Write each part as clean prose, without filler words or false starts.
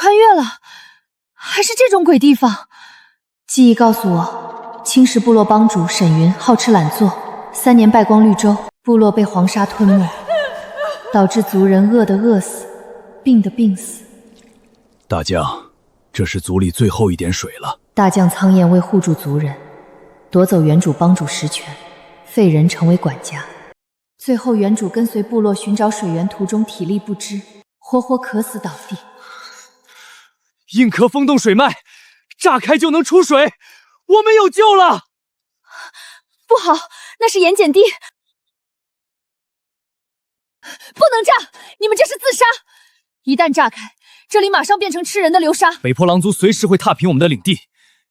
穿越了，还是这种鬼地方。记忆告诉我，青石部落帮主沈云好吃懒做，3年败光绿洲，部落被黄沙吞没，导致族人饿的饿死，病的病死。大将，这是族里最后一点水了。大将苍燕为护住族人，夺走原主帮主实权，废人成为管家。最后原主跟随部落寻找水源途中体力不支，活活渴死倒地。硬壳封冻水脉，炸开就能出水，我们有救了！不好，那是盐碱地，不能炸！你们这是自杀！一旦炸开，这里马上变成吃人的流沙。北坡狼族随时会踏平我们的领地，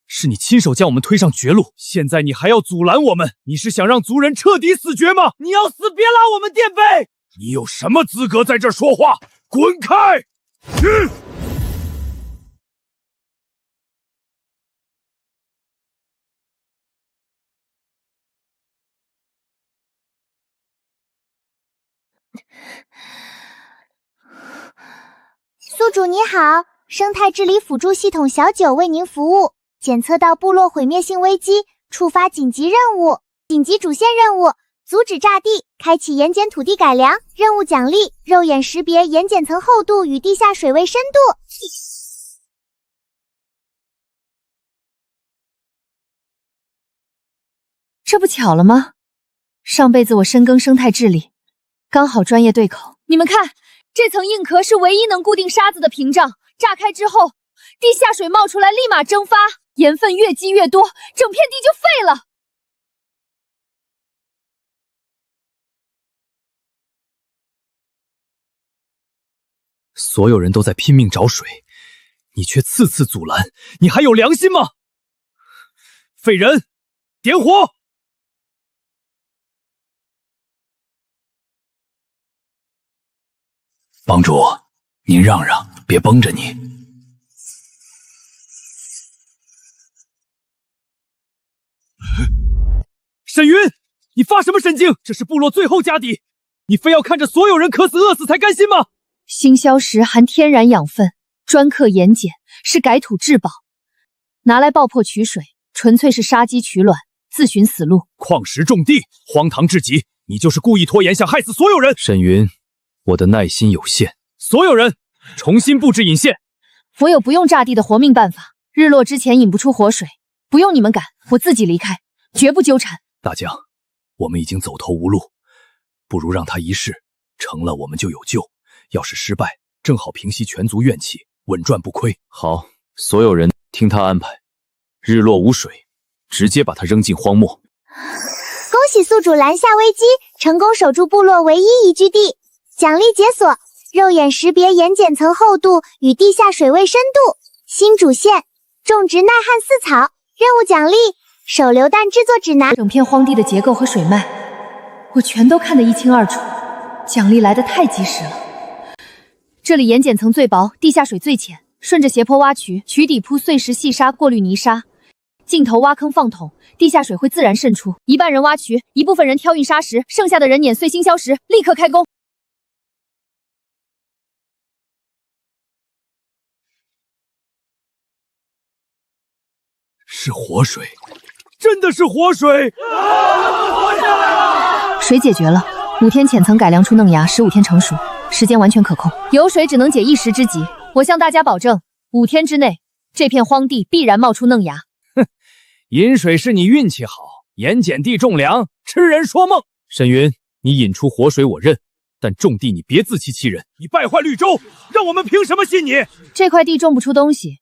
是你亲手将我们推上绝路，现在你还要阻拦我们？你是想让族人彻底死绝吗？你要死，别拉我们垫背！你有什么资格在这说话？滚开！宿主你好，生态治理辅助系统小九为您服务。检测到部落毁灭性危机，触发紧急任务。紧急主线任务：阻止炸地，开启盐碱土地改良。任务奖励：肉眼识别盐碱层厚度与地下水位深度。这不巧了吗？上辈子我深耕生态治理，刚好专业对口。你们看，这层硬壳是唯一能固定沙子的屏障，炸开之后，地下水冒出来立马蒸发，盐分越积越多，整片地就废了。所有人都在拼命找水，你却次次阻拦，你还有良心吗？废人，点火！帮主，您让让，别绷着你。沈云，你发什么神经？这是部落最后家底，你非要看着所有人渴死饿死才甘心吗？星硝石含天然养分，专克盐碱，是改土至宝，拿来爆破取水，纯粹是杀鸡取卵，自寻死路。矿石种地，荒唐至极！你就是故意拖延，想害死所有人。沈云，我的耐心有限，所有人重新布置引线。我有不用炸地的活命办法，日落之前引不出活水，不用你们赶，我自己离开，绝不纠缠。大将，我们已经走投无路，不如让他一试，成了我们就有救。要是失败，正好平息全族怨气，稳赚不亏。好，所有人听他安排。日落无水，直接把他扔进荒漠。恭喜宿主拦下危机，成功守住部落唯一宜居地。奖励解锁：肉眼识别盐碱层厚度与地下水位深度。新主线：种植耐旱饲草。任务奖励：手榴弹制作指南。整片荒地的结构和水脉，我全都看得一清二楚。奖励来得太及时了。这里盐碱层最薄，地下水最浅，顺着斜坡挖渠，渠底铺碎石细沙，过滤泥沙，尽头挖坑放桶，地下水会自然渗出。一半人挖渠，一部分人挑运沙石，剩下的人碾碎星硝石，立刻开工。是活水，真的是活水！活下来了！水解决了，5天浅层改良出嫩芽，15天成熟，时间完全可控。有水只能解一时之急，我向大家保证，5天之内，这片荒地必然冒出嫩芽。哼，饮水是你运气好，盐碱地种粮，痴人说梦。沈云，你引出活水我认，但种地你别自欺欺人。你败坏绿洲，让我们凭什么信你？这块地种不出东西，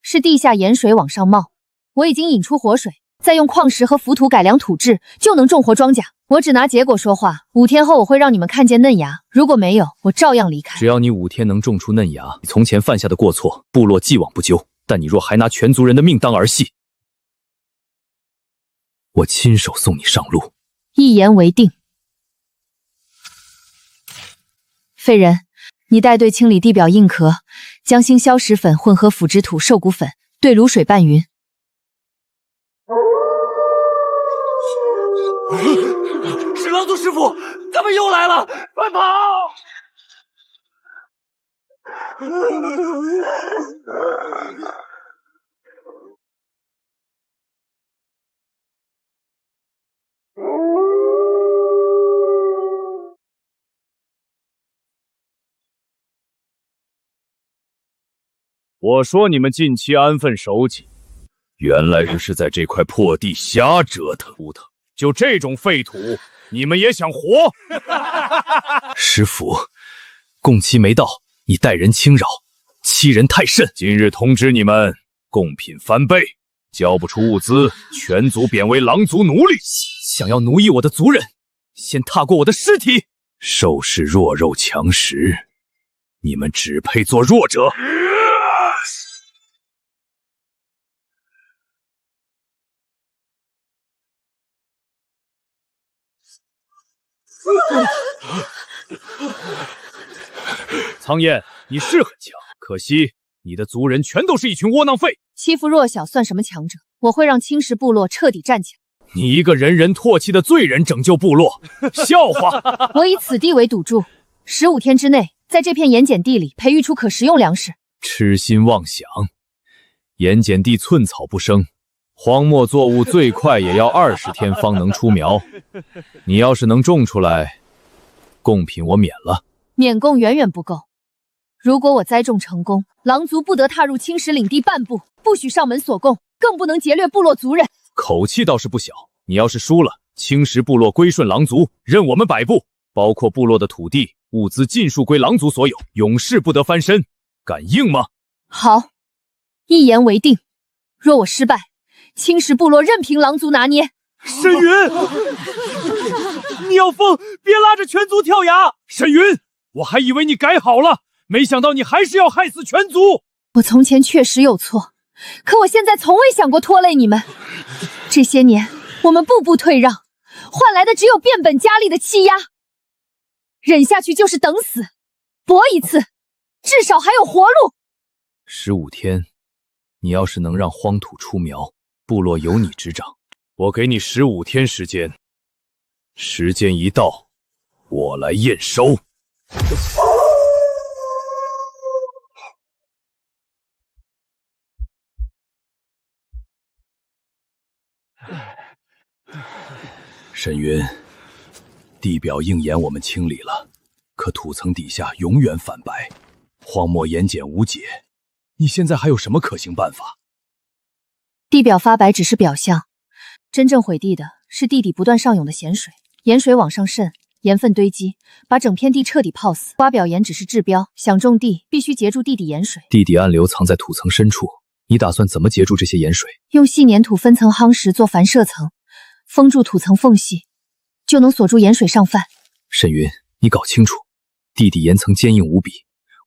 是地下盐水往上冒。我已经引出活水，再用矿石和浮土改良土质，就能种活庄稼。我只拿结果说话，5天后我会让你们看见嫩芽，如果没有，我照样离开。只要你5天能种出嫩芽，你从前犯下的过错，部落既往不咎。但你若还拿全族人的命当儿戏，我亲手送你上路。一言为定。废人，你带队清理地表硬壳，将星硝石粉混合腐殖土、瘦骨粉兑卤水拌匀。是狼族师傅，他们又来了，快跑！我说你们近期安分守己，原来是在这块破地瞎折腾。就这种废土，你们也想活？师傅，供期没到，你待人轻饶，欺人太甚。今日通知你们，贡品翻倍，交不出物资，全族贬为狼族奴隶。想要奴役我的族人，先踏过我的尸体。兽是弱肉强食，你们只配做弱者。苍燕，你是很强，可惜你的族人全都是一群窝囊废。欺负弱小算什么强者？我会让青石部落彻底站起来。你一个人人唾弃的罪人拯救部落，笑话！我以此地为赌注，15天之内，在这片盐碱地里培育出可食用粮食。痴心妄想！盐碱地寸草不生，荒漠作物最快也要20天方能出苗。你要是能种出来，贡品我免了。免贡远远不够。如果我栽种成功，狼族不得踏入青石领地半步，不许上门索贡，更不能劫掠部落族人。口气倒是不小。你要是输了，青石部落归顺狼族，任我们摆布，包括部落的土地、物资尽数归狼族所有，永世不得翻身。敢应吗？好，一言为定。若我失败，青石部落任凭狼族拿捏。沈云，你要疯，别拉着全族跳崖！沈云，我还以为你改好了，没想到你还是要害死全族。我从前确实有错，可我现在从未想过拖累你们。这些年，我们步步退让，换来的只有变本加厉的欺压。忍下去就是等死，搏一次，至少还有活路。15天，你要是能让荒土出苗，部落由你执掌。我给你15天时间，时间一到，我来验收。沈云，地表硬岩我们清理了，可土层底下永远反白，荒漠盐碱无解。你现在还有什么可行办法？地表发白只是表象，真正毁地的是地底不断上涌的咸水，盐水往上渗，盐分堆积，把整片地彻底泡死。挖表岩只是治标，想种地必须截住地底盐水。地底暗流藏在土层深处，你打算怎么截住这些盐水？用细粘土分层夯实做反射层，封住土层缝隙，就能锁住盐水上泛。沈云，你搞清楚，地底岩层坚硬无比，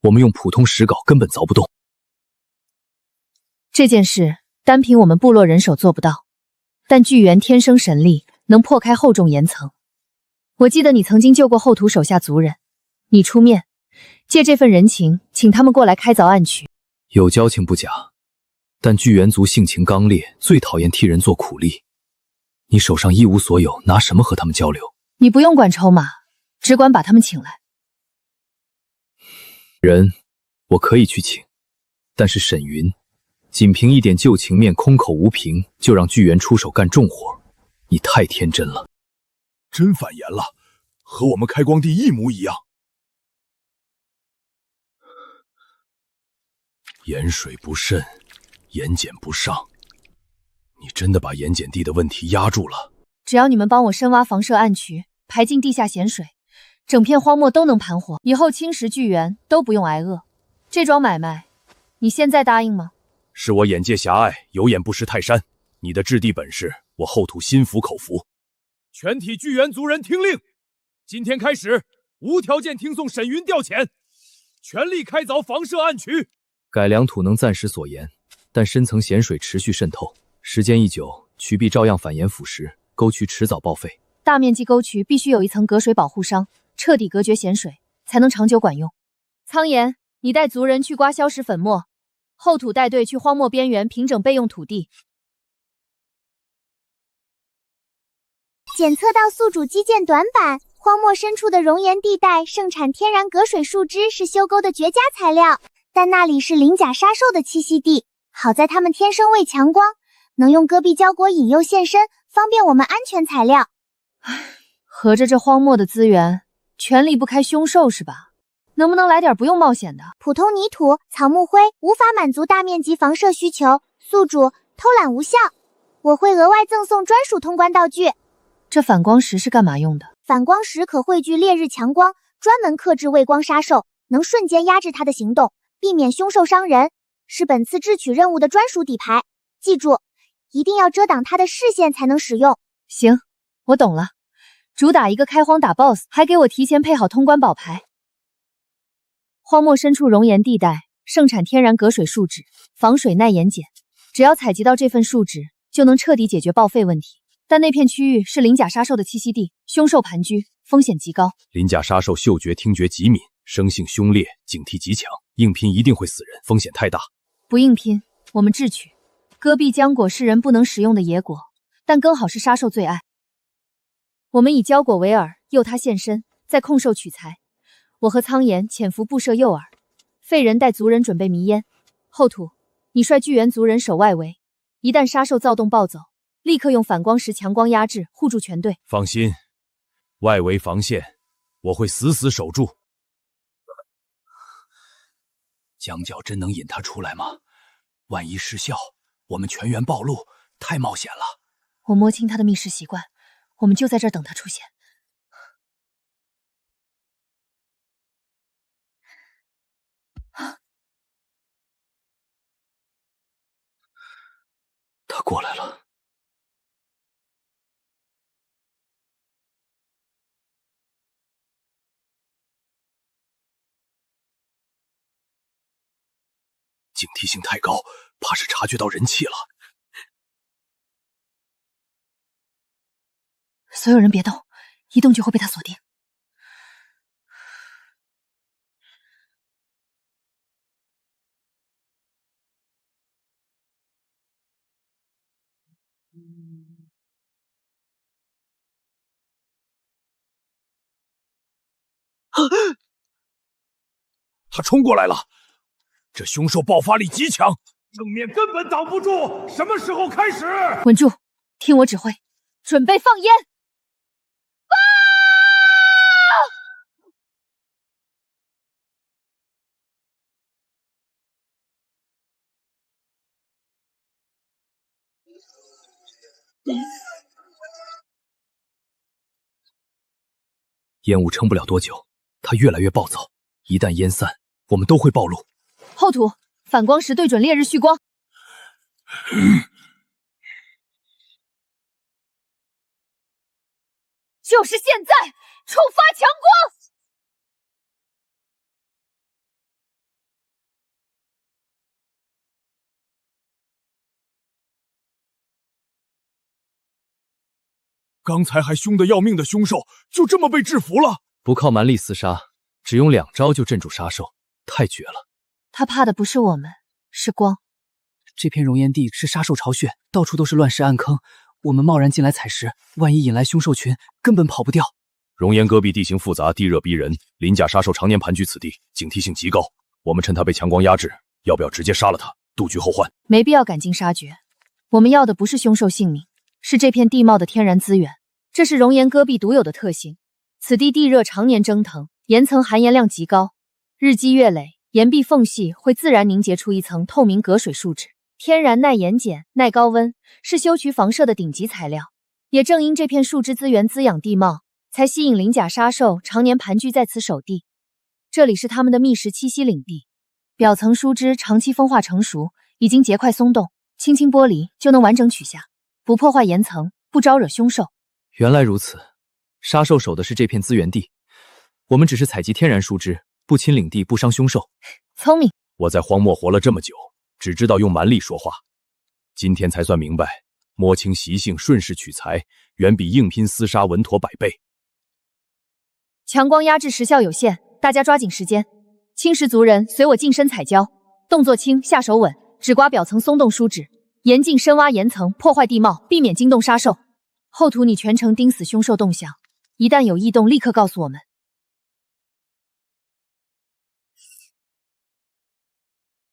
我们用普通石镐根本凿不动。这件事单凭我们部落人手做不到，但巨猿天生神力，能破开厚重岩层。我记得你曾经救过后土手下族人，你出面，借这份人情，请他们过来开凿暗渠。有交情不假，但巨猿族性情刚烈，最讨厌替人做苦力。你手上一无所有，拿什么和他们交流？你不用管筹码，只管把他们请来。人，我可以去请，但是沈云，仅凭一点旧情面，空口无凭，就让巨猿出手干重活，你太天真了。真反言了，和我们开光地一模一样。盐水不渗，盐碱不上，你真的把盐碱地的问题压住了？只要你们帮我深挖防射暗渠，排进地下咸水，整片荒漠都能盘活，以后青石巨猿都不用挨饿。这桩买卖，你现在答应吗？是我眼界狭隘，有眼不识泰山。你的治地本事，我后土心服口服。全体巨猿族人听令，今天开始无条件听送沈云调遣，全力开凿防射暗渠。改良土能暂时锁盐，但深层咸水持续渗透，时间一久，渠壁照样反盐腐蚀，沟渠迟早报废。大面积沟渠必须有一层隔水保护商，彻底隔绝咸水，才能长久管用。苍岩，你带族人去刮消石粉末，后土带队去荒漠边缘平整备用土地。检测到宿主肌腱短板，荒漠深处的熔岩地带盛产天然隔水树枝，是修沟的绝佳材料。但那里是鳞甲杀兽的栖息地，好在它们天生畏强光，能用戈壁胶果引诱现身，方便我们安全采料。合着这荒漠的资源全离不开凶兽是吧？能不能来点不用冒险的？普通泥土、草木灰无法满足大面积防射需求，宿主偷懒无效。我会额外赠送专属通关道具。这反光石是干嘛用的？反光石可汇聚烈日强光，专门克制畏光杀兽，能瞬间压制它的行动，避免凶兽伤人，是本次智取任务的专属底牌。记住，一定要遮挡它的视线才能使用。行，我懂了。主打一个开荒打 BOSS， 还给我提前配好通关宝牌。荒漠深处熔岩地带盛产天然隔水树脂，防水耐盐碱，只要采集到这份树脂，就能彻底解决报废问题。但那片区域是鳞甲杀兽的栖息地，凶兽盘踞，风险极高。鳞甲杀兽嗅觉、听觉极敏，生性凶烈，警惕极强，硬拼一定会死人，风险太大。不硬拼，我们智取。戈壁浆果是人不能食用的野果，但更好是杀兽最爱。我们以胶果为饵，诱它现身，再控兽取材。我和苍岩潜伏布设诱饵，废人带族人准备迷烟。后土，你率巨猿族人守外围，一旦杀兽躁动暴走，立刻用反光石强光压制，护住全队。放心，外围防线我会死死守住。姜角真能引他出来吗？万一失效，我们全员暴露，太冒险了。我摸清他的觅食习惯，我们就在这儿等他出现。他过来了。警惕性太高，怕是察觉到人气了。所有人别动，一动就会被他锁定。他冲过来了，这凶兽爆发力极强，正面根本挡不住。什么时候开始？稳住，听我指挥，准备放烟！烟雾撑不了多久，它越来越暴躁，一旦烟散，我们都会暴露。后土，反光石对准烈日蓄光。就是现在，触发强光！刚才还凶得要命的凶兽，就这么被制服了。不靠蛮力厮杀，只用2招就镇住杀兽，太绝了。他怕的不是我们，是光。这片熔岩地是杀兽巢穴，到处都是乱石暗坑，我们贸然进来采食，万一引来凶兽群，根本跑不掉。熔岩戈壁地形复杂，地热逼人，鳞甲杀兽常年盘踞此地，警惕性极高。我们趁他被强光压制，要不要直接杀了他，杜绝后患？没必要赶尽杀绝，我们要的不是凶兽性命，是这片地貌的天然资源。这是熔岩戈壁独有的特性，此地地热常年蒸腾，岩层含盐量极高，日积月累，岩壁缝隙会自然凝结出一层透明隔水树脂，天然耐盐碱、耐高温，是修渠防射的顶级材料。也正因这片树脂资源滋养地貌，才吸引鳞甲杀兽常年盘踞在此守地。这里是他们的觅食栖息领地，表层树脂长期风化成熟，已经结块松动，轻轻剥离就能完整取下，不破坏岩层，不招惹凶兽。原来如此，杀兽守的是这片资源地，我们只是采集天然树枝，不侵领地，不伤凶兽。聪明。我在荒漠活了这么久，只知道用蛮力说话，今天才算明白，摸清习性，顺势取材，远比硬拼厮杀稳妥100倍。强光压制时效有限，大家抓紧时间。青石族人随我近身采胶，动作轻，下手稳，只刮表层松动树脂，严禁深挖岩层，破坏地貌，避免惊动杀兽。后土，你全程盯死凶兽动向，一旦有异动，立刻告诉我们。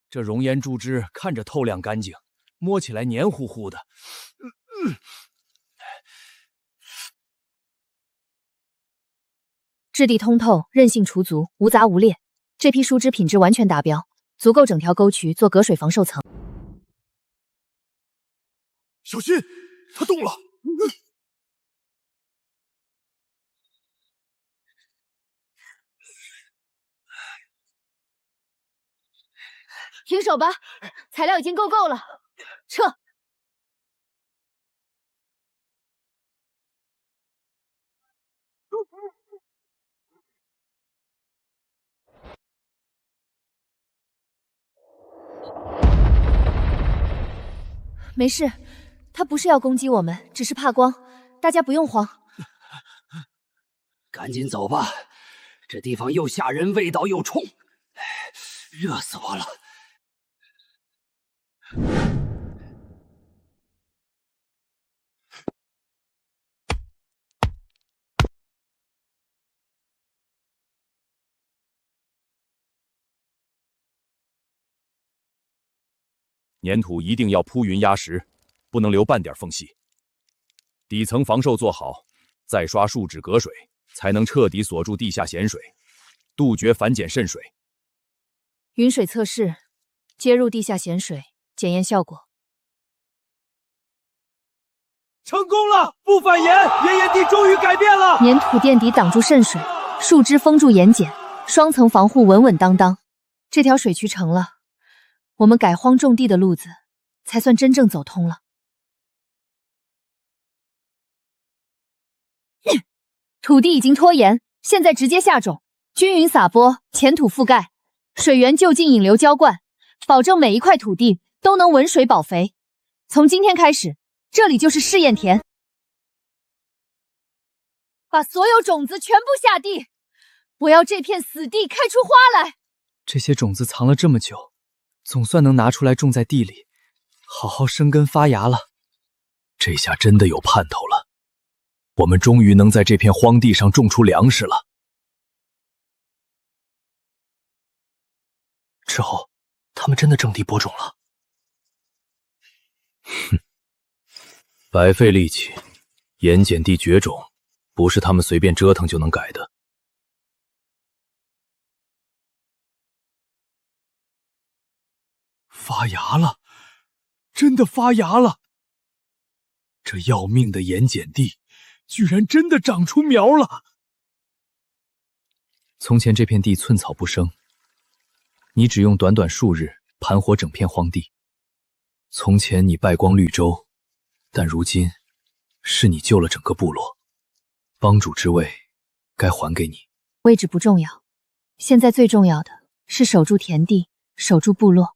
这熔岩柱枝看着透亮干净，摸起来黏糊糊的。质地通透，韧性除足，无杂无裂。这批树枝品质完全达标，足够整条沟渠做隔水防受层。小心，它动了！停手吧，材料已经够了，撤。没事，他不是要攻击我们，只是怕光，大家不用慌。赶紧走吧，这地方又吓人，味道又冲，热死我了。粘土一定要铺匀压实，不能留半点缝隙。底层防受做好，再刷树脂隔水，才能彻底锁住地下咸水，杜绝反碱渗水。匀水测试，接入地下咸水，检验效果。成功了！不反盐，岩盐地终于改变了。粘土垫底挡住渗水，树枝封住盐碱，双层防护稳稳当当。这条水渠成了。我们改荒种地的路子才算真正走通了。土地已经脱盐，现在直接下种，均匀撒播，浅土覆盖，水源就近引流浇灌，保证每一块土地都能稳水保肥。从今天开始，这里就是试验田，把所有种子全部下地，我要这片死地开出花来。这些种子藏了这么久，总算能拿出来种在地里，好好生根发芽了。这下真的有盼头了，我们终于能在这片荒地上种出粮食了。之后，他们真的种地播种了。哼，白费力气，盐碱地绝种，不是他们随便折腾就能改的。发芽了，真的发芽了！这要命的盐碱地，居然真的长出苗了。从前这片地寸草不生，你只用短短数日盘活整片荒地。从前你败光绿洲，但如今是你救了整个部落，帮主之位该还给你。位置不重要，现在最重要的是守住田地，守住部落。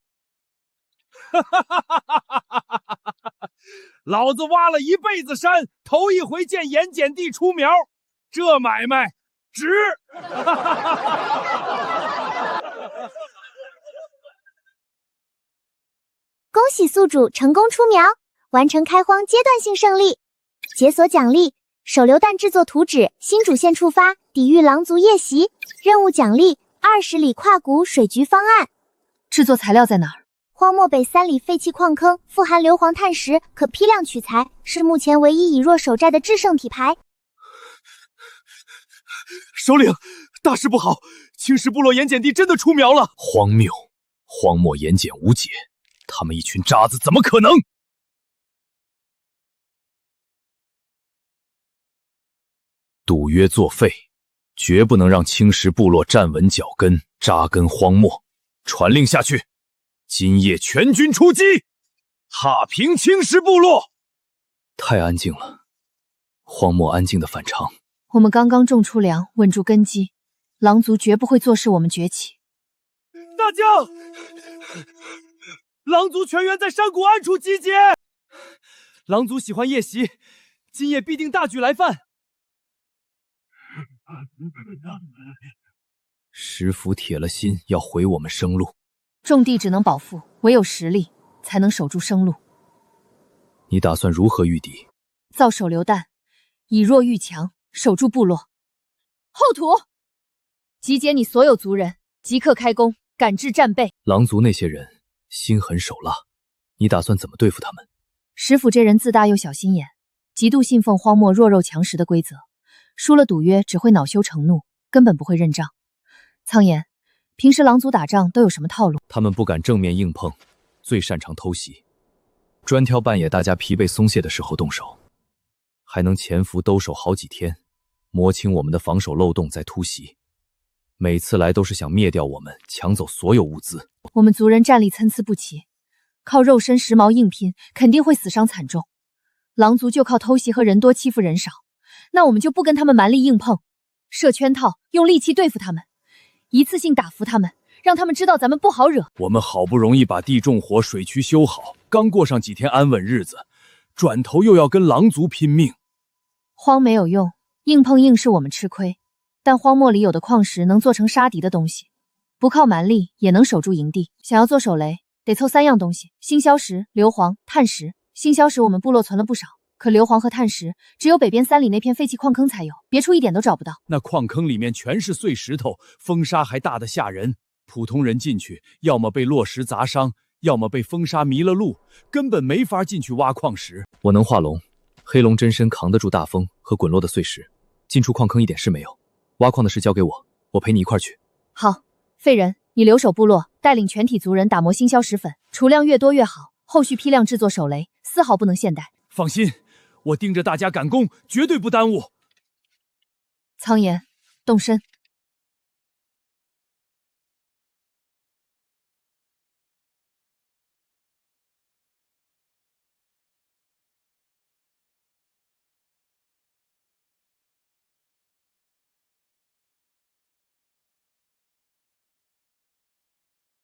老子挖了一辈子山，头一回见盐碱地出苗，这买卖值！恭喜宿主成功出苗，完成开荒阶段性胜利，解锁奖励：手榴弹制作图纸，新主线触发，抵御狼族夜袭。任务奖励：20里跨谷水局方案。制作材料在哪儿？荒漠北3里废弃矿坑，富含硫磺碳石，可批量取材，是目前唯一以弱守寨的制胜体牌。首领，大事不好！青石部落盐碱地真的出苗了！荒谬！荒漠盐碱无解，他们一群渣子怎么可能？赌约作废，绝不能让青石部落站稳脚跟，扎根荒漠。传令下去，今夜全军出击，踏平青石部落。太安静了，荒漠安静的反常。我们刚刚种出粮，稳住根基，狼族绝不会坐视我们崛起。大将，狼族全员在山谷暗处集结。狼族喜欢夜袭，今夜必定大举来犯。石府铁了心要毁我们生路。种地只能保富，唯有实力才能守住生路。你打算如何御敌？造手榴弹，以弱御强，守住部落。后土，集结你所有族人，即刻开工，赶制战备。狼族那些人心狠手辣，你打算怎么对付他们？石府这人自大又小心眼，极度信奉荒漠弱肉强食的规则，输了赌约只会恼羞成怒，根本不会认账。苍岩，平时狼族打仗都有什么套路？他们不敢正面硬碰，最擅长偷袭，专挑半夜大家疲惫松懈的时候动手，还能潜伏兜守好几天，摸清我们的防守漏洞再突袭。每次来都是想灭掉我们，抢走所有物资。我们族人战力参差不齐，靠肉身时髦硬拼，肯定会死伤惨重。狼族就靠偷袭和人多欺负人少，那我们就不跟他们蛮力硬碰，设圈套，用利器对付他们，一次性打服他们，让他们知道咱们不好惹。我们好不容易把地种活、水渠修好，刚过上几天安稳日子，转头又要跟狼族拼命。荒没有用，硬碰硬是我们吃亏，但荒漠里有的矿石能做成杀敌的东西，不靠蛮力也能守住营地。想要做手雷，得凑3样东西：星硝石、硫磺、碳石。星硝石我们部落存了不少，可硫磺和碳石只有北边3里那片废弃矿坑才有，别处一点都找不到。那矿坑里面全是碎石头，风沙还大得吓人，普通人进去，要么被落石砸伤，要么被风沙迷了路，根本没法进去挖矿石。我能化龙，黑龙真身扛得住大风和滚落的碎石，进出矿坑一点事没有。挖矿的事交给我，我陪你一块去。好，废人，你留守部落，带领全体族人打磨星硝石粉，储量越多越好，后续批量制作手雷，丝毫不能懈怠。放心，我盯着大家赶工，绝对不耽误。苍岩，动身。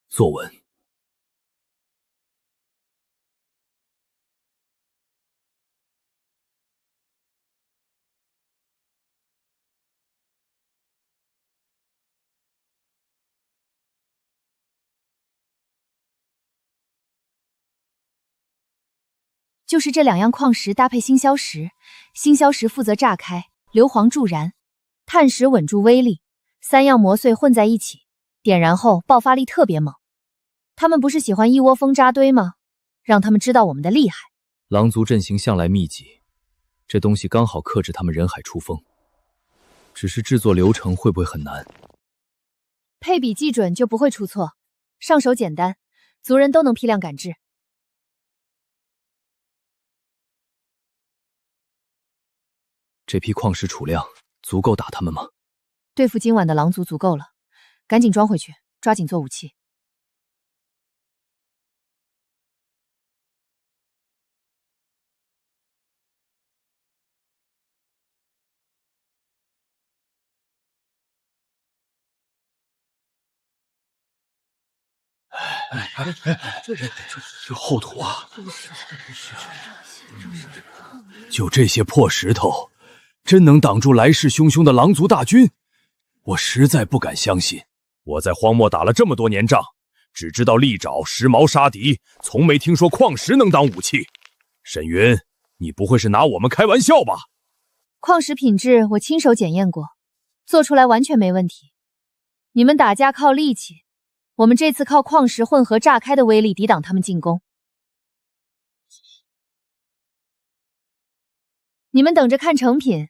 坐稳。就是这2样矿石搭配星硝石，星硝石负责炸开，硫磺助燃，碳石稳住威力，3样磨碎混在一起，点燃后爆发力特别猛。他们不是喜欢一窝蜂扎堆吗？让他们知道我们的厉害。狼族阵型向来密集，这东西刚好克制他们人海出风，只是制作流程会不会很难？配比技准就不会出错，上手简单，族人都能批量赶制。这批矿石储量足够打他们吗？对付今晚的狼族足够了，赶紧装回去，抓紧做武器。这后土啊，就这些破石头，真能挡住来势汹汹的狼族大军？我实在不敢相信。我在荒漠打了这么多年仗，只知道利爪、时髦杀敌，从没听说矿石能当武器。沈云，你不会是拿我们开玩笑吧？矿石品质我亲手检验过，做出来完全没问题。你们打架靠力气，我们这次靠矿石混合炸开的威力抵挡他们进攻。你们等着看成品，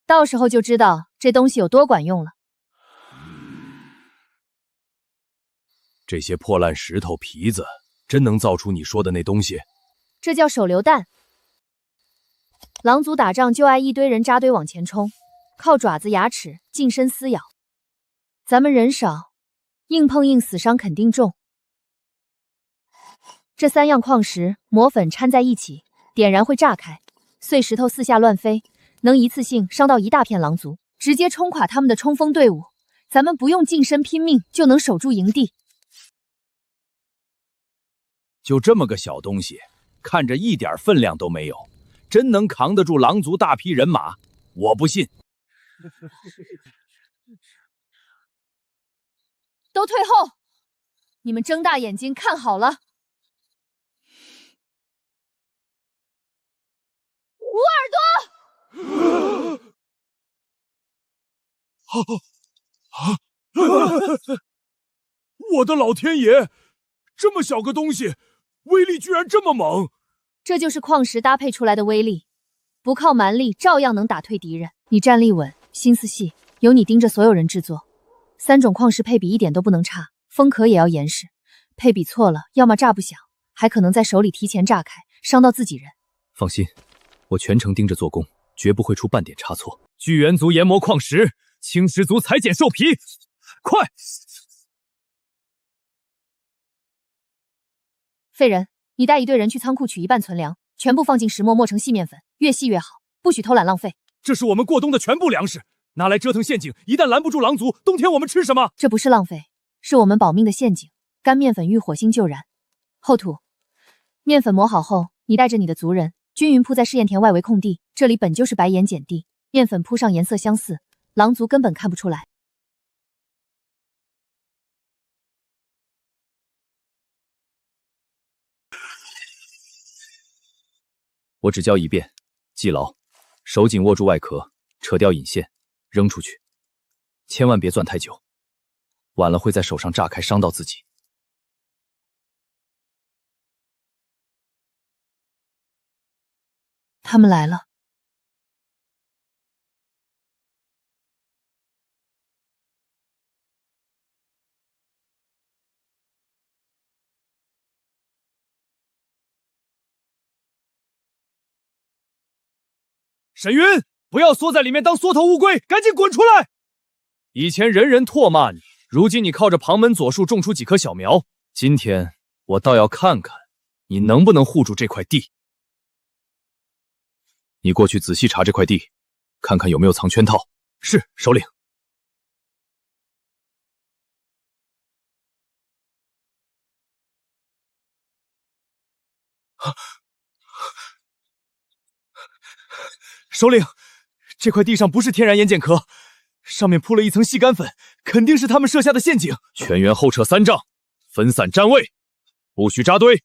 到时候就知道这东西有多管用了。这些破烂石头皮子真能造出你说的那东西？这叫手榴弹。狼族打仗就爱一堆人扎堆往前冲，靠爪子牙齿近身撕咬。咱们人少，硬碰硬死伤肯定重。这3样矿石磨粉掺在一起，点燃会炸开，碎石头四下乱飞，能一次性伤到一大片狼族，直接冲垮他们的冲锋队伍。咱们不用近身拼命就能守住营地。就这么个小东西，看着一点分量都没有，真能扛得住狼族大批人马？我不信。都退后！你们睁大眼睛看好了！捂耳朵！我的老天爷！这么小个东西，威力居然这么猛！这就是矿石搭配出来的威力，不靠蛮力照样能打退敌人。你站立稳，心思细，有你盯着所有人制作。3种矿石配比一点都不能差，封壳也要严实，配比错了，要么炸不响，还可能在手里提前炸开，伤到自己人。放心，我全程盯着做工，绝不会出半点差错。巨猿族研磨矿石，青石族裁剪兽皮，快！废人，你带一队人去仓库取1半存粮，全部放进石磨磨成细面粉，越细越好，不许偷懒浪费。这是我们过冬的全部粮食，拿来折腾陷阱，一旦拦不住狼族，冬天我们吃什么？这不是浪费，是我们保命的陷阱。干面粉遇火星就燃。后土，面粉磨好后，你带着你的族人均匀铺在试验田外围空地，这里本就是白盐碱地，面粉铺上颜色相似，狼族根本看不出来。我只教一遍，记牢，手紧握住外壳，扯掉引线，扔出去，千万别攥太久，晚了会在手上炸开，伤到自己。他们来了。沈云，不要缩在里面当缩头乌龟，赶紧滚出来！以前人人唾骂你，如今你靠着旁门左术种出几棵小苗，今天我倒要看看你能不能护住这块地。你过去仔细查这块地，看看有没有藏圈套。是，首领。首领，这块地上不是天然盐碱壳，上面铺了一层细干粉，肯定是他们设下的陷阱。全员后撤3丈，分散站位，不许扎堆。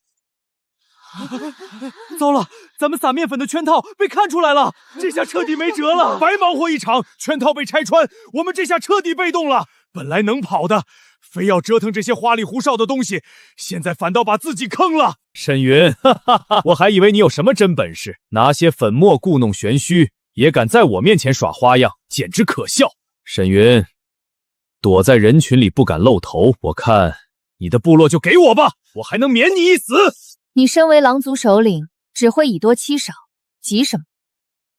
糟了，咱们撒面粉的圈套被看出来了，这下彻底没辙了，白忙活一场，圈套被拆穿，我们这下彻底被动了。本来能跑的，非要折腾这些花里胡哨的东西，现在反倒把自己坑了。沈云，哈哈哈，我还以为你有什么真本事，拿些粉末故弄玄虚，也敢在我面前耍花样，简直可笑。沈云，躲在人群里不敢露头，我看你的部落就给我吧，我还能免你一死。你身为狼族首领，只会以多欺少，急什么？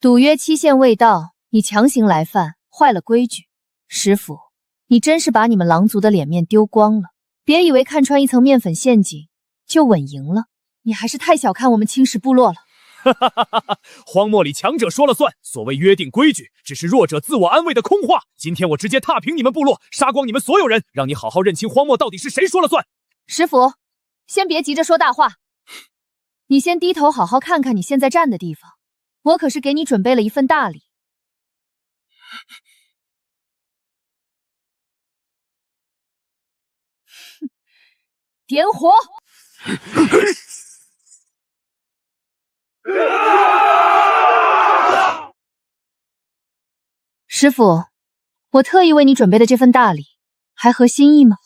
赌约期限未到，你强行来犯，坏了规矩。师傅，你真是把你们狼族的脸面丢光了。别以为看穿一层面粉陷阱就稳赢了，你还是太小看我们青石部落了。荒漠里强者说了算，所谓约定规矩，只是弱者自我安慰的空话。今天我直接踏平你们部落，杀光你们所有人，让你好好认清荒漠到底是谁说了算。师傅，先别急着说大话，你先低头好好看看你现在站的地方，我可是给你准备了一份大礼。点火！师傅，我特意为你准备的这份大礼，还合心意吗？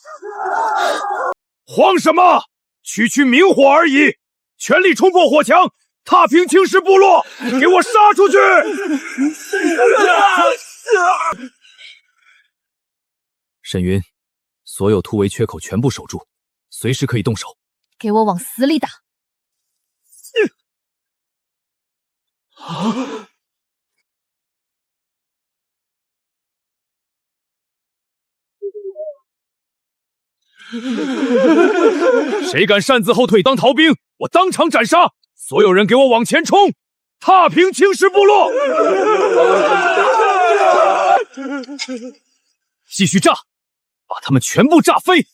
慌什么？区区明火而已，全力冲破火墙，踏平青石部落，给我杀出去！沈云，所有突围缺口全部守住，随时可以动手。给我往死里打！谁敢擅自后退当逃兵，我当场斩杀！所有人给我往前冲，踏平青石部落！继续炸，把他们全部炸飞！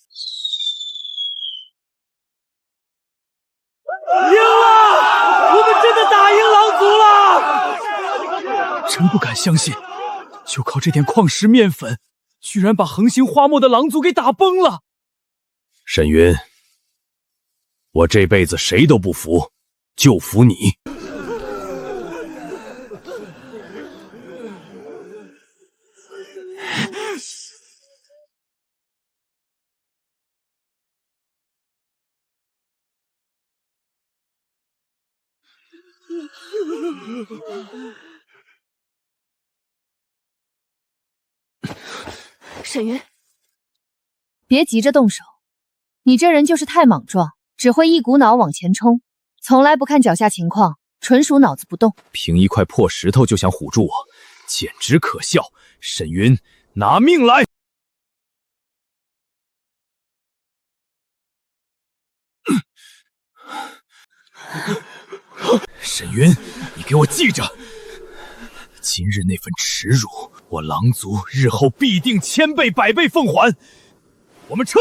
赢了！我们真的打赢狼族了！真不敢相信，就靠这点矿石面粉，居然把横行花漠的狼族给打崩了。沈云，我这辈子谁都不服，就服你。沈云，别急着动手，你这人就是太莽撞，只会一股脑往前冲，从来不看脚下情况，纯属脑子不动。凭一块破石头就想唬住我，简直可笑！沈云，拿命来！沈云，你给我记着，今日那份耻辱，我狼族日后必定千倍百倍奉还。我们撤！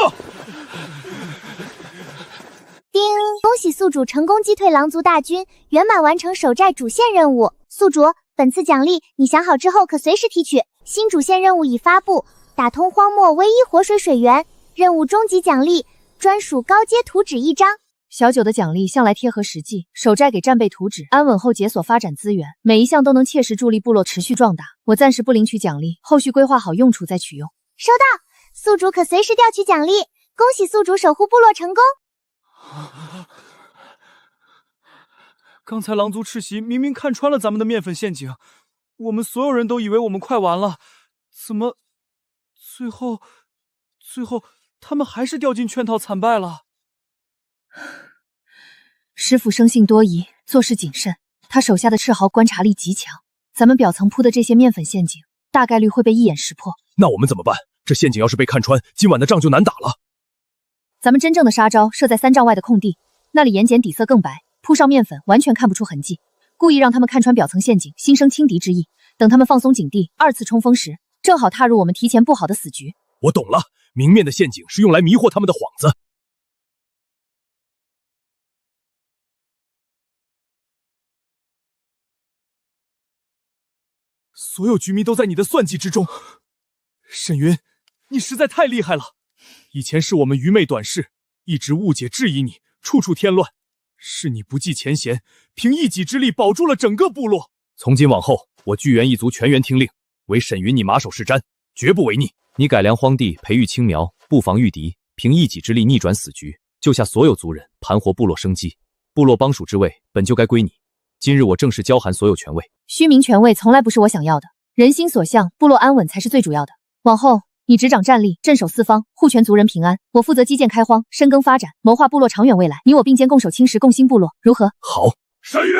叮！恭喜宿主成功击退狼族大军，圆满完成首寨主线任务。宿主，本次奖励你想好之后可随时提取。新主线任务已发布，打通荒漠唯一活水水源。任务终极奖励，专属高阶图纸1张。小九的奖励向来贴合实际，首寨给战备图纸，安稳后解锁发展资源，每一项都能切实助力部落持续壮大。我暂时不领取奖励，后续规划好用处再取用。收到，宿主可随时调取奖励。恭喜宿主守护部落成功。刚才狼族赤袭明明看穿了咱们的面粉陷阱，我们所有人都以为我们快完了，怎么最后他们还是掉进圈套惨败了？师傅生性多疑，做事谨慎，他手下的赤豪观察力极强，咱们表层铺的这些面粉陷阱，大概率会被一眼识破。那我们怎么办？这陷阱要是被看穿，今晚的仗就难打了。咱们真正的杀招设在3丈外的空地，那里盐碱底色更白，铺上面粉完全看不出痕迹，故意让他们看穿表层陷阱，心生轻敌之意。等他们放松警惕，2次冲锋时，正好踏入我们提前布好的死局。我懂了，明面的陷阱是用来迷惑他们的幌子。所有局迷都在你的算计之中。沈云，你实在太厉害了。以前是我们愚昧短视，一直误解质疑你，处处添乱。是你不计前嫌，凭一己之力保住了整个部落。从今往后，我巨猿一族全员听令，唯沈云你马首是瞻，绝不违逆。你改良荒地，培育青苗，布防御敌，凭一己之力逆转死局，救下所有族人，盘活部落生机。部落帮属之位本就该归你，今日我正式交还所有权位。虚名权位从来不是我想要的，人心所向，部落安稳才是最主要的。往后你执掌战力，镇守四方，护全族人平安。我负责基建开荒，深耕发展，谋划部落长远未来。你我并肩共守青石，共兴部落，如何？好。沈云，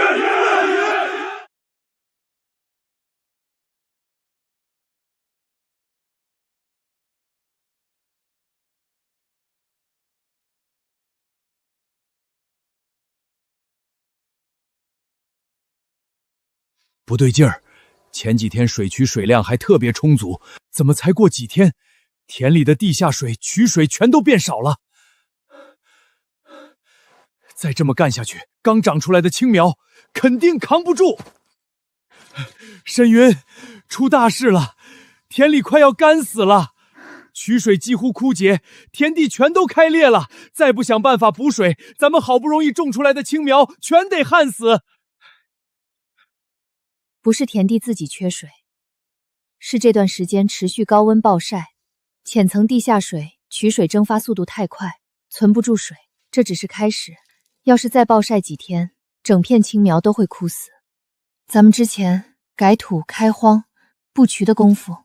不对劲儿，前几天水渠水量还特别充足，怎么才过几天，田里的地下水、渠水全都变少了？再这么干下去，刚长出来的青苗肯定扛不住。沈云，出大事了，田里快要干死了，渠水几乎枯竭，田地全都开裂了，再不想办法补水，咱们好不容易种出来的青苗全得旱死。不是田地自己缺水，是这段时间持续高温暴晒，浅层地下水取水蒸发速度太快，存不住水。这只是开始，要是再暴晒几天，整片青苗都会枯死。咱们之前改土开荒布渠的功夫，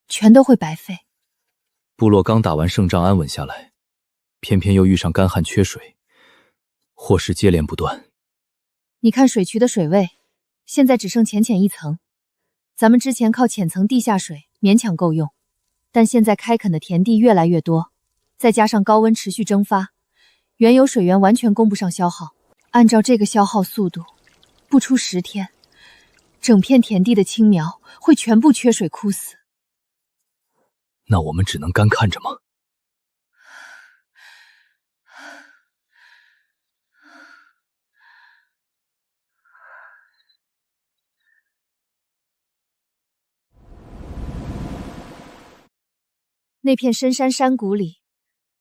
全都会白费。部落刚打完胜仗安稳下来，偏偏又遇上干旱缺水，祸事接连不断。你看水渠的水位，现在只剩浅浅一层，咱们之前靠浅层地下水勉强够用，但现在开垦的田地越来越多，再加上高温持续蒸发，原有水源完全供不上消耗。按照这个消耗速度，不出10天，整片田地的青苗会全部缺水枯死。那我们只能干看着吗？那片深山山谷里，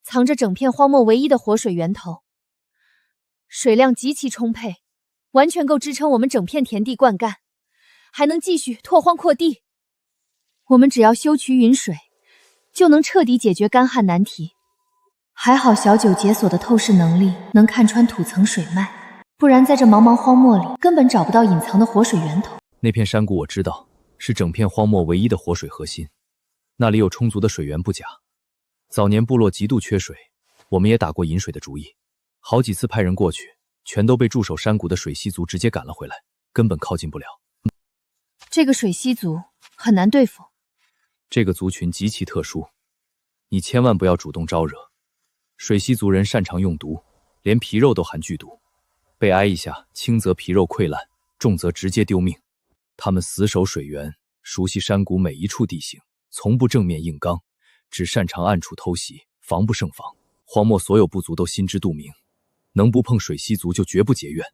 藏着整片荒漠唯一的活水源头，水量极其充沛，完全够支撑我们整片田地灌溉，还能继续拓荒扩地。我们只要修渠引水，就能彻底解决干旱难题。还好小九解锁的透视能力能看穿土层水脉，不然在这茫茫荒漠里根本找不到隐藏的活水源头。那片山谷我知道，是整片荒漠唯一的活水核心，那里有充足的水源不假。早年部落极度缺水，我们也打过引水的主意，好几次派人过去，全都被驻守山谷的水螅族直接赶了回来，根本靠近不了。这个水螅族很难对付。这个族群极其特殊，你千万不要主动招惹。水螅族人擅长用毒，连皮肉都含剧毒，被挨一下，轻则皮肉溃烂，重则直接丢命。他们死守水源，熟悉山谷每一处地形，从不正面硬刚，只擅长暗处偷袭，防不胜防。荒漠所有部族都心知肚明，能不碰水螅族就绝不结怨，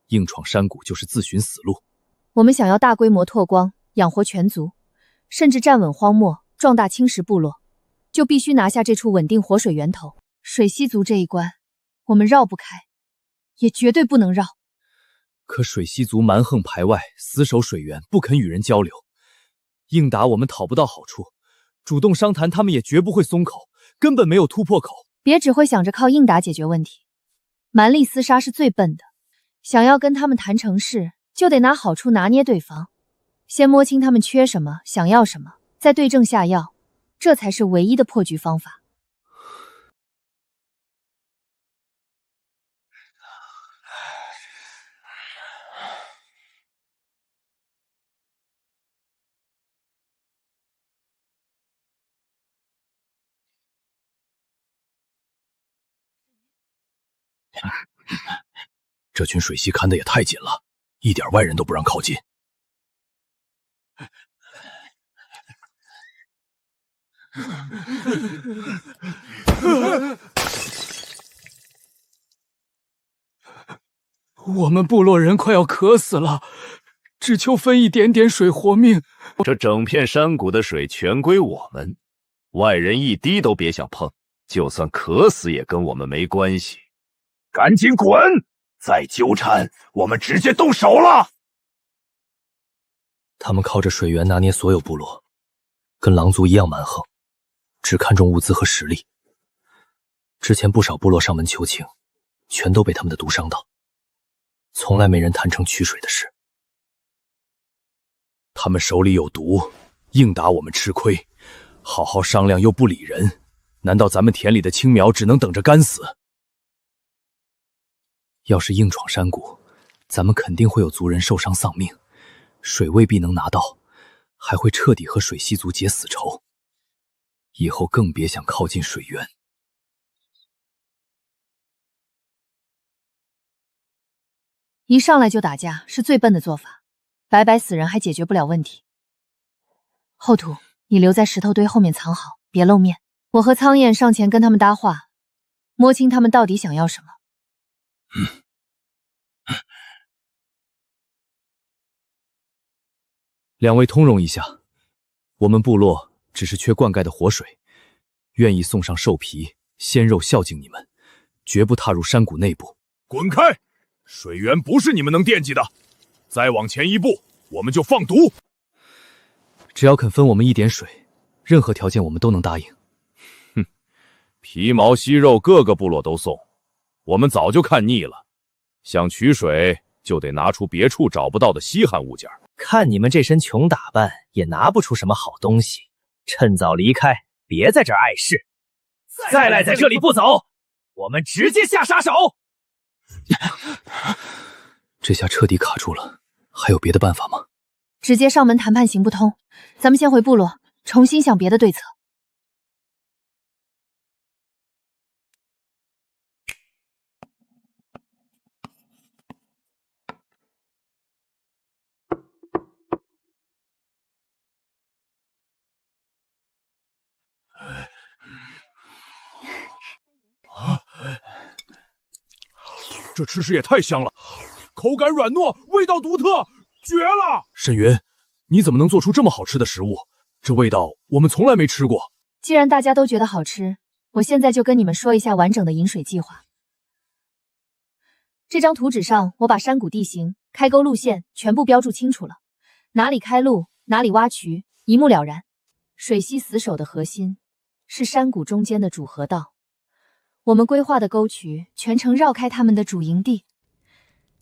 硬闯山谷就是自寻死路。我们想要大规模拓荒，养活全族，甚至站稳荒漠，壮大青石部落，就必须拿下这处稳定活水源头。水螅族这一关，我们绕不开，也绝对不能绕。可水螅族蛮横排外，死守水源，不肯与人交流，硬打我们讨不到好处，主动商谈他们也绝不会松口，根本没有突破口。别只会想着靠硬打解决问题，蛮力厮杀是最笨的。想要跟他们谈成事，就得拿好处拿捏对方，先摸清他们缺什么，想要什么，再对症下药，这才是唯一的破局方法。这群水螅看得也太紧了，一点外人都不让靠近。我们部落人快要渴死了，只求分一点点水活命。这整片山谷的水全归我们，外人一滴都别想碰，就算渴死也跟我们没关系。赶紧滚！再纠缠，我们直接动手了。他们靠着水源拿捏所有部落，跟狼族一样蛮横，只看重物资和实力。之前不少部落上门求情，全都被他们的毒伤到，从来没人谈成取水的事。他们手里有毒，硬打我们吃亏，好好商量又不理人，难道咱们田里的青苗只能等着干死？要是硬闯山谷，咱们肯定会有族人受伤丧命，水未必能拿到，还会彻底和水螅族结死仇。以后更别想靠近水源。一上来就打架是最笨的做法，白白死人还解决不了问题。后土，你留在石头堆后面藏好，别露面。我和苍燕上前跟他们搭话，摸清他们到底想要什么。两位通融一下，我们部落只是缺灌溉的活水，愿意送上兽皮、鲜肉孝敬你们，绝不踏入山谷内部。滚开！水源不是你们能惦记的，再往前一步，我们就放毒。只要肯分我们一点水，任何条件我们都能答应。哼，皮毛息肉各个部落都送，我们早就看腻了。想取水，就得拿出别处找不到的稀罕物件。看你们这身穷打扮，也拿不出什么好东西，趁早离开，别在这儿碍事。再赖在这里不走，我们直接下杀手。这下彻底卡住了，还有别的办法吗？直接上门谈判行不通，咱们先回部落，重新想别的对策。这吃食也太香了，口感软糯，味道独特，绝了！沈云，你怎么能做出这么好吃的食物？这味道我们从来没吃过。既然大家都觉得好吃，我现在就跟你们说一下完整的饮水计划。这张图纸上，我把山谷地形、开沟路线全部标注清楚了，哪里开路，哪里挖渠，一目了然。水螅死守的核心是山谷中间的主河道。我们规划的沟渠全程绕开他们的主营地，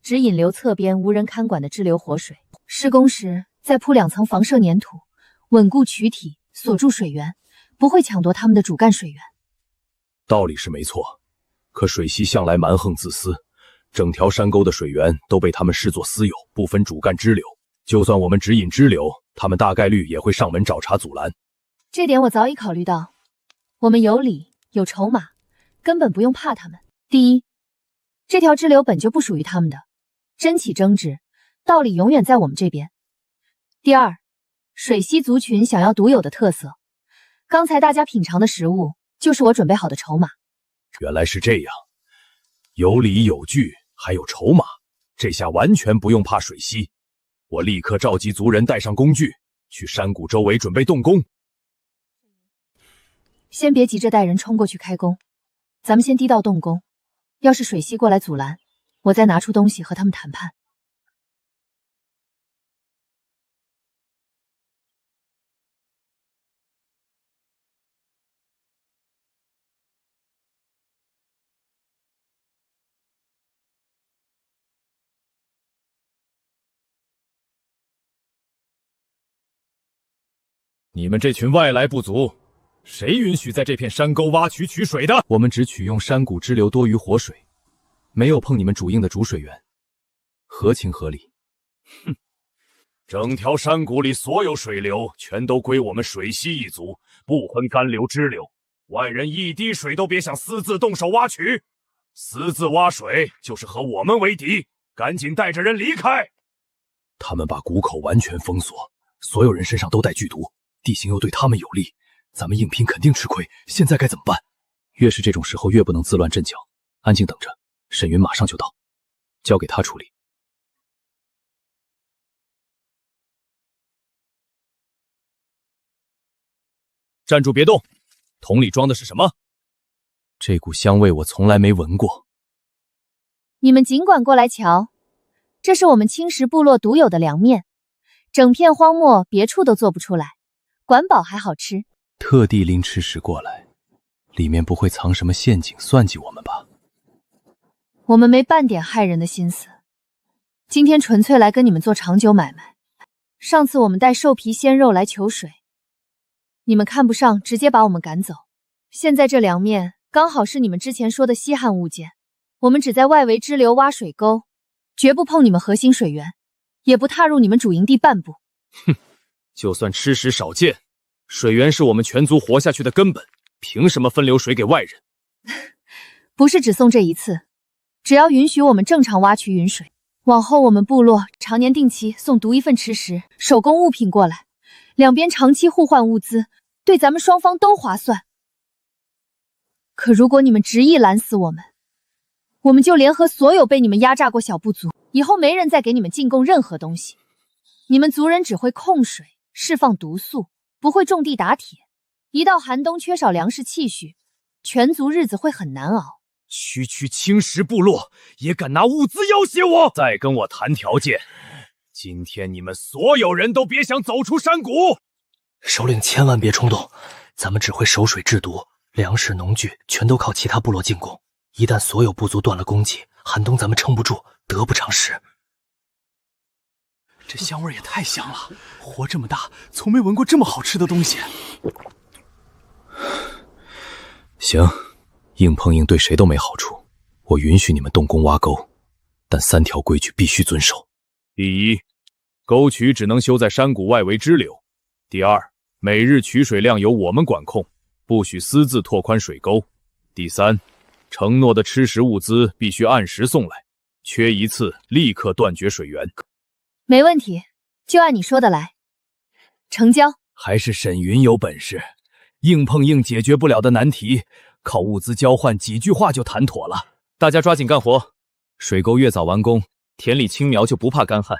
只引流侧边无人看管的支流活水。施工时再铺2层防射粘土，稳固渠体，锁住水源，不会抢夺他们的主干水源。道理是没错，可水系向来蛮横自私，整条山沟的水源都被他们视作私有，不分主干支流。就算我们只引支流，他们大概率也会上门找茬阻拦。这点我早已考虑到，我们有理有筹码，根本不用怕他们。第一，这条支流本就不属于他们的，真起争执，道理永远在我们这边。第二，水系族群想要独有的特色，刚才大家品尝的食物就是我准备好的筹码。原来是这样，有理有据，还有筹码，这下完全不用怕水系。我立刻召集族人，带上工具，去山谷周围准备动工。先别急着带人冲过去开工，咱们先低调动工。要是水系过来阻拦，我再拿出东西和他们谈判。你们这群外来部族，谁允许在这片山沟挖渠取水的？我们只取用山谷支流多余活水，没有碰你们主硬的主水源，合情合理。哼，整条山谷里所有水流全都归我们水系一族，不分干流支流，外人一滴水都别想私自动手挖渠，私自挖水就是和我们为敌，赶紧带着人离开。他们把谷口完全封锁，所有人身上都带剧毒，地形又对他们有利，咱们硬拼肯定吃亏，现在该怎么办？越是这种时候越不能自乱阵脚，安静等着，沈云马上就到，交给他处理。站住别动，桶里装的是什么？这股香味我从来没闻过。你们尽管过来瞧，这是我们青石部落独有的凉面，整片荒漠别处都做不出来，管饱还好吃。特地拎吃食过来，里面不会藏什么陷阱算计我们吧？我们没半点害人的心思，今天纯粹来跟你们做长久买卖。上次我们带兽皮鲜肉来求水，你们看不上，直接把我们赶走。现在这凉面刚好是你们之前说的稀罕物件，我们只在外围支流挖水沟，绝不碰你们核心水源，也不踏入你们主营地半步。哼，就算吃食少见，水源是我们全族活下去的根本，凭什么分流水给外人？不是只送这一次，只要允许我们正常挖渠运水，往后我们部落常年定期送独一份吃食、手工物品过来，两边长期互换物资，对咱们双方都划算。可如果你们执意拦死我们，我们就联合所有被你们压榨过小部族，以后没人再给你们进贡任何东西。你们族人只会控水、释放毒素，不会种地打铁。一到寒冬缺少粮食气序，全族日子会很难熬。区区青石部落也敢拿物资要挟我？再跟我谈条件，今天你们所有人都别想走出山谷。首领千万别冲动，咱们只会守水制毒，粮食农具全都靠其他部落进贡。一旦所有部族断了供给，寒冬咱们撑不住，得不偿失。这香味也太香了，活这么大从没闻过这么好吃的东西。行，硬碰硬对谁都没好处，我允许你们动工挖沟，但3条规矩必须遵守。第一，沟渠只能修在山谷外围支流。第二，每日取水量由我们管控，不许私自拓宽水沟。第三，承诺的吃食物资必须按时送来，缺一次立刻断绝水源。没问题，就按你说的来。成交。还是沈云有本事，硬碰硬解决不了的难题，靠物资交换几句话就谈妥了。大家抓紧干活，水沟越早完工，田里青苗就不怕干旱，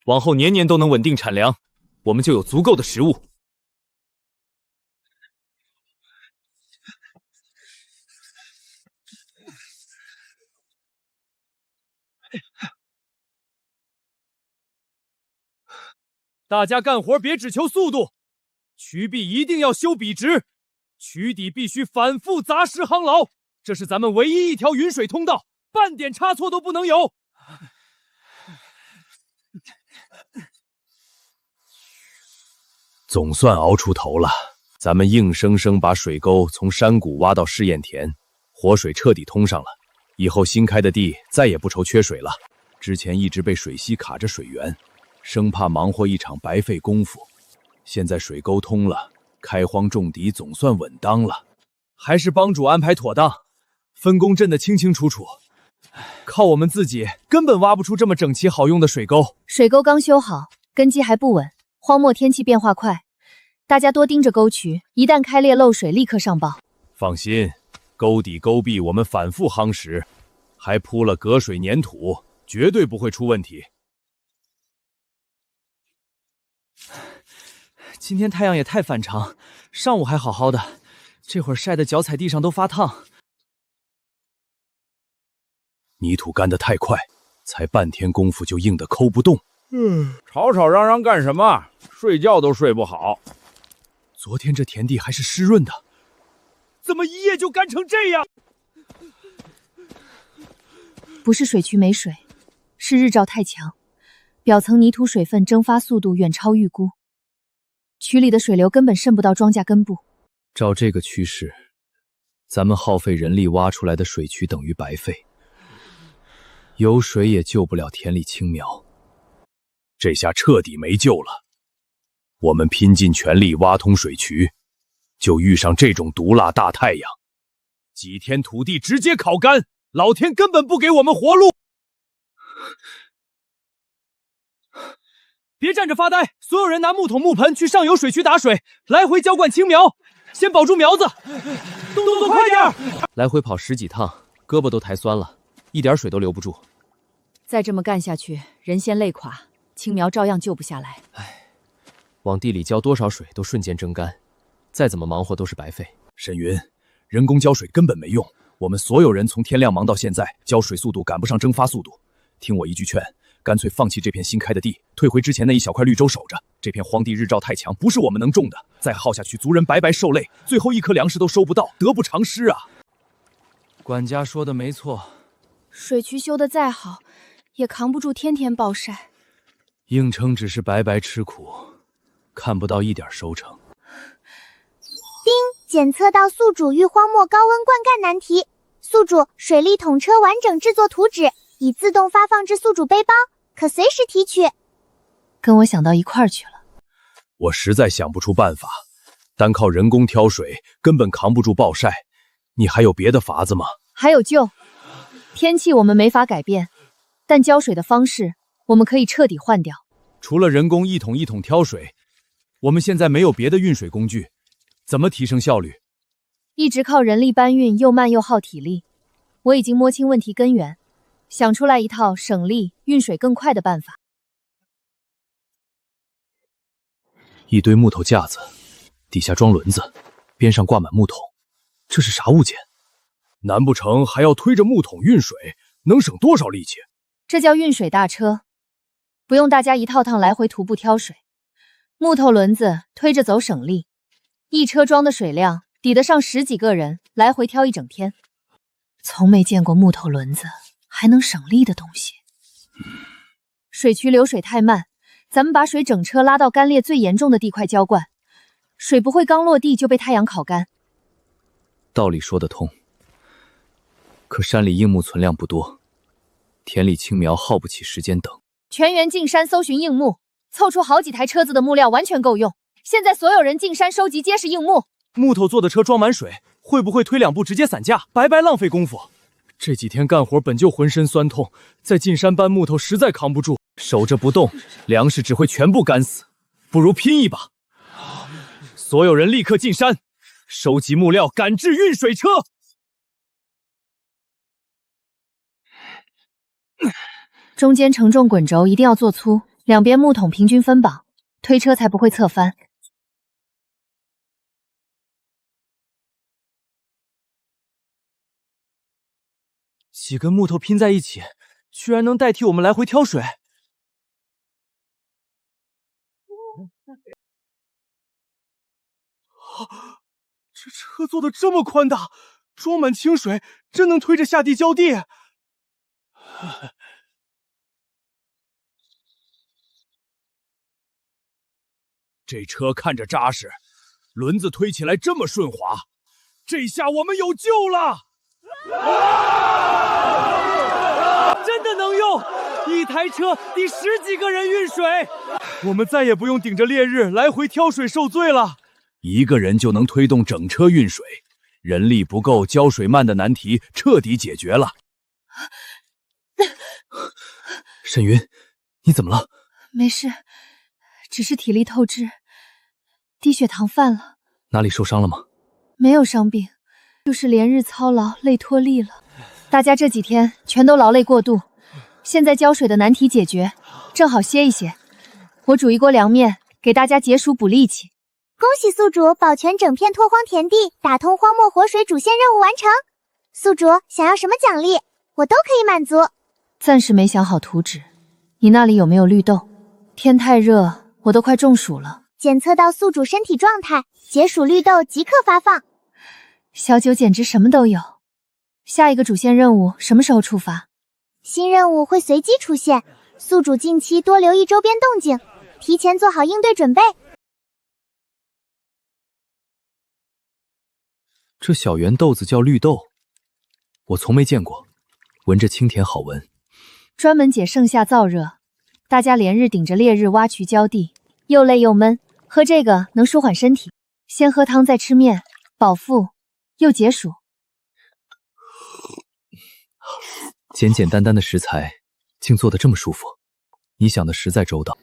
往后年年都能稳定产粮，我们就有足够的食物。大家干活别只求速度，渠壁一定要修笔直，渠底必须反复砸实夯牢，这是咱们唯一一条云水通道，半点差错都不能有。总算熬出头了。咱们硬生生把水沟从山谷挖到试验田，活水彻底通上了。以后新开的地再也不愁缺水了。之前一直被水溪卡着水源，生怕忙活一场白费功夫。现在水沟通了，开荒种地总算稳当了。还是帮主安排妥当，分工阵得清清楚楚。靠我们自己根本挖不出这么整齐好用的水沟。水沟刚修好，根基还不稳，荒漠天气变化快，大家多盯着沟渠，一旦开裂漏水，立刻上报。放心，沟底沟壁我们反复夯实，还铺了隔水粘土，绝对不会出问题。今天太阳也太反常，上午还好好的，这会儿晒得脚踩地上都发烫。泥土干得太快，才半天功夫就硬得抠不动。吵吵嚷嚷干什么？睡觉都睡不好。昨天这田地还是湿润的，怎么一夜就干成这样？不是水渠没水，是日照太强，表层泥土水分蒸发速度远超预估，渠里的水流根本渗不到庄稼根部。照这个趋势，咱们耗费人力挖出来的水渠等于白费，有水也救不了田里青苗。这下彻底没救了。我们拼尽全力挖通水渠，就遇上这种毒辣大太阳，几天土地直接烤干，老天根本不给我们活路。别站着发呆，所有人拿木桶木盆去上游水渠打水，来回浇灌青苗，先保住苗子。动作快点！来回跑10几趟，胳膊都抬酸了，一点水都留不住。再这么干下去，人先累垮，青苗照样救不下来。往地里浇多少水都瞬间蒸干，再怎么忙活都是白费。沈云，人工浇水根本没用，我们所有人从天亮忙到现在，浇水速度赶不上蒸发速度。听我一句劝，干脆放弃这片新开的地，退回之前那一小块绿洲守着。这片荒地日照太强，不是我们能种的，再耗下去族人白白受累，最后一颗粮食都收不到，得不偿失啊！管家说的没错，水渠修得再好，也扛不住天天暴晒。硬撑只是白白吃苦，看不到一点收成。丁，检测到宿主遇荒漠高温灌溉难题，宿主水利桶车完整制作图纸已自动发放至宿主背包，可随时提取。跟我想到一块儿去了。我实在想不出办法，单靠人工挑水根本扛不住暴晒，你还有别的法子吗？还有救。天气我们没法改变，但浇水的方式我们可以彻底换掉。除了人工一桶一桶挑水，我们现在没有别的运水工具，怎么提升效率？一直靠人力搬运又慢又耗体力，我已经摸清问题根源，想出来一套省力、运水更快的办法。一堆木头架子，底下装轮子，边上挂满木桶，这是啥物件？难不成还要推着木桶运水？能省多少力气？这叫运水大车，不用大家一趟趟来回徒步挑水，木头轮子推着走省力，一车装的水量抵得上10几个人来回挑一整天。从没见过木头轮子还能省力的东西。水渠流水太慢，咱们把水整车拉到干裂最严重的地块浇灌，水不会刚落地就被太阳烤干。道理说得通，可山里硬木存量不多，田里青苗耗不起时间等。全员进山搜寻硬木，凑出好几台车子的木料完全够用。现在所有人进山收集结实硬木。木头做的车装满水，会不会推2步直接散架，白白浪费功夫？这几天干活本就浑身酸痛，再进山搬木头实在扛不住，守着不动，粮食只会全部干死，不如拼一把。所有人立刻进山，收集木料，赶制运水车。中间承重滚轴一定要做粗，两边木桶平均分绑，推车才不会侧翻。几根木头拼在一起，居然能代替我们来回挑水。这车做的这么宽大，装满清水，真能推着下地浇地。这车看着扎实，轮子推起来这么顺滑，这下我们有救了！真的能用，一台车抵10几个人运水，我们再也不用顶着烈日来回挑水受罪了。一个人就能推动整车运水，人力不够、浇水慢的难题彻底解决了。沈云，你怎么了？没事，只是体力透支，低血糖犯了。哪里受伤了吗？没有伤病，就是连日操劳，累脱力了。大家这几天全都劳累过度，现在浇水的难题解决，正好歇一歇。我煮一锅凉面，给大家解暑补力气。恭喜宿主保全整片拓荒田地，打通荒漠活水主线任务完成。宿主想要什么奖励，我都可以满足。暂时没想好图纸，你那里有没有绿豆？天太热，我都快中暑了。检测到宿主身体状态，解暑绿豆即刻发放。小九简直什么都有。下一个主线任务什么时候出发？新任务会随机出现，宿主近期多留意周边动静，提前做好应对准备。这小圆豆子叫绿豆，我从没见过，闻着清甜好闻。专门解盛夏燥热，大家连日顶着烈日挖渠浇地，又累又闷，喝这个能舒缓身体。先喝汤再吃面，饱腹又解暑。简简单单的食材，竟做得这么舒服，你想的实在周到。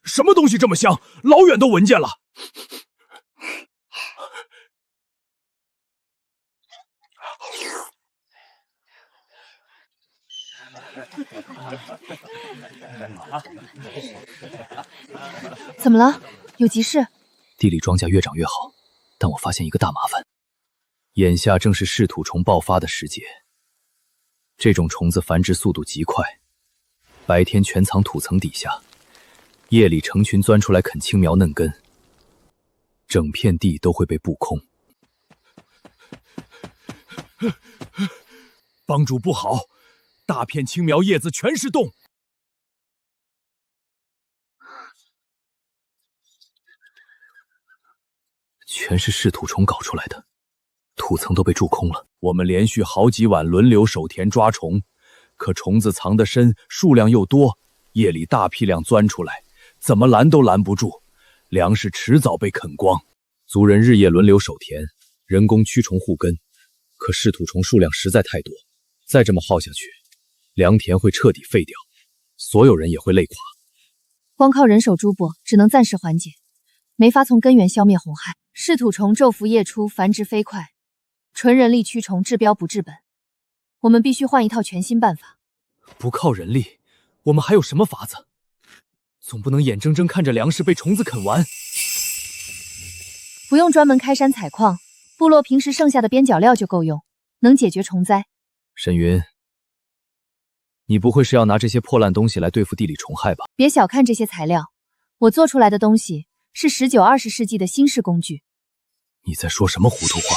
什么东西这么香？老远都闻见了。怎么了？有急事？地里庄稼越长越好，但我发现一个大麻烦。眼下正是噬土虫爆发的时节，这种虫子繁殖速度极快，白天全藏土层底下，夜里成群钻出来啃青苗嫩根，整片地都会被布空。帮主不好，大片青苗叶子全是洞。全是噬土虫搞出来的，土层都被蛀空了。我们连续好几晚轮流守田抓虫，可虫子藏得深，数量又多，夜里大批量钻出来，怎么拦都拦不住，粮食迟早被啃光。族人日夜轮流守田，人工驱虫护根，可噬土虫数量实在太多，再这么耗下去，良田会彻底废掉，所有人也会累垮。光靠人手诸簸只能暂时缓解，没法从根源消灭虫害。噬土虫昼伏夜出，繁殖飞快，纯人力驱虫治标不治本。我们必须换一套全新办法。不靠人力，我们还有什么法子？总不能眼睁睁看着粮食被虫子啃完。不用专门开山采矿，部落平时剩下的边角料就够用，能解决虫灾。沈云，你不会是要拿这些破烂东西来对付地里虫害吧？别小看这些材料，我做出来的东西是19、20世纪的新式工具。你在说什么糊涂话？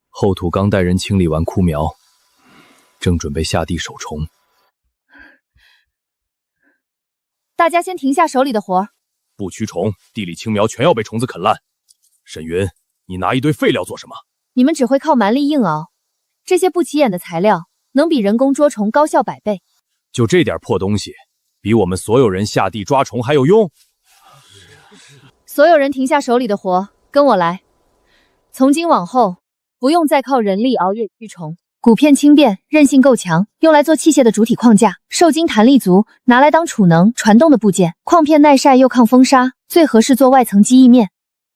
后土刚带人清理完枯苗，正准备下地守虫。大家先停下手里的活儿。不驱虫，地里青苗全要被虫子啃烂。沈云，你拿一堆废料做什么？你们只会靠蛮力硬熬，这些不起眼的材料能比人工捉虫高效100倍。就这点破东西，比我们所有人下地抓虫还有用？所有人停下手里的活，跟我来。从今往后，不用再靠人力熬夜驱虫。骨片轻便，韧性够强，用来做器械的主体框架，受精弹力足，拿来当储能传动的部件。矿片耐晒又抗风沙，最合适做外层机翼面。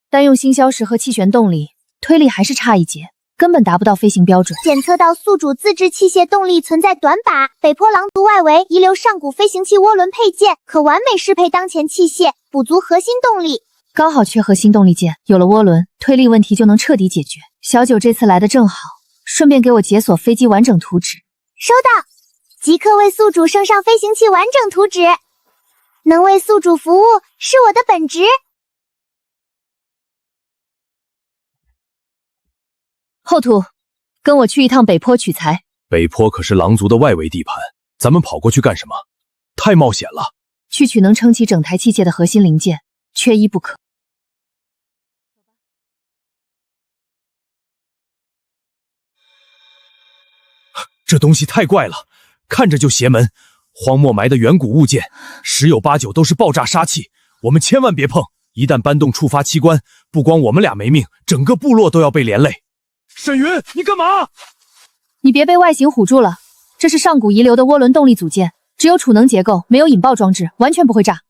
单用星消石和气旋动力，推力还是差一截，根本达不到飞行标准。检测到宿主自制器械动力存在短把，北坡狼族外围遗留上古飞行器涡轮配件，可完美适配当前器械，补足核心动力。刚好缺核心动力件，有了涡轮，推力问题就能彻底解决。小九这次来的正好，顺便给我解锁飞机完整图纸。收到，即刻为宿主升上飞行器完整图纸。能为宿主服务是我的本职。后土，跟我去一趟北坡取材。北坡可是狼族的外围地盘，咱们跑过去干什么？太冒险了。去取能撑起整台器械的核心零件，缺一不可。这东西太怪了，看着就邪门。荒漠埋的远古物件，十有八九都是爆炸杀器，我们千万别碰。一旦搬动触发器官，不光我们俩没命，整个部落都要被连累。沈云，你干嘛？你别被外形唬住了，这是上古遗留的涡轮动力组件，只有储能结构，没有引爆装置，完全不会炸。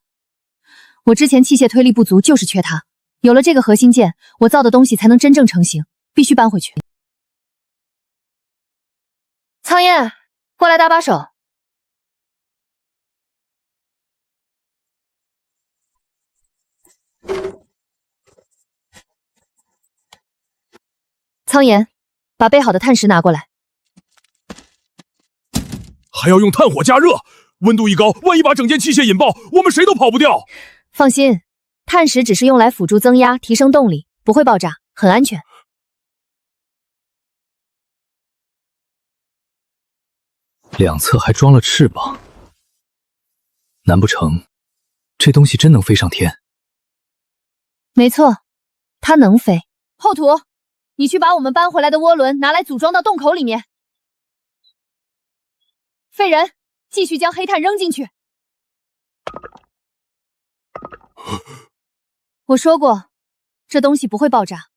我之前器械推力不足，就是缺它。有了这个核心件，我造的东西才能真正成型，必须搬回去。苍燕，过来搭把手。苍岩，把备好的碳石拿过来。还要用炭火加热，温度一高，万一把整件器械引爆，我们谁都跑不掉。放心，碳石只是用来辅助增压、提升动力，不会爆炸，很安全。两侧还装了翅膀，难不成这东西真能飞上天？没错，它能飞。后土，你去把我们搬回来的涡轮拿来组装到洞口里面。废人，继续将黑炭扔进去。我说过，这东西不会爆炸。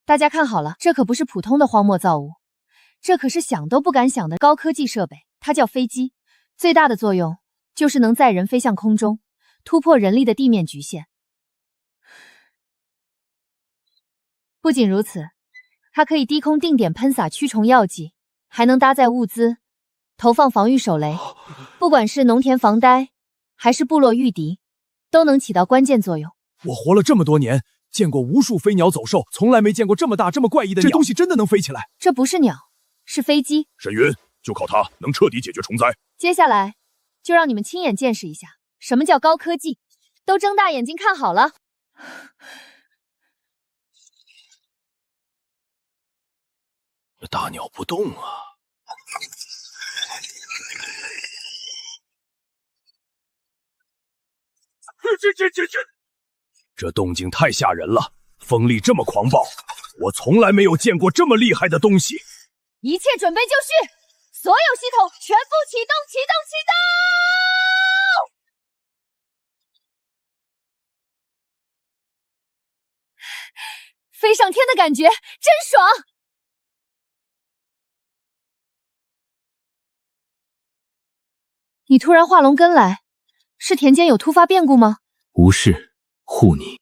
大家看好了，这可不是普通的荒漠造物，这可是想都不敢想的高科技设备。它叫飞机，最大的作用就是能载人飞向空中，突破人力的地面局限。不仅如此，它可以低空定点喷洒驱虫药剂，还能搭载物资，投放防御手雷。不管是农田防呆，还是部落御敌，都能起到关键作用。我活了这么多年，见过无数飞鸟走兽，从来没见过这么大这么怪异的鸟。这东西真的能飞起来？这不是鸟，是飞机。沈云，就靠它能彻底解决虫灾。接下来就让你们亲眼见识一下什么叫高科技，都睁大眼睛看好了。大鸟不动啊！这动静太吓人了，风力这么狂暴，我从来没有见过这么厉害的东西。一切准备就绪，所有系统全部启动！启动！启动！飞上天的感觉真爽！你突然画龙根来，是田间有突发变故吗？无事，护你。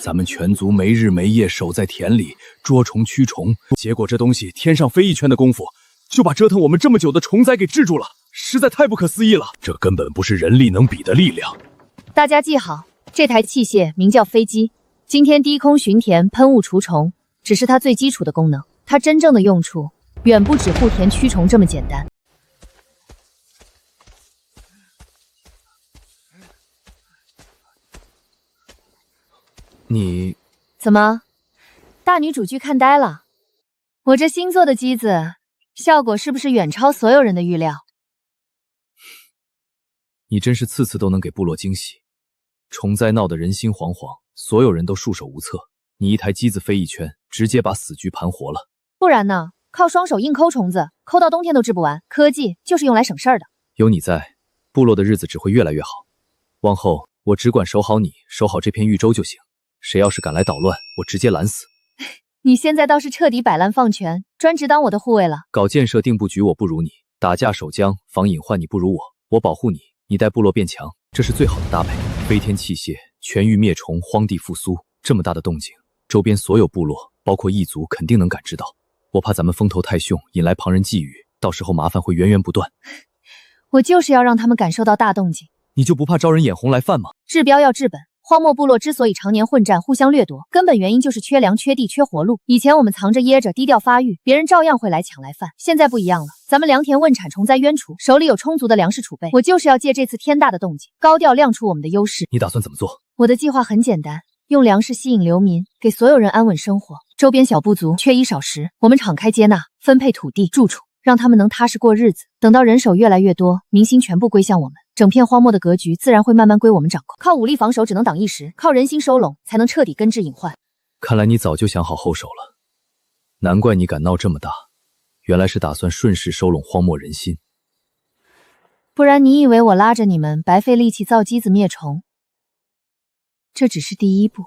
咱们全族没日没夜守在田里捉虫驱虫，结果这东西天上飞一圈的功夫，就把折腾我们这么久的虫灾给治住了，实在太不可思议了。这根本不是人力能比的力量。大家记好，这台器械名叫飞机。今天低空巡田喷雾除虫，只是它最基础的功能，它真正的用处远不止护田驱虫这么简单。你怎么，大女主剧看呆了？我这新做的机子，效果是不是远超所有人的预料？你真是次次都能给部落惊喜。虫灾闹得人心惶惶，所有人都束手无策。你一台机子飞一圈，直接把死局盘活了。不然呢？靠双手硬抠虫子，抠到冬天都治不完。科技就是用来省事儿的。有你在，部落的日子只会越来越好。往后我只管守好你，守好这片玉州就行。谁要是敢来捣乱，我直接拦死。你现在倒是彻底摆烂放权，专职当我的护卫了。搞建设定布局我不如你，打架守疆防隐患你不如我，我保护你，你带部落变强，这是最好的搭配。飞天器械全域灭虫，荒地复苏，这么大的动静，周边所有部落，包括异族，肯定能感知到。我怕咱们风头太凶，引来旁人觊觎，到时候麻烦会源源不断。我就是要让他们感受到大动静。你就不怕招人眼红来犯吗？治标要治本。荒漠部落之所以常年混战，互相掠夺，根本原因就是缺粮、缺地、缺活路。以前我们藏着掖着，低调发育，别人照样会来抢来犯。现在不一样了，咱们良田问产，虫灾冤除，手里有充足的粮食储备。我就是要借这次天大的动静，高调亮出我们的优势。你打算怎么做？我的计划很简单，用粮食吸引流民，给所有人安稳生活。周边小部族缺衣少食，我们敞开接纳，分配土地、住处，让他们能踏实过日子。等到人手越来越多，民心全部归向我们，整片荒漠的格局自然会慢慢归我们掌控。靠武力防守只能挡一时，靠人心收拢才能彻底根治隐患。看来你早就想好后手了，难怪你敢闹这么大，原来是打算顺势收拢荒漠人心。不然你以为我拉着你们白费力气造机子灭虫？这只是第一步。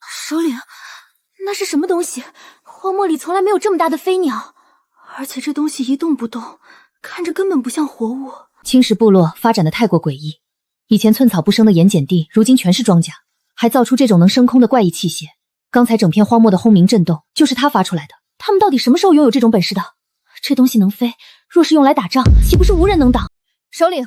首领，那是什么东西？荒漠里从来没有这么大的飞鸟，而且这东西一动不动，看着根本不像活物。青石部落发展的太过诡异，以前寸草不生的盐碱地，如今全是庄稼，还造出这种能升空的怪异器械。刚才整片荒漠的轰鸣震动，就是他发出来的。他们到底什么时候拥有这种本事的？这东西能飞，若是用来打仗，岂不是无人能挡？首领，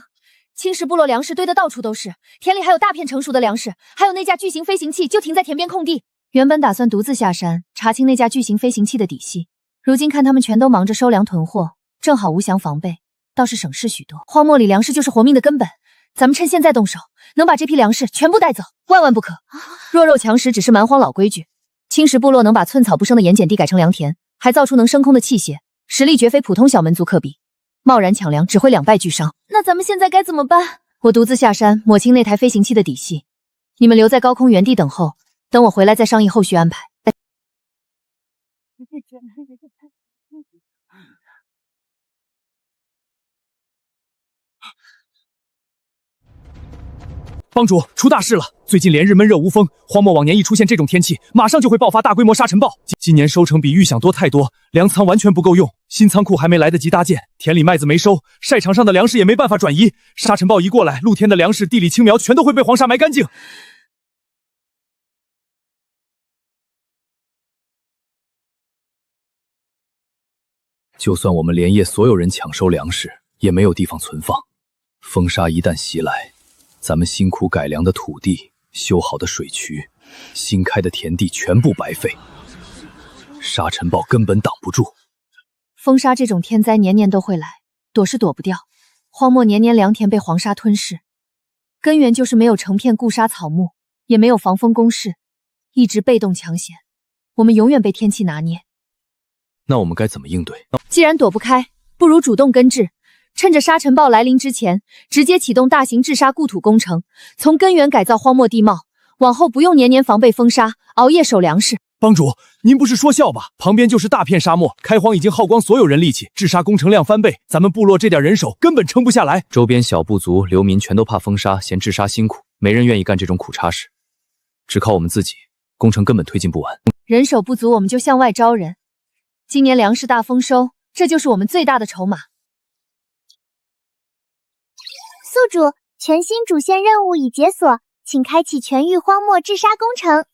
青石部落粮食堆得到处都是，田里还有大片成熟的粮食，还有那架巨型飞行器就停在田边空地。原本打算独自下山查清那架巨型飞行器的底细，如今看他们全都忙着收粮囤货，正好无详防备，倒是省事许多。荒漠里粮食就是活命的根本，咱们趁现在动手，能把这批粮食全部带走，万万不可。弱肉强食只是蛮荒老规矩，青石部落能把寸草不生的盐碱地改成良田，还造出能升空的器械，实力绝非普通小门族可比。贸然抢粮只会两败俱伤。那咱们现在该怎么办？我独自下山抹清那台飞行器的底细，你们留在高空原地等候，等我回来再商议后续安排。帮主，出大事了！最近连日闷热无风，荒漠往年一出现这种天气，马上就会爆发大规模沙尘暴。今年收成比预想多太多，粮仓完全不够用，新仓库还没来得及搭建，田里麦子没收，晒场上的粮食也没办法转移。沙尘暴一过来，露天的粮食、地里青苗全都会被黄沙埋干净。就算我们连夜所有人抢收粮食，也没有地方存放。风沙一旦袭来，咱们辛苦改良的土地、修好的水渠、新开的田地全部白费，沙尘暴根本挡不住。风沙这种天灾年年都会来，躲是躲不掉。荒漠年年良田被黄沙吞噬，根源就是没有成片固沙草木，也没有防风工事，一直被动抢险，我们永远被天气拿捏。那我们该怎么应对？既然躲不开，不如主动根治。趁着沙尘暴来临之前，直接启动大型治沙固土工程，从根源改造荒漠地貌，往后不用年年防备风沙，熬夜守粮食。帮主，您不是说笑吧？旁边就是大片沙漠，开荒已经耗光所有人力气，治沙工程量翻倍，咱们部落这点人手根本撑不下来。周边小部族流民全都怕风沙，嫌治沙辛苦，没人愿意干这种苦差事，只靠我们自己，工程根本推进不完。人手不足，我们就向外招人。今年粮食大丰收，这就是我们最大的筹码。宿主，全新主线任务已解锁，请开启全域荒漠治沙工程。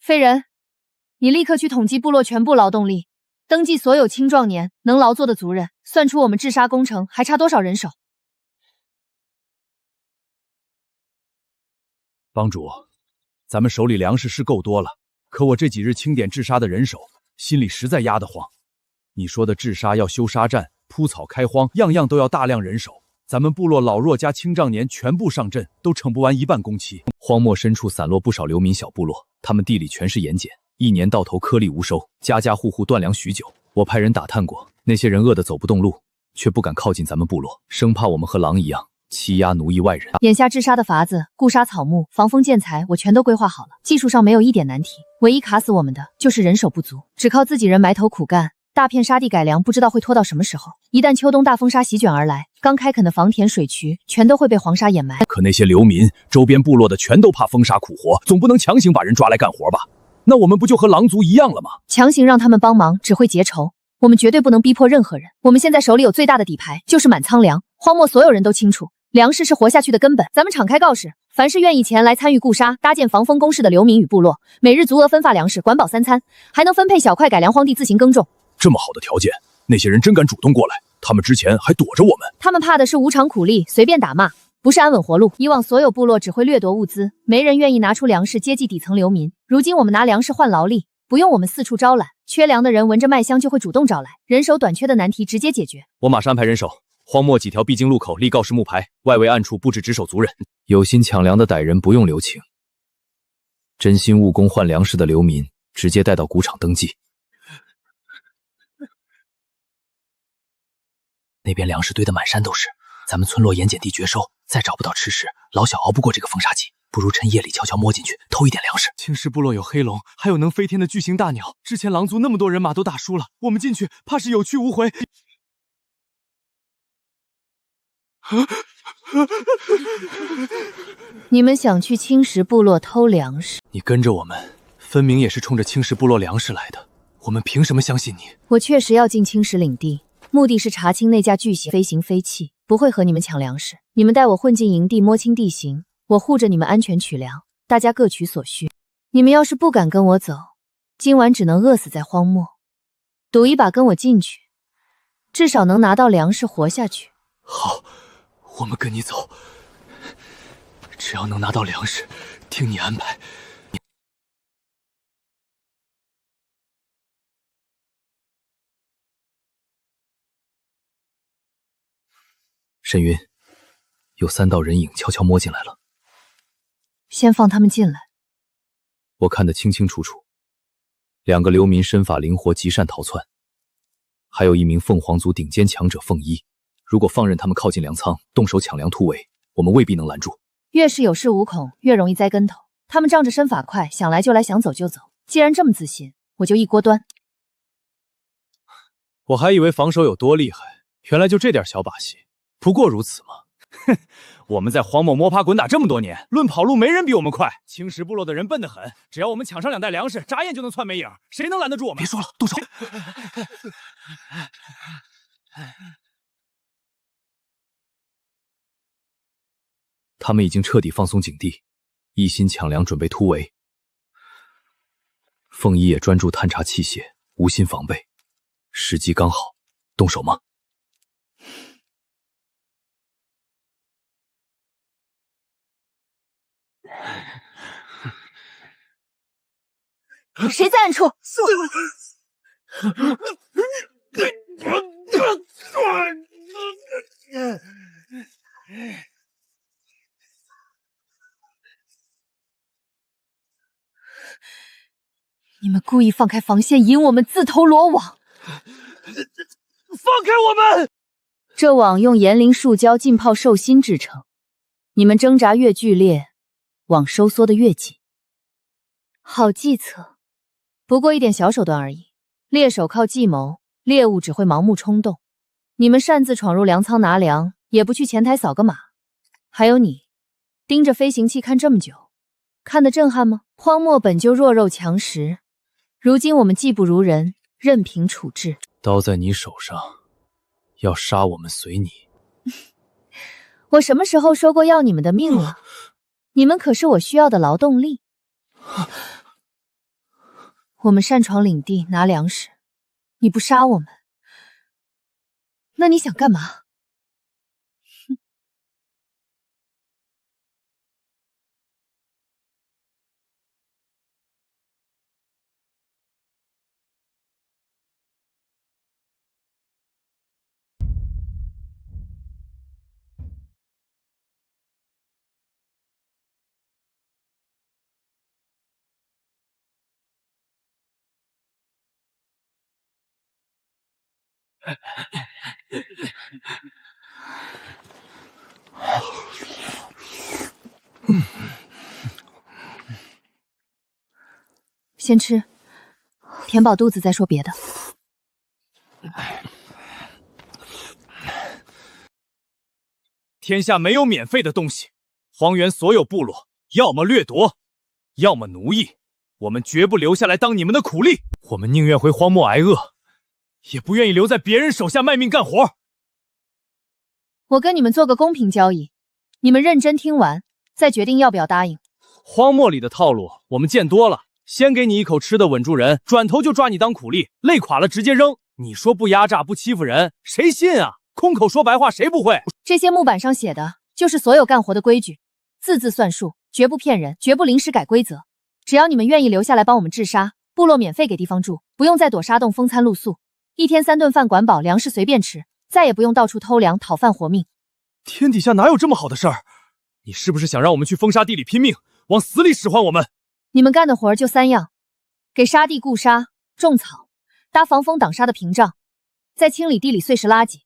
飞人，你立刻去统计部落全部劳动力，登记所有青壮年能劳作的族人，算出我们治沙工程还差多少人手。帮主，咱们手里粮食是够多了，可我这几日清点治沙的人手，心里实在压得慌。你说的治沙要修沙站、铺草开荒，样样都要大量人手，咱们部落老弱加青壮年全部上阵，都撑不完一半工期。荒漠深处散落不少流民小部落，他们地里全是盐碱，一年到头颗粒无收，家家户户断粮许久。我派人打探过，那些人饿得走不动路，却不敢靠近咱们部落，生怕我们和狼一样欺压奴役外人。眼下治沙的法子、固沙草木、防风建材，我全都规划好了，技术上没有一点难题。唯一卡死我们的就是人手不足，只靠自己人埋头苦干，大片沙地改良不知道会拖到什么时候。一旦秋冬大风沙席卷而来，刚开垦的房田水渠全都会被黄沙掩埋。可那些流民、周边部落的全都怕风沙苦活，总不能强行把人抓来干活吧？那我们不就和狼族一样了吗？强行让他们帮忙只会结仇，我们绝对不能逼迫任何人。我们现在手里有最大的底牌，就是满仓粮。荒漠所有人都清楚，粮食是活下去的根本。咱们敞开告示，凡是愿意前来参与固沙、搭建防风工事的流民与部落，每日足额分发粮食，管饱3餐，还能分配小块改良荒地自行耕种。这么好的条件，那些人真敢主动过来？他们之前还躲着我们。他们怕的是无偿苦力，随便打骂，不是安稳活路。以往所有部落只会掠夺物资，没人愿意拿出粮食接济底层流民。如今我们拿粮食换劳力，不用我们四处招揽，缺粮的人闻着麦香就会主动找来，人手短缺的难题直接解决。我马上安排人手，荒漠几条必经路口立告示木牌，外围暗处布置值守族人。有心抢粮的歹人不用留情，真心务工换粮食的流民直接带到谷场登记。那边粮食堆得满山都是，咱们村落盐碱地绝收，再找不到吃食，老小熬不过这个风沙季，不如趁夜里悄悄摸进去偷一点粮食。青石部落有黑龙，还有能飞天的巨型大鸟，之前狼族那么多人马都打输了，我们进去怕是有去无回。你们想去青石部落偷粮食？你跟着我们，分明也是冲着青石部落粮食来的，我们凭什么相信你？我确实要进青石领地，目的是查清那架巨型飞行飞器，不会和你们抢粮食。你们带我混进营地，摸清地形，我护着你们安全取粮，大家各取所需。你们要是不敢跟我走，今晚只能饿死在荒漠。赌一把跟我进去，至少能拿到粮食活下去。好，我们跟你走，只要能拿到粮食，听你安排。沈云，有3道人影悄悄摸进来了。先放他们进来。我看得清清楚楚，2个流民身法灵活，极善逃窜，还有1名凤凰族顶尖强者凤一。如果放任他们靠近粮仓，动手抢粮突围，我们未必能拦住。越是有恃无恐，越容易栽跟头。他们仗着身法快，想来就来，想走就走。既然这么自信，我就一锅端。我还以为防守有多厉害，原来就这点小把戏。不过如此嘛。哼，我们在荒漠摸爬滚打这么多年，论跑路没人比我们快。青石部落的人笨得很，只要我们抢上2袋粮食，眨眼就能窜没影，谁能拦得住我们？别说了，动手！他们已经彻底放松警惕，一心抢粮，准备突围。凤一也专注探查器械，无心防备。时机刚好，动手吗？谁在暗处？你们故意放开防线，引我们自投罗网。放开我们！这网用岩磷树胶浸泡兽心制成，你们挣扎越剧烈，网收缩得越紧。好计策，不过一点小手段而已。猎手靠计谋，猎物只会盲目冲动。你们擅自闯入粮仓拿粮，也不去前台扫个码。还有你，盯着飞行器看这么久，看得震撼吗？荒漠本就弱肉强食，如今我们技不如人，任凭处置。刀在你手上，要杀我们随你。我什么时候说过要你们的命了？你们可是我需要的劳动力。我们擅闯领地拿粮食，你不杀我们，那你想干嘛？先吃，填饱肚子再说别的。天下没有免费的东西，荒原所有部落要么掠夺，要么奴役，我们绝不留下来当你们的苦力。我们宁愿回荒漠挨饿，也不愿意留在别人手下卖命干活。我跟你们做个公平交易，你们认真听完，再决定要不要答应。荒漠里的套路我们见多了，先给你一口吃的稳住人，转头就抓你当苦力，累垮了直接扔。你说不压榨不欺负人，谁信啊？空口说白话谁不会？这些木板上写的就是所有干活的规矩，字字算数，绝不骗人，绝不临时改规则。只要你们愿意留下来帮我们治沙，部落免费给地方住，不用再躲沙洞风餐露宿，1天3顿饭管饱，粮食随便吃，再也不用到处偷粮讨饭活命。天底下哪有这么好的事儿？你是不是想让我们去风沙地里拼命，往死里使唤我们？你们干的活就3样：给沙地固沙、种草、搭防风挡沙的屏障，再清理地里碎石垃圾。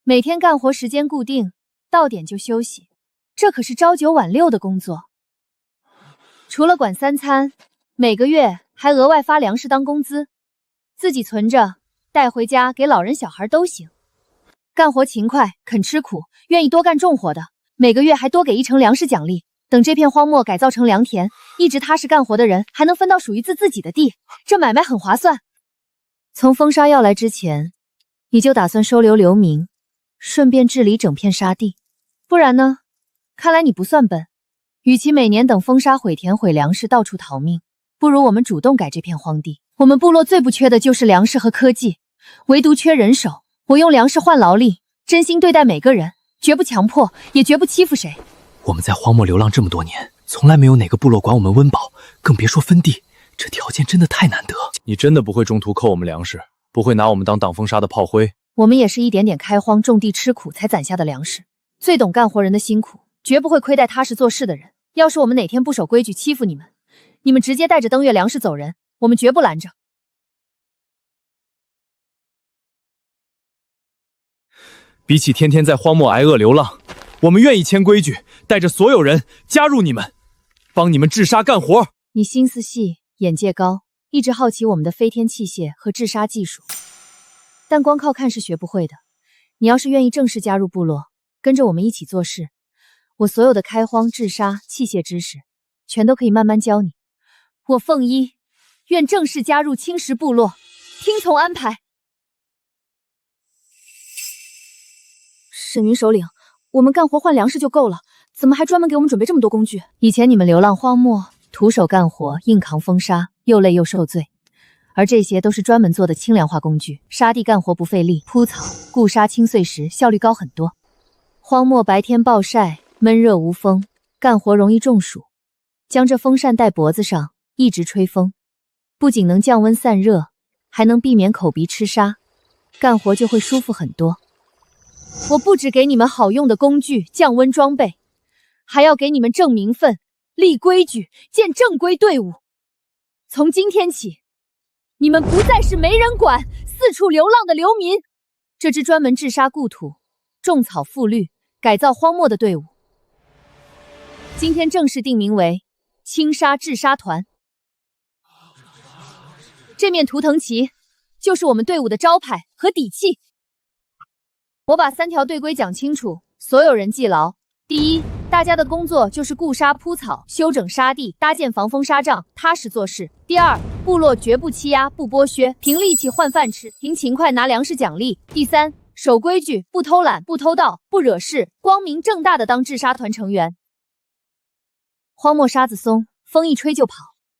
每天干活时间固定，到点就休息，这可是朝9晚6的工作。除了管3餐，每个月还额外发粮食当工资，自己存着带回家给老人小孩都行。干活勤快，肯吃苦，愿意多干重活的，每个月还多给1成粮食奖励。等这片荒漠改造成良田，一直踏实干活的人还能分到属于自己的地，这买卖很划算。从风沙要来之前，你就打算收留流民，顺便治理整片沙地。不然呢？看来你不算笨。与其每年等风沙毁田毁粮食到处逃命，不如我们主动改这片荒地。我们部落最不缺的就是粮食和科技，唯独缺人手。我用粮食换劳力，真心对待每个人，绝不强迫，也绝不欺负谁。我们在荒漠流浪这么多年，从来没有哪个部落管我们温饱，更别说分地，这条件真的太难得。你真的不会中途扣我们粮食，不会拿我们当挡风沙的炮灰？我们也是一点点开荒种地吃苦才攒下的粮食，最懂干活人的辛苦，绝不会亏待踏实做事的人。要是我们哪天不守规矩欺负你们，你们直接带着登月粮食走人，我们绝不拦着。比起天天在荒漠挨饿流浪，我们愿意签规矩，带着所有人加入你们，帮你们治沙干活。你心思细，眼界高，一直好奇我们的飞天器械和治沙技术，但光靠看是学不会的。你要是愿意正式加入部落，跟着我们一起做事，我所有的开荒、治沙、器械知识，全都可以慢慢教你。我凤一愿正式加入青石部落，听从安排。沈云首领，我们干活换粮食就够了，怎么还专门给我们准备这么多工具？以前你们流浪荒漠，徒手干活，硬扛风沙，又累又受罪，而这些都是专门做的轻量化工具，沙地干活不费力，铺草、固沙、清碎石效率高很多。荒漠白天暴晒，闷热无风，干活容易中暑，将这风扇戴脖子上，一直吹风，不仅能降温散热，还能避免口鼻吃沙，干活就会舒服很多。我不只给你们好用的工具、降温装备，还要给你们正名分、立规矩、建正规队伍。从今天起，你们不再是没人管、四处流浪的流民。这支专门治沙固土、种草复绿、改造荒漠的队伍，今天正式定名为青沙治沙团。这面图腾旗就是我们队伍的招牌和底气。我把3条队规讲清楚，所有人记牢。第一，大家的工作就是固沙铺草、修整沙地、搭建防风沙障，踏实做事。第二，部落绝不欺压、不剥削，凭力气换饭吃，凭勤快拿粮食奖励。第三，守规矩，不偷懒、不偷盗、不惹事，光明正大的当治沙团成员。荒漠沙子松，风一吹就跑，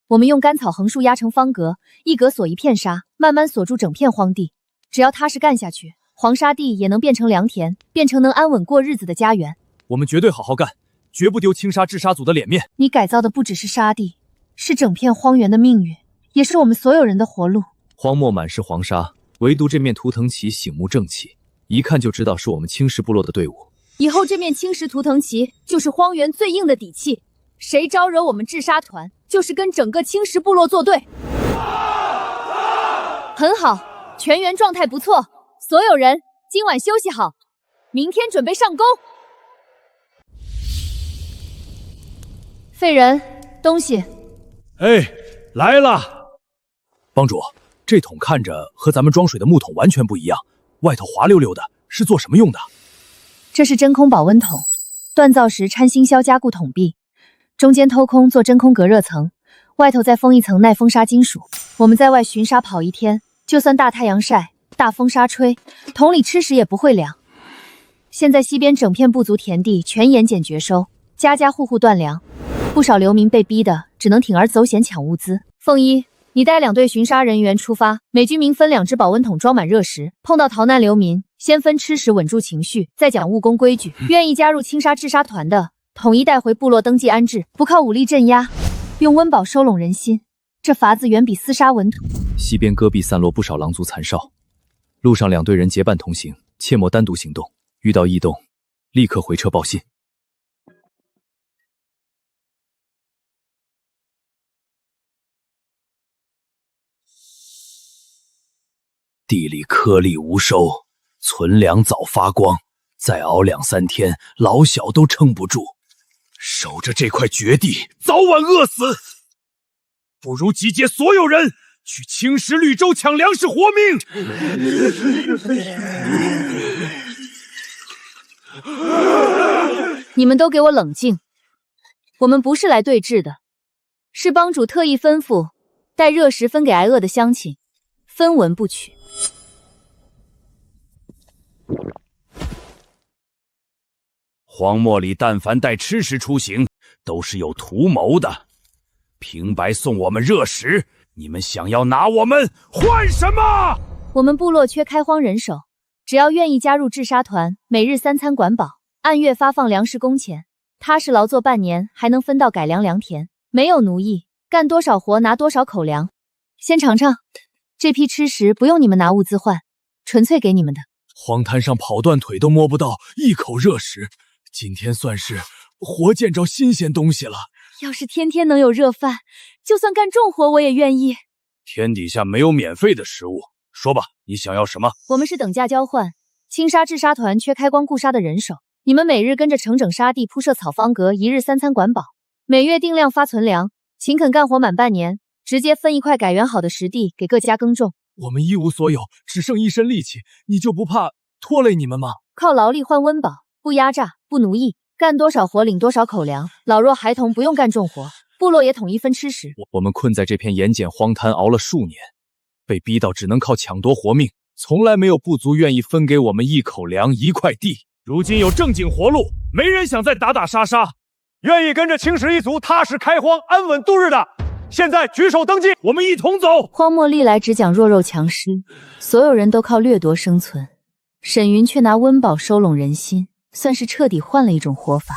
我们用干草横竖压成方格，一格锁一片沙，慢慢锁住整片荒地。只要踏实干下去，黄沙地也能变成良田，变成能安稳过日子的家园。我们绝对好好干，绝不丢青沙治沙组的脸面。你改造的不只是沙地，是整片荒原的命运，也是我们所有人的活路。荒漠满是黄沙，唯独这面图腾旗醒目正气，一看就知道是我们青石部落的队伍。以后这面青石图腾旗就是荒原最硬的底气，谁招惹我们治沙团，就是跟整个青石部落作对。很好，全员状态不错，所有人今晚休息好，明天准备上工。废人，东西。哎，来了。帮主，这桶看着和咱们装水的木桶完全不一样，外头滑溜溜的，是做什么用的？这是真空保温桶，锻造时掺星硝加固桶壁，中间偷空做真空隔热层，外头再封一层耐风沙金属。我们在外巡沙跑1天，就算大太阳晒、大风沙吹，桶里吃食也不会凉。现在西边整片部族田地全盐碱绝收，家家户户断粮，不少流民被逼的只能铤而走险抢物资。凤一，你带2队巡杀人员出发，每居民分2只保温桶装满热食，碰到逃难流民，先分吃食稳住情绪，再讲务工规矩。愿意加入青沙治沙团的，统一带回部落登记安置，不靠武力镇压，用温饱收拢人心。这法子远比厮杀稳妥。西边戈壁散落不少狼族残哨，路上2队人结伴同行，切莫单独行动，遇到异动，立刻回车报信。地里颗粒无收，存粮早发光，再熬2-3天，老小都撑不住。守着这块绝地，早晚饿死。不如集结所有人去青石绿洲抢粮食活命。你们都给我冷静！我们不是来对峙的，是帮主特意吩咐带热食分给挨饿的乡亲，分文不取。荒漠里但凡带吃食出行，都是有图谋的。平白送我们热食，你们想要拿我们换什么？我们部落缺开荒人手，只要愿意加入治沙团，每日3餐管饱，按月发放粮食工钱，踏实劳作半年，还能分到改良良田。没有奴役，干多少活拿多少口粮。先尝尝，这批吃食不用你们拿物资换，纯粹给你们的。荒滩上跑断腿都摸不到一口热食，今天算是活见着新鲜东西了。要是天天能有热饭，就算干重活我也愿意。天底下没有免费的食物，说吧，你想要什么？我们是等价交换，青沙治沙团缺开光固沙的人手，你们每日跟着整整沙地，铺设草方格，一日3餐管饱，每月定量发存粮，勤恳干活满半年，直接分一块改原好的实地给各家耕种。我们一无所有，只剩一身力气，你就不怕拖累你们吗？靠劳力换温饱，不压榨，不奴役，干多少活领多少口粮，老弱孩童不用干重活，部落也统一分吃食。我们困在这片盐碱荒滩熬了数年，被逼到只能靠抢夺活命，从来没有部族愿意分给我们一口粮一块地。如今有正经活路，没人想再打打杀杀，愿意跟着青石一族踏实开荒安稳度日的，现在举手登记，我们一同走。荒漠历来只讲弱肉强食，所有人都靠掠夺生存，沈云却拿温饱收拢人心，算是彻底换了一种活法。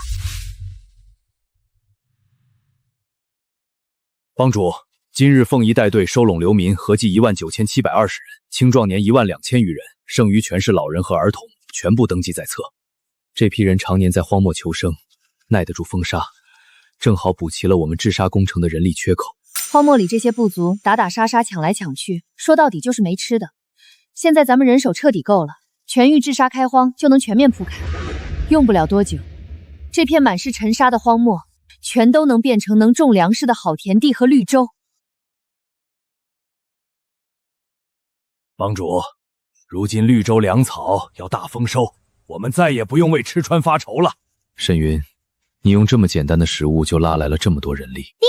帮主，今日凤仪带队收拢流民合计19720人，青壮年12000余人，剩余全是老人和儿童，全部登记在册。这批人常年在荒漠求生，耐得住风沙，正好补齐了我们治沙工程的人力缺口。荒漠里这些部族打打杀杀，抢来抢去，说到底就是没吃的。现在咱们人手彻底够了，全域治沙开荒就能全面铺开。用不了多久，这片满是尘沙的荒漠，全都能变成能种粮食的好田地和绿洲。帮主，如今绿洲粮草要大丰收，我们再也不用为吃穿发愁了。沈云，你用这么简单的食物就拉来了这么多人力。叮！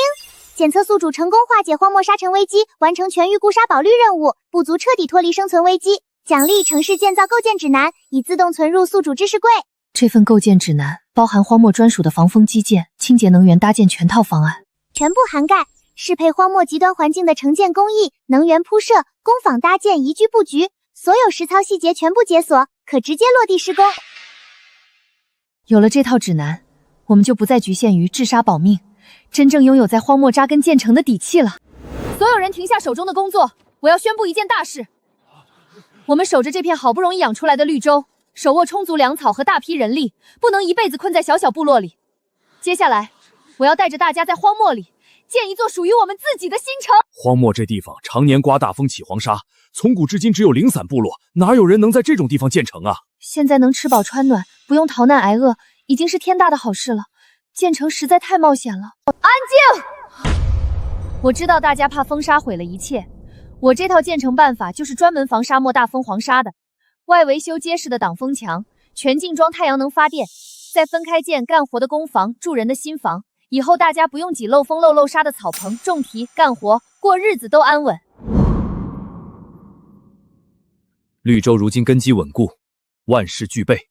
检测宿主成功化解荒漠沙尘危机，完成全域固沙保绿任务，部族彻底脱离生存危机。奖励城市建造构建指南，已自动存入宿主知识柜。这份构建指南包含荒漠专属的防风基建、清洁能源搭建全套方案，全部涵盖适配荒漠极端环境的城建工艺、能源铺设、工坊搭建、宜居布局，所有实操细节全部解锁，可直接落地施工。有了这套指南，我们就不再局限于治沙保命，真正拥有在荒漠扎根建成的底气了。所有人停下手中的工作，我要宣布一件大事。我们守着这片好不容易养出来的绿洲，手握充足粮草和大批人力，不能一辈子困在小小部落里。接下来，我要带着大家在荒漠里建一座属于我们自己的新城。荒漠这地方常年刮大风起黄沙，从古至今只有零散部落，哪有人能在这种地方建成啊？现在能吃饱穿暖，不用逃难挨饿，已经是天大的好事了。建成实在太冒险了。安静！我知道大家怕风沙毁了一切，我这套建成办法就是专门防沙漠大风黄沙的。外围修结实的挡风墙，全境装太阳能发电，再分开建干活的工房、住人的新房。以后大家不用挤漏风漏沙的草棚种田干活，过日子都安稳。绿洲如今根基稳固，万事俱备，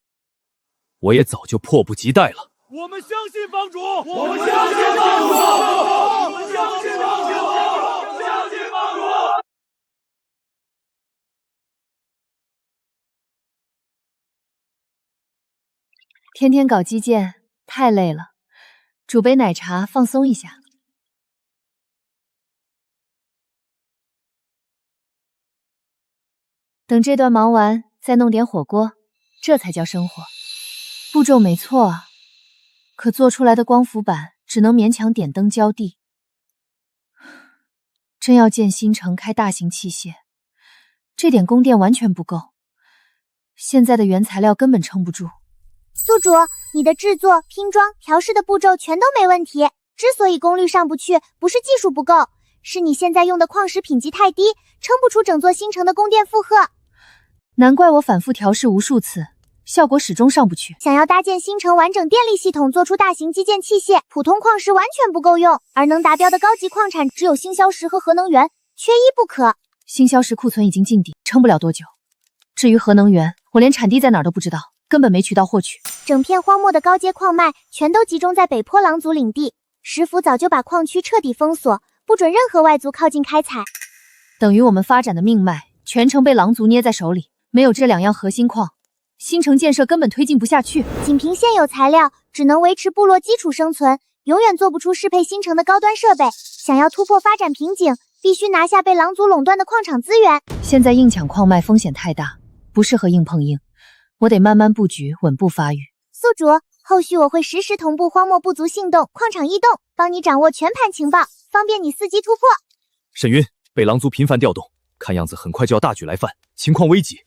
我也早就迫不及待了。我们相信帮主，我们相信帮主，我们相信帮主，相信帮主。天天搞基建太累了，煮杯奶茶放松一下。等这段忙完，再弄点火锅，这才叫生活。步骤没错啊，可做出来的光伏板只能勉强点灯浇地。真要建新城开大型器械，这点供电完全不够，现在的原材料根本撑不住。宿主，你的制作、拼装、调试的步骤全都没问题。之所以功率上不去，不是技术不够，是你现在用的矿石品级太低，撑不出整座新城的供电负荷。难怪我反复调试无数次，效果始终上不去。想要搭建新城完整电力系统，做出大型基建器械，普通矿石完全不够用，而能达标的高级矿产只有星硝石和核能源，缺一不可。星硝石库存已经尽底，撑不了多久。至于核能源，我连产地在哪儿都不知道，根本没渠道获取。整片荒漠的高阶矿脉全都集中在北坡狼族领地，石府早就把矿区彻底封锁，不准任何外族靠近开采。等于我们发展的命脉全程被狼族捏在手里，没有这两样核心矿，新城建设根本推进不下去。仅凭现有材料，只能维持部落基础生存，永远做不出适配新城的高端设备。想要突破发展瓶颈，必须拿下被狼族垄断的矿场资源。现在硬抢矿脉风险太大，不适合硬碰硬，我得慢慢布局，稳步发育。宿主，后续我会实时同步荒漠部族行动、矿场异动，帮你掌握全盘情报，方便你伺机突破。沈云，被狼族频繁调动，看样子很快就要大举来犯，情况危急。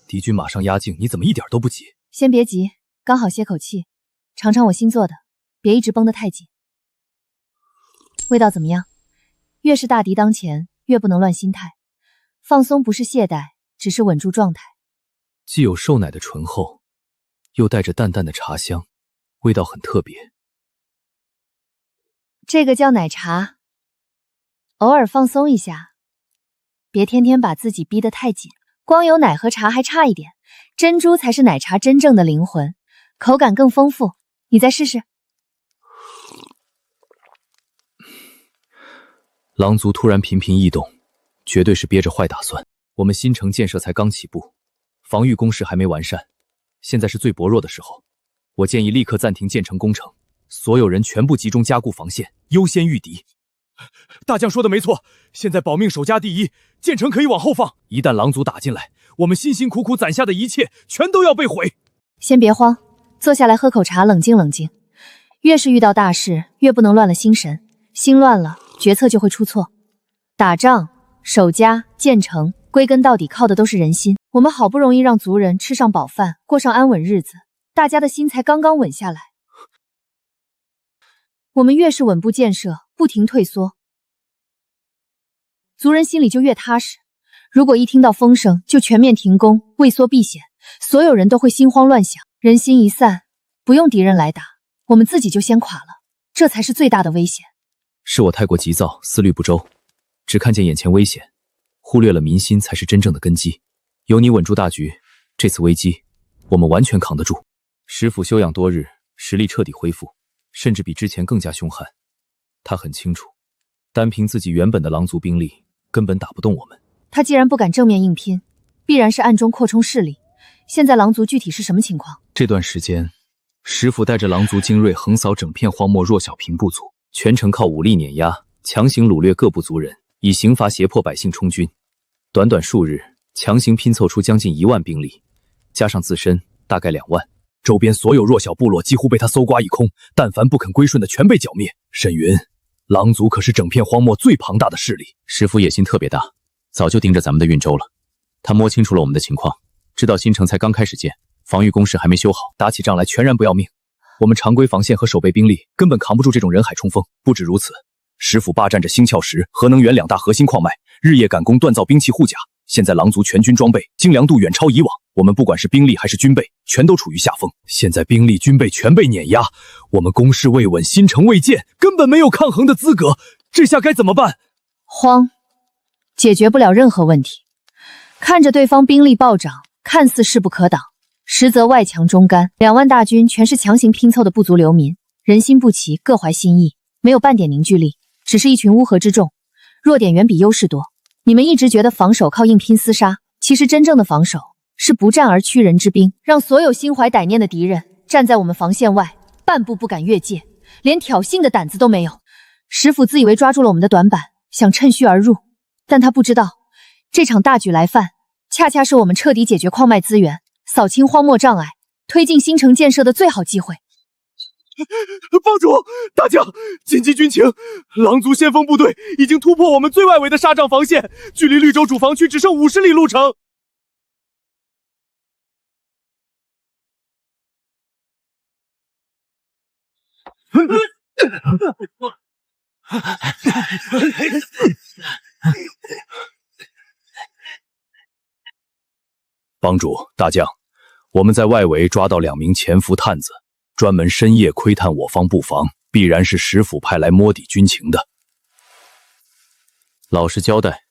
敌军马上压境，你怎么一点都不急？先别急，刚好歇口气，尝尝我新做的，别一直绷得太紧。味道怎么样？越是大敌当前，越不能乱心态。放松不是懈怠，只是稳住状态。既有瘦奶的醇厚，又带着淡淡的茶香，味道很特别。这个叫奶茶，偶尔放松一下，别天天把自己逼得太紧。光有奶和茶还差一点，珍珠才是奶茶真正的灵魂，口感更丰富。你再试试。狼族突然频频异动，绝对是憋着坏打算。我们新城建设才刚起步，防御工事还没完善，现在是最薄弱的时候。我建议立刻暂停建成工程，所有人全部集中加固防线，优先御敌。大将说的没错，现在保命守家第一，建成可以往后放。一旦狼族打进来，我们辛辛苦苦攒下的一切全都要被毁。先别慌，坐下来喝口茶，冷静冷静。越是遇到大事，越不能乱了心神，心乱了，决策就会出错。打仗、守家、建成，归根到底靠的都是人心。我们好不容易让族人吃上饱饭，过上安稳日子，大家的心才刚刚稳下来。我们越是稳步建设，不停退缩，族人心里就越踏实。如果一听到风声就全面停工，畏缩避险，所有人都会心慌乱想，人心一散，不用敌人来打，我们自己就先垮了，这才是最大的危险。是我太过急躁，思虑不周，只看见眼前危险，忽略了民心才是真正的根基。有你稳住大局，这次危机我们完全扛得住。石府休养多日，实力彻底恢复，甚至比之前更加凶悍。他很清楚，单凭自己原本的狼族兵力根本打不动我们。他既然不敢正面硬拼，必然是暗中扩充势力。现在狼族具体是什么情况？这段时间，石府带着狼族精锐横扫整片荒漠弱小平部族，全程靠武力碾压，强行掳掠各部族人，以刑罚胁迫百姓充军。短短数日，强行拼凑出将近1万兵力，加上自身大概2万，周边所有弱小部落几乎被他搜刮一空，但凡不肯归顺的全被剿灭。沈云，狼族可是整片荒漠最庞大的势力，石府野心特别大，早就盯着咱们的运州了。他摸清楚了我们的情况，知道新城才刚开始建，防御工事还没修好，打起仗来全然不要命。我们常规防线和守备兵力根本扛不住这种人海冲锋。不止如此，石府霸占着星壳石、核能源2大核心矿脉，日夜赶工锻造兵器护甲。现在狼族全军装备精良度远超以往，我们不管是兵力还是军备，全都处于下风。现在兵力军备全被碾压，我们攻势未稳，新城未建，根本没有抗衡的资格。这下该怎么办？慌，解决不了任何问题。看着对方兵力暴涨，看似势不可挡，实则外强中干，2万大军全是强行拼凑的部族流民，人心不齐，各怀心意，没有半点凝聚力，只是一群乌合之众，弱点远比优势多。你们一直觉得防守靠硬拼厮杀，其实真正的防守是不战而屈人之兵，让所有心怀歹念的敌人站在我们防线外，半步不敢越界，连挑衅的胆子都没有。石府自以为抓住了我们的短板，想趁虚而入，但他不知道，这场大举来犯，恰恰是我们彻底解决矿脉资源、扫清荒漠障碍、推进新城建设的最好机会。帮主，大将，紧急军情！狼族先锋部队已经突破我们最外围的沙障防线，距离绿洲主防区只剩50里路程。帮主，大将，我们在外围抓到2名潜伏探子，专门深夜窥探我方布防，必然是石府派来摸底军情的。老实交代，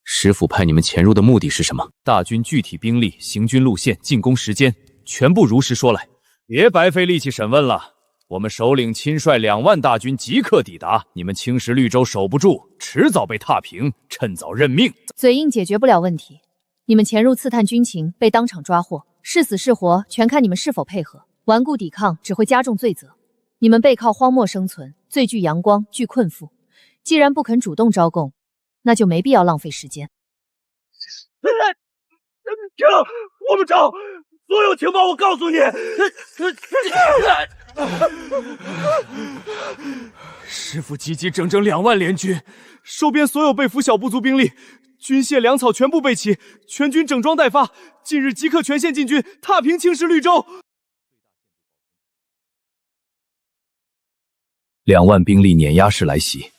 石府派你们潜入的目的是什么？大军具体兵力、行军路线、进攻时间，全部如实说来。别白费力气审问了。我们首领亲率2万大军即刻抵达，你们青石绿洲守不住，迟早被踏平，趁早认命。嘴硬解决不了问题，你们潜入刺探军情，被当场抓获，是死是活，全看你们是否配合。顽固抵抗只会加重罪责。你们背靠荒漠生存，最具阳光，具困缚。既然不肯主动招供，那就没必要浪费时间。停！我们找所有情报，我告诉你。师傅集结整整2万联军，收编所有被俘小部族兵力，军械粮草全部备齐，全军整装待发。近日即刻全线进军，踏平青石绿洲。2万兵力碾压式来袭，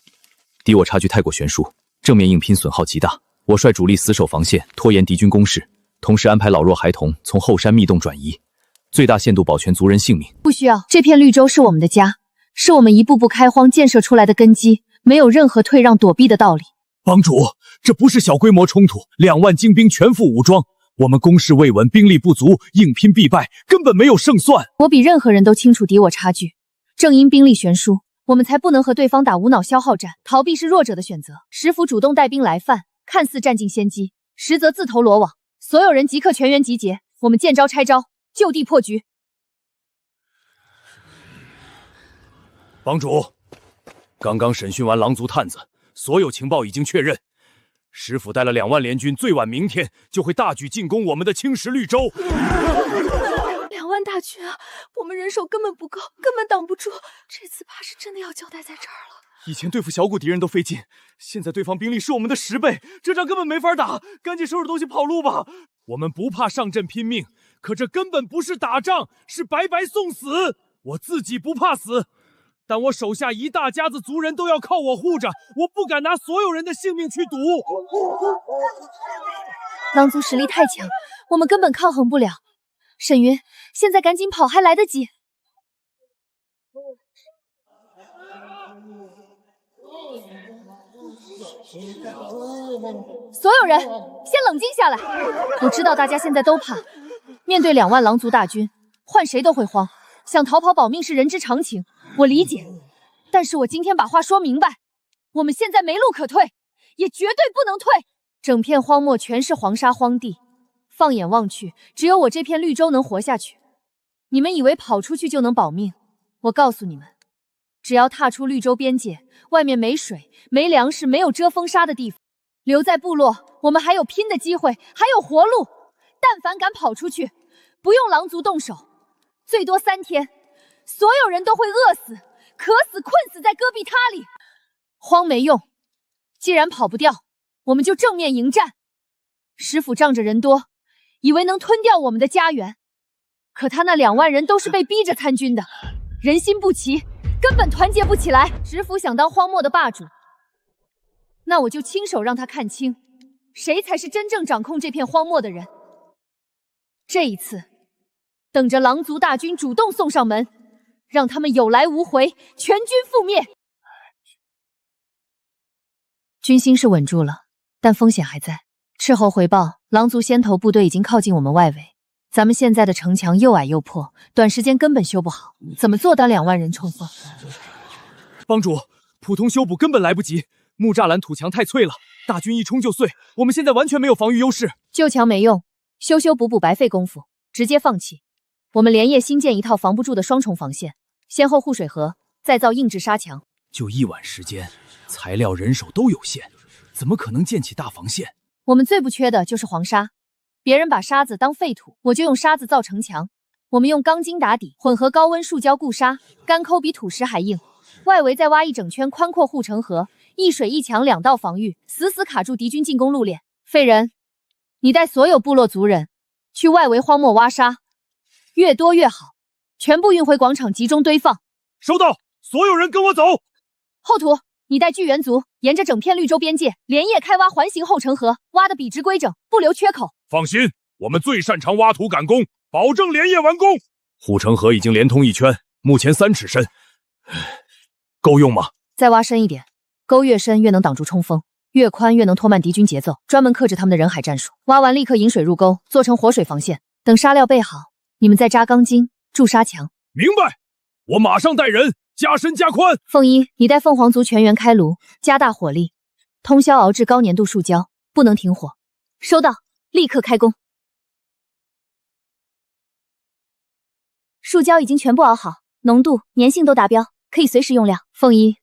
敌我差距太过悬殊，正面硬拼损耗极大。我率主力死守防线，拖延敌军攻势，同时安排老弱孩童从后山密洞转移，最大限度保全族人性命。不需要，这片绿洲是我们的家，是我们一步步开荒建设出来的根基，没有任何退让躲避的道理。帮主，这不是小规模冲突，2万精兵全副武装，我们攻势未稳，兵力不足，硬拼必败，根本没有胜算。我比任何人都清楚敌我差距，正因兵力悬殊，我们才不能和对方打无脑消耗战，逃避是弱者的选择。石府主动带兵来犯，看似占尽先机，实则自投罗网。所有人即刻全员集结，我们见招拆招，就地破局。帮主，刚刚审讯完狼族探子，所有情报已经确认，石府带了2万联军，最晚明天就会大举进攻我们的青石绿洲。2万大军啊，我们人手根本不够，根本挡不住。这次怕是真的要交代在这儿了。以前对付小股敌人都费劲，现在对方兵力是我们的10倍，这仗根本没法打，赶紧收拾东西跑路吧。我们不怕上阵拼命，可这根本不是打仗，是白白送死。我自己不怕死，但我手下一大家子族人都要靠我护着，我不敢拿所有人的性命去赌。狼族实力太强，我们根本抗衡不了。沈云，现在赶紧跑，还来得及。所有人先冷静下来。我知道大家现在都怕，面对2万狼族大军，换谁都会慌，想逃跑保命是人之常情，我理解。但是我今天把话说明白，我们现在没路可退，也绝对不能退。整片荒漠全是黄沙荒地，放眼望去，只有我这片绿洲能活下去。你们以为跑出去就能保命？我告诉你们，只要踏出绿洲边界，外面没水、没粮食、没有遮风沙的地方，留在部落，我们还有拼的机会，还有活路。但凡敢跑出去，不用狼族动手，最多3天，所有人都会饿死、渴死、困死在戈壁塔里。慌没用，既然跑不掉，我们就正面迎战。石府仗着人多，以为能吞掉我们的家园，可他那2万人都是被逼着参军的，人心不齐，根本团结不起来。石府想当荒漠的霸主，那我就亲手让他看清，谁才是真正掌控这片荒漠的人。这一次，等着狼族大军主动送上门，让他们有来无回，全军覆灭。军心是稳住了，但风险还在。斥候回报，狼族先头部队已经靠近我们外围，咱们现在的城墙又矮又破，短时间根本修不好，怎么做到2万人冲锋？帮主，普通修补根本来不及，木栅栏土墙太脆了，大军一冲就碎，我们现在完全没有防御优势。旧墙没用，修补白费功夫，直接放弃。我们连夜新建一套防不住的双重防线，先后护水河，再造硬质沙墙。就1晚时间，材料人手都有限，怎么可能建起大防线？我们最不缺的就是黄沙，别人把沙子当废土，我就用沙子造城墙。我们用钢筋打底，混合高温树胶固沙，干抠比土石还硬。外围再挖一整圈宽阔护城河，一水一墙2道防御，死死卡住敌军进攻路链。废人，你带所有部落族人去外围荒漠挖沙，越多越好，全部运回广场集中堆放。收到，所有人跟我走。后土，你带巨猿族沿着整片绿洲边界连夜开挖环形后城河，挖得笔直规整，不留缺口。放心，我们最擅长挖土赶工，保证连夜完工。护城河已经连通一圈，目前3尺深，够用吗？再挖深一点，沟越深越能挡住冲锋，越宽越能拖慢敌军节奏，专门克制他们的人海战术。挖完立刻引水入沟，做成活水防线。等沙料备好，你们再扎钢筋筑沙墙。明白，我马上带人加深加宽。凤一，你带凤凰族全员开炉，加大火力，通宵熬制高粘度树胶，不能停火。收到，立刻开工。树胶已经全部熬好，浓度、粘性都达标，可以随时用料。凤一，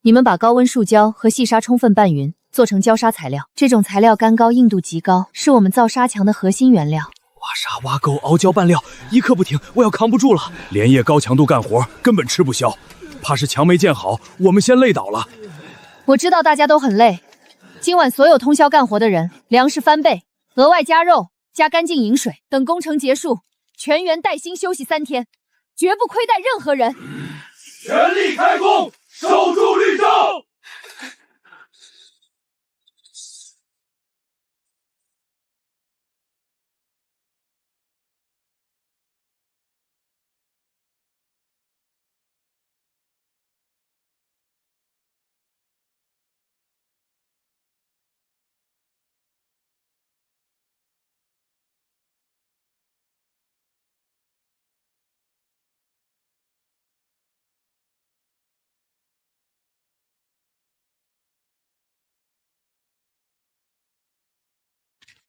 你们把高温树胶和细沙充分拌匀，做成胶沙材料。这种材料干高，硬度极高，是我们造沙墙的核心原料。挖沙、挖沟、熬胶、拌料，一刻不停，我要扛不住了。连夜高强度干活，根本吃不消。怕是墙没建好，我们先累倒了。我知道大家都很累，今晚所有通宵干活的人，粮食翻倍，额外加肉，加干净饮水。等工程结束，全员带薪休息3天，绝不亏待任何人。全力开工，守住绿洲。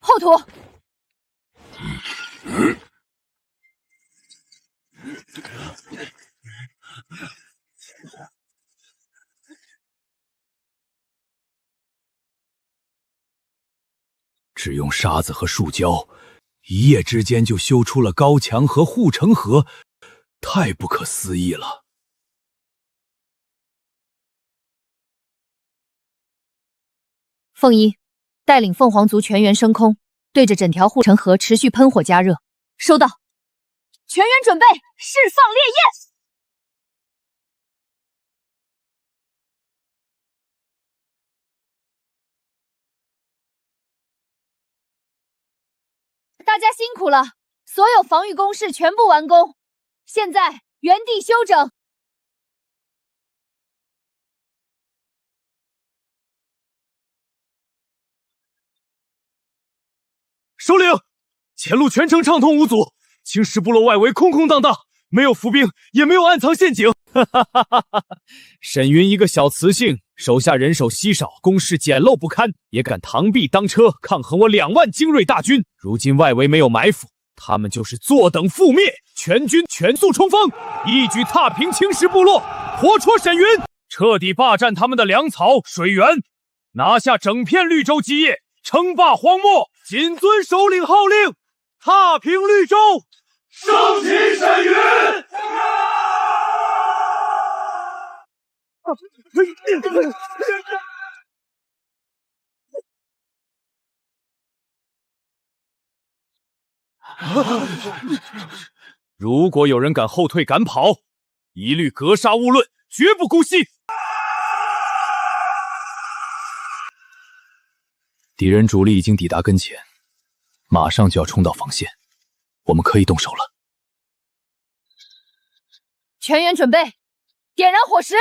后土，只用沙子和树胶，一夜之间就修出了高墙和护城河，太不可思议了。凤一，带领凤凰族全员升空，对着整条护城河持续喷火加热。收到，全员准备，释放烈焰！大家辛苦了，所有防御工事全部完工，现在原地休整。首领，前路全程畅通无阻，青石部落外围空空荡荡，没有伏兵，也没有暗藏陷阱。沈云一个小雌性，手下人手稀少，工事简陋不堪，也敢螳臂当车，抗衡我2万精锐大军。如今外围没有埋伏，他们就是坐等覆灭。全军全速冲锋，一举踏平青石部落，活捉沈云，彻底霸占他们的粮草、水源，拿下整片绿洲基业，称霸荒漠。谨遵首领号令，踏平绿洲，升起沈云！如果有人敢后退敢跑，一律格杀勿论，绝不姑息。敌人主力已经抵达跟前，马上就要冲到防线，我们可以动手了。全员准备，点燃火石！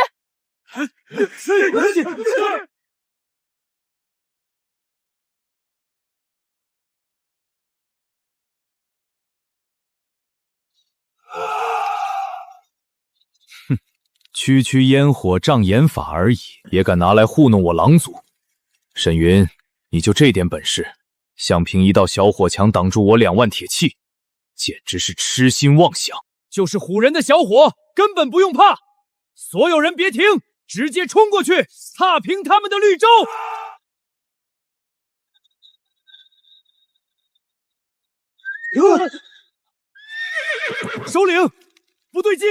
区区烟火障眼法而已，也敢拿来糊弄我狼族？沈云，你就这点本事，想凭一道小火墙挡住我2万铁器，简直是痴心妄想。就是唬人的小火，根本不用怕。所有人别停，直接冲过去，踏平他们的绿洲！首领，不对劲！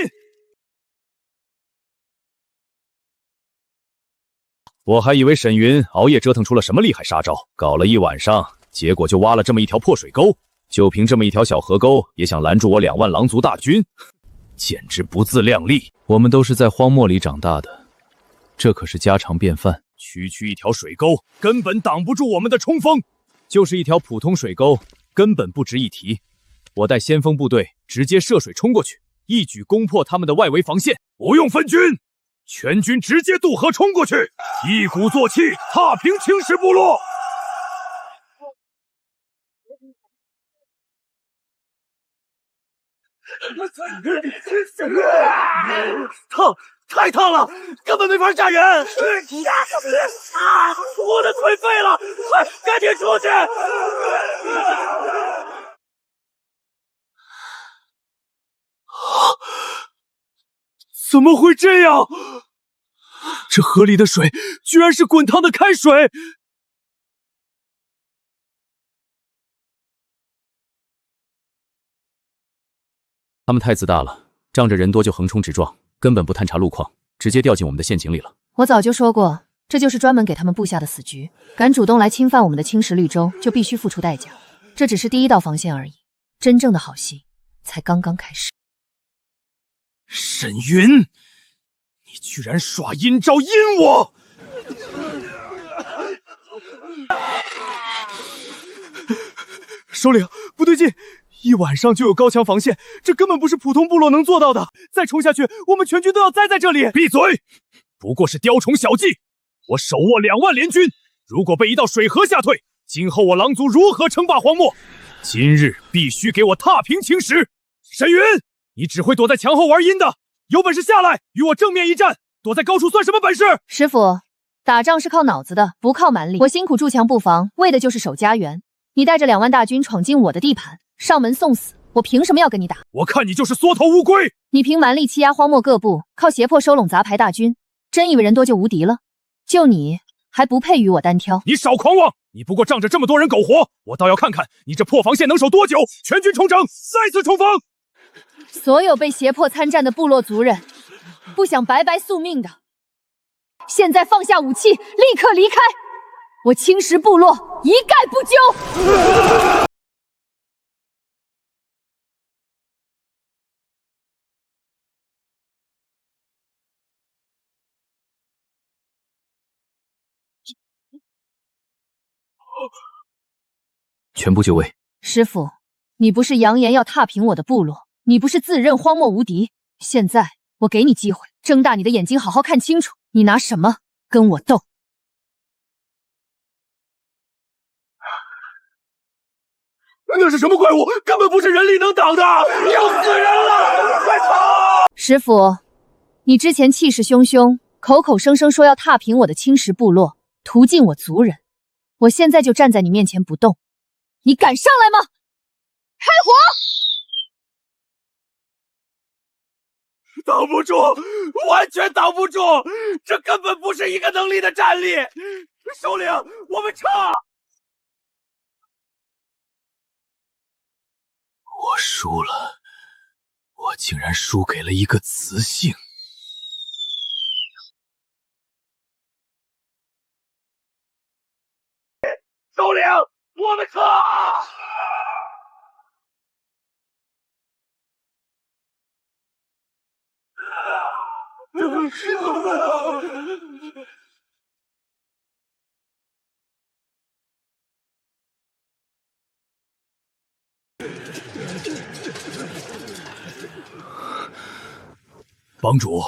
我还以为沈云熬夜折腾出了什么厉害杀招，搞了一晚上，结果就挖了这么一条破水沟，就凭这么一条小河沟，也想拦住我2万狼族大军，简直不自量力！我们都是在荒漠里长大的，这可是家常便饭。区区一条水沟，根本挡不住我们的冲锋。就是一条普通水沟，根本不值一提。我带先锋部队直接涉水冲过去，一举攻破他们的外围防线。不用分军，全军直接渡河冲过去，一鼓作气，踏平青石部落。烫，太烫了，根本没法炸人！我的腿废了，快，赶紧出去！怎么会这样？这河里的水居然是滚烫的开水！他们太自大了，仗着人多就横冲直撞，根本不探查路况，直接掉进我们的陷阱里了。我早就说过，这就是专门给他们布下的死局。敢主动来侵犯我们的青石绿洲，就必须付出代价。这只是第一道防线而已，真正的好戏才刚刚开始。沈云，你居然耍阴招阴我！首领，不对劲，一晚上就有高墙防线，这根本不是普通部落能做到的。再冲下去，我们全军都要栽在这里。闭嘴！不过是雕虫小技。我手握2万联军，如果被一道水河吓退，今后我狼族如何称霸荒漠？今日必须给我踏平青石！沈云，你只会躲在墙后玩阴的，有本事下来与我正面一战！躲在高处算什么本事？师傅，打仗是靠脑子的，不靠蛮力。我辛苦筑墙布防，为的就是守家园。你带着2万大军闯进我的地盘，上门送死，我凭什么要跟你打？我看你就是缩头乌龟！你凭蛮力欺压荒漠各部，靠胁迫收拢杂牌大军，真以为人多就无敌了？就你还不配与我单挑！你少狂妄！你不过仗着这么多人苟活，我倒要看看你这破防线能守多久！全军冲整，再次冲锋！所有被胁迫参战的部落族人，不想白白宿命的，现在放下武器，立刻离开！我青石部落一概不救！全部就位！师傅，你不是扬言要踏平我的部落，你不是自认荒漠无敌，现在我给你机会，睁大你的眼睛，好好看清楚，你拿什么跟我斗？那是什么怪物？根本不是人力能挡的！要死人了！快跑！师傅，你之前气势汹汹，口口声声说要踏平我的青石部落，屠尽我族人，我现在就站在你面前不动，你敢上来吗？开火！挡不住，完全挡不住！这根本不是一个能力的战力！首领，我们撤！我输了，我竟然输给了一个雌性。首领，我们撤！帮主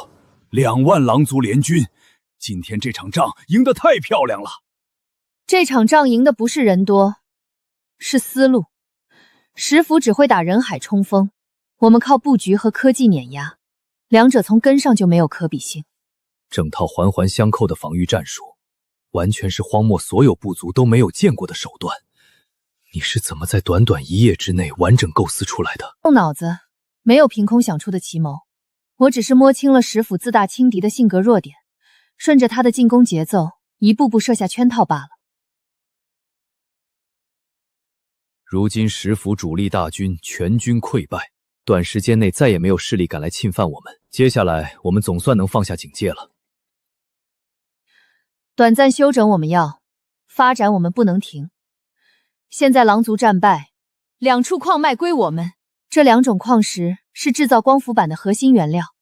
，2万狼族联军，今天这场仗赢得太漂亮了。这场仗赢的不是人多，是思路。石府只会打人海冲锋，我们靠布局和科技碾压。两者从根上就没有可比性。整套环环相扣的防御战术，完全是荒漠所有部族都没有见过的手段。你是怎么在短短1夜之内完整构思出来的？动脑子，没有凭空想出的奇谋。我只是摸清了石府自大轻敌的性格弱点，顺着他的进攻节奏，一步步设下圈套罢了。如今石府主力大军全军溃败，短时间内再也没有势力敢来侵犯我们。接下来我们总算能放下警戒了。短暂休整我们要，发展我们不能停。现在狼族战败，2处矿脉归我们，这2种矿石是制造光伏板的核心原料。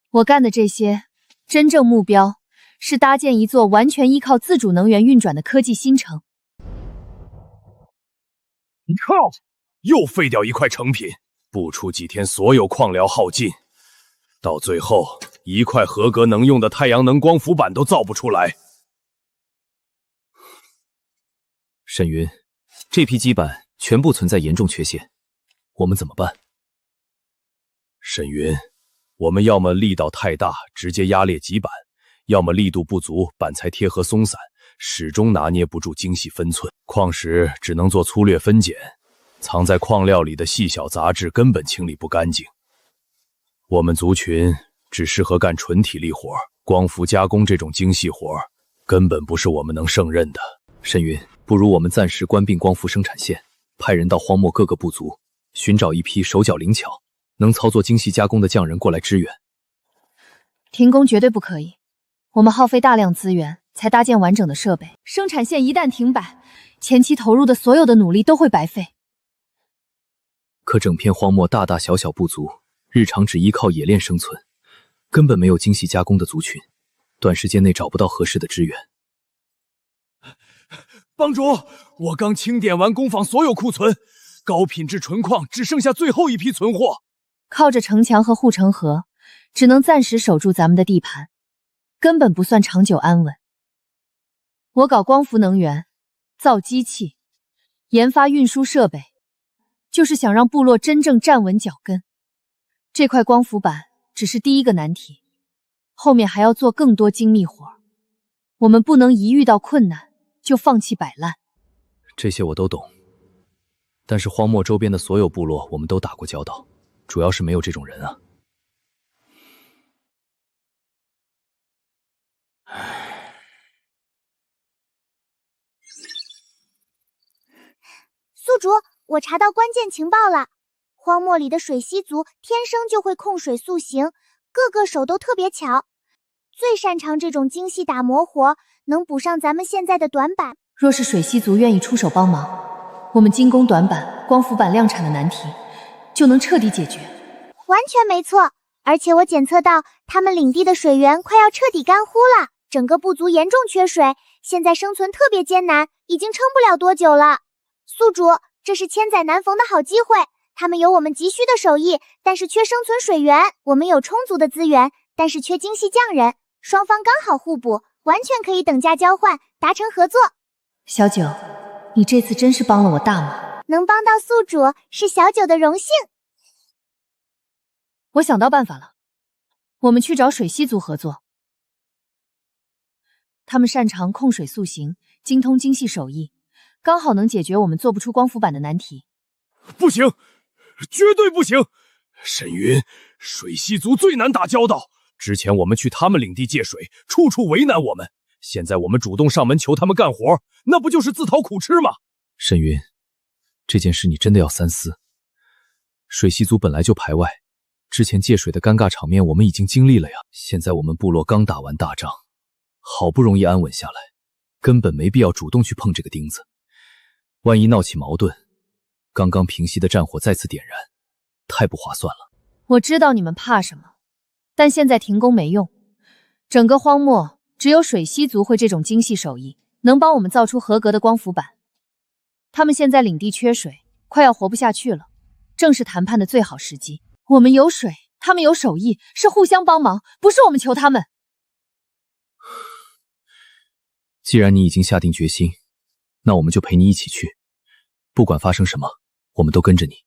我干的这些，真正目标是搭建一座完全依靠自主能源运转的科技新城。靠！又废掉一块成品，不出几天，所有矿料耗尽，到最后一块合格能用的太阳能光伏板都造不出来。沈云，这批基板全部存在严重缺陷，我们怎么办？沈云，我们要么力道太大，直接压裂基板，要么力度不足，板材贴合松散，始终拿捏不住精细分寸。矿石只能做粗略分拣，藏在矿料里的细小杂质根本清理不干净。我们族群只适合干纯体力活，光伏加工这种精细活根本不是我们能胜任的。沈云，不如我们暂时关闭光伏生产线，派人到荒漠各个部族寻找一批手脚灵巧、能操作精细加工的匠人过来支援。停工绝对不可以，我们耗费大量资源才搭建完整的设备，生产线一旦停摆，前期投入的所有的努力都会白费。可整片荒漠大大小小部族，日常只依靠冶炼生存，根本没有精细加工的族群，短时间内找不到合适的支援。帮主，我刚清点完工坊所有库存，高品质纯矿只剩下最后一批存货。靠着城墙和护城河，只能暂时守住咱们的地盘，根本不算长久安稳。我搞光伏能源，造机器，研发运输设备，就是想让部落真正站稳脚跟。这块光伏板只是第一个难题，后面还要做更多精密活。我们不能一遇到困难就放弃摆烂。这些我都懂，但是荒漠周边的所有部落我们都打过交道，主要是没有这种人啊。宿主，我查到关键情报了。荒漠里的水蜥族天生就会控水塑形，个个手都特别巧，最擅长这种精细打磨活，能补上咱们现在的短板。若是水蜥族愿意出手帮忙，我们精工短板、光伏板量产的难题就能彻底解决。完全没错，而且我检测到他们领地的水源快要彻底干枯了，整个部族严重缺水，现在生存特别艰难，已经撑不了多久了。宿主，这是千载难逢的好机会，他们有我们急需的手艺，但是缺生存水源，我们有充足的资源，但是缺精细匠人，双方刚好互补，完全可以等价交换，达成合作。小九，你这次真是帮了我大忙，能帮到宿主是小九的荣幸。我想到办法了，我们去找水蜥族合作，他们擅长控水塑形，精通精细手艺，刚好能解决我们做不出光伏板的难题。不行，绝对不行！沈云，水蜥族最难打交道。之前我们去他们领地借水，处处为难我们。现在我们主动上门求他们干活，那不就是自讨苦吃吗？沈云，这件事你真的要三思。水蜥族本来就排外，之前借水的尴尬场面我们已经经历了呀。现在我们部落刚打完大仗，好不容易安稳下来，根本没必要主动去碰这个钉子。万一闹起矛盾，刚刚平息的战火再次点燃，太不划算了。我知道你们怕什么，但现在停工没用，整个荒漠只有水蜥族会这种精细手艺，能帮我们造出合格的光伏板。他们现在领地缺水，快要活不下去了，正是谈判的最好时机。我们有水，他们有手艺，是互相帮忙，不是我们求他们。既然你已经下定决心，那我们就陪你一起去，不管发生什么，我们都跟着你。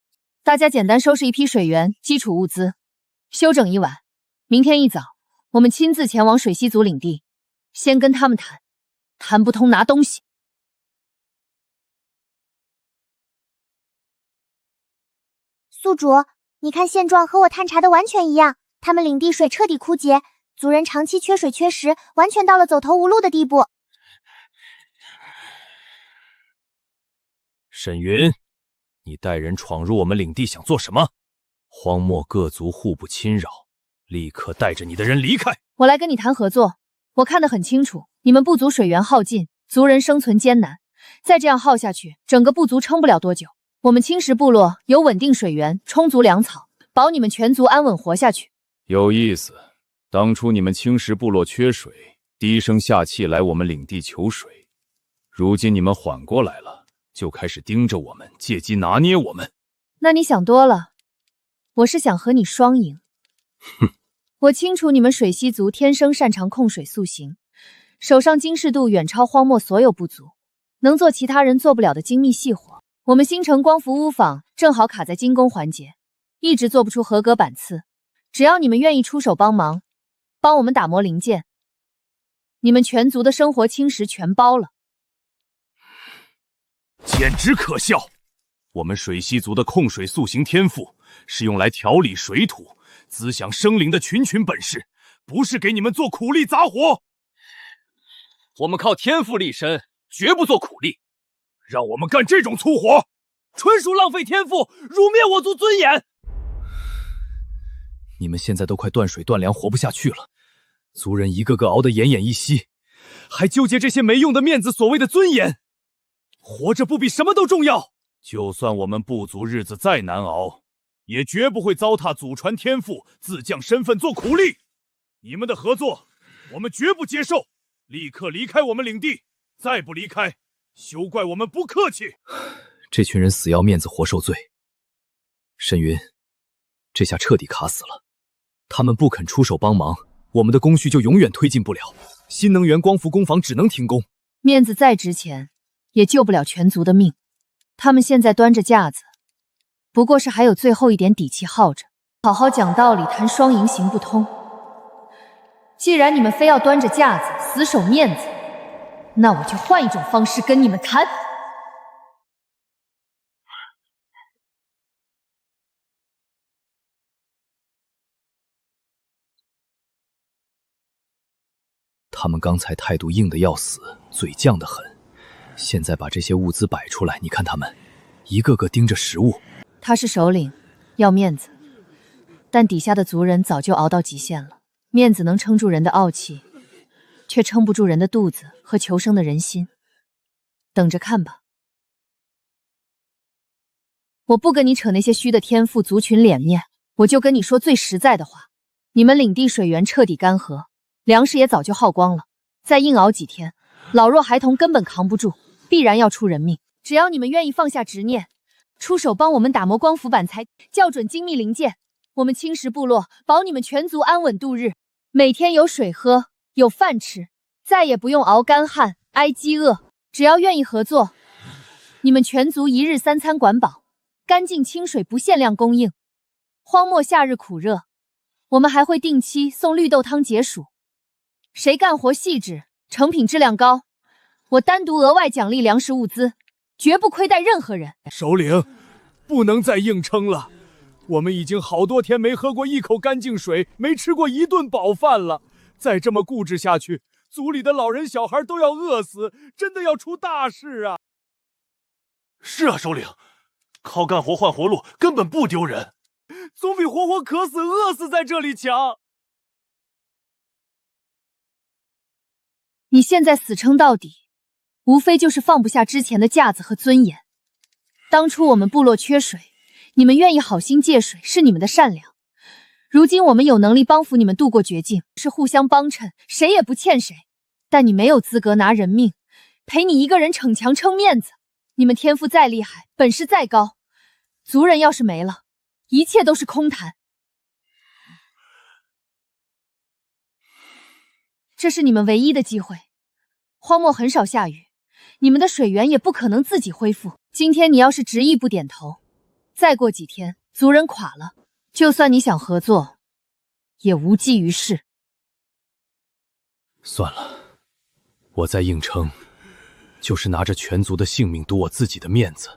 大家简单收拾一批水源、基础物资，休整一晚，明天一早，我们亲自前往水西族领地，先跟他们谈，谈不通拿东西。宿主，你看现状和我探查的完全一样，他们领地水彻底枯竭，族人长期缺水缺食，完全到了走投无路的地步。沈云，你带人闯入我们领地想做什么？荒漠各族互不侵扰，立刻带着你的人离开。我来跟你谈合作，我看得很清楚，你们部族水源耗尽，族人生存艰难，再这样耗下去，整个部族撑不了多久。我们青石部落有稳定水源、充足粮草，保你们全族安稳活下去。有意思，当初你们青石部落缺水，低声下气来我们领地求水，如今你们缓过来了，就开始盯着我们，借机拿捏我们。那你想多了，我是想和你双赢。哼，我清楚你们水西族天生擅长控水塑形，手上精细度远超荒漠所有部族，能做其他人做不了的精密细活。我们星辰光伏屋坊正好卡在精工环节，一直做不出合格板刺。只要你们愿意出手帮忙，帮我们打磨零件，你们全族的生活轻食全包了。简直可笑！我们水西族的控水塑形天赋是用来调理水土、滋养生灵的群群本事，不是给你们做苦力杂活。我们靠天赋立身，绝不做苦力。让我们干这种粗活，纯属浪费天赋，辱灭我族尊严。你们现在都快断水断粮，活不下去了，族人一个个熬得奄奄一息，还纠结这些没用的面子，所谓的尊严，活着不比什么都重要。就算我们部族日子再难熬，也绝不会糟蹋祖传天赋，自降身份做苦力。你们的合作，我们绝不接受，立刻离开我们领地，再不离开，休怪我们不客气。这群人死要面子活受罪。沈云，这下彻底卡死了。他们不肯出手帮忙，我们的工序就永远推进不了。新能源光伏工坊只能停工。面子再值钱，也救不了全族的命。他们现在端着架子，不过是还有最后一点底气耗着。好好讲道理，谈双赢行不通。既然你们非要端着架子，死守面子，那我就换一种方式跟你们谈。他们刚才态度硬得要死，嘴犟得很，现在把这些物资摆出来，你看他们一个个盯着食物。他是首领，要面子，但底下的族人早就熬到极限了。面子能撑住人的傲气，却撑不住人的肚子和求生的人心。等着看吧。我不跟你扯那些虚的天赋、族群脸面，我就跟你说最实在的话。你们领地水源彻底干涸，粮食也早就耗光了，再硬熬几天，老弱孩童根本扛不住，必然要出人命。只要你们愿意放下执念，出手帮我们打磨光伏板材，校准精密零件，我们青石部落保你们全族安稳度日，每天有水喝，有饭吃，再也不用熬干旱、挨饥饿。只要愿意合作，你们全族一日3餐管饱，干净清水不限量供应。荒漠夏日苦热，我们还会定期送绿豆汤解暑。谁干活细致，成品质量高，我单独额外奖励粮食物资，绝不亏待任何人。首领，不能再硬撑了，我们已经好多天没喝过一口干净水，没吃过一顿饱饭了，再这么固执下去，族里的老人小孩都要饿死，真的要出大事啊！是啊，首领，靠干活换活路根本不丢人，总比活活渴死、饿死在这里强。你现在死撑到底，无非就是放不下之前的架子和尊严。当初我们部落缺水，你们愿意好心借水，是你们的善良。如今我们有能力帮扶你们度过绝境，是互相帮衬，谁也不欠谁。但你没有资格拿人命陪你一个人逞强撑面子。你们天赋再厉害，本事再高，族人要是没了，一切都是空谈。这是你们唯一的机会。荒漠很少下雨，你们的水源也不可能自己恢复。今天你要是执意不点头，再过几天族人垮了，就算你想合作，也无济于事。算了，我在应城，就是拿着全族的性命赌我自己的面子，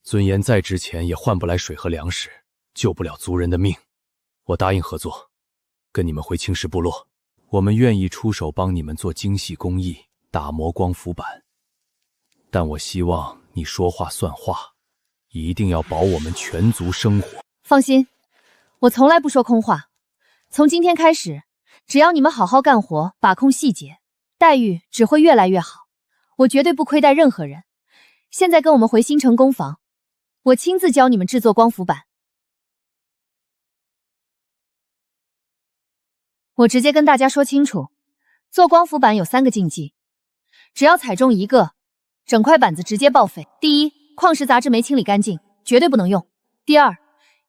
尊严再值钱也换不来水和粮食，救不了族人的命。我答应合作，跟你们回青石部落，我们愿意出手帮你们做精细工艺，打磨光伏板。但我希望你说话算话，一定要保我们全族生活。放心，我从来不说空话。从今天开始，只要你们好好干活，把控细节，待遇只会越来越好。我绝对不亏待任何人。现在跟我们回新城工坊，我亲自教你们制作光伏板。我直接跟大家说清楚，做光伏板有3个禁忌，只要踩中一个，整块板子直接报废。第一，矿石杂质没清理干净，绝对不能用。第二，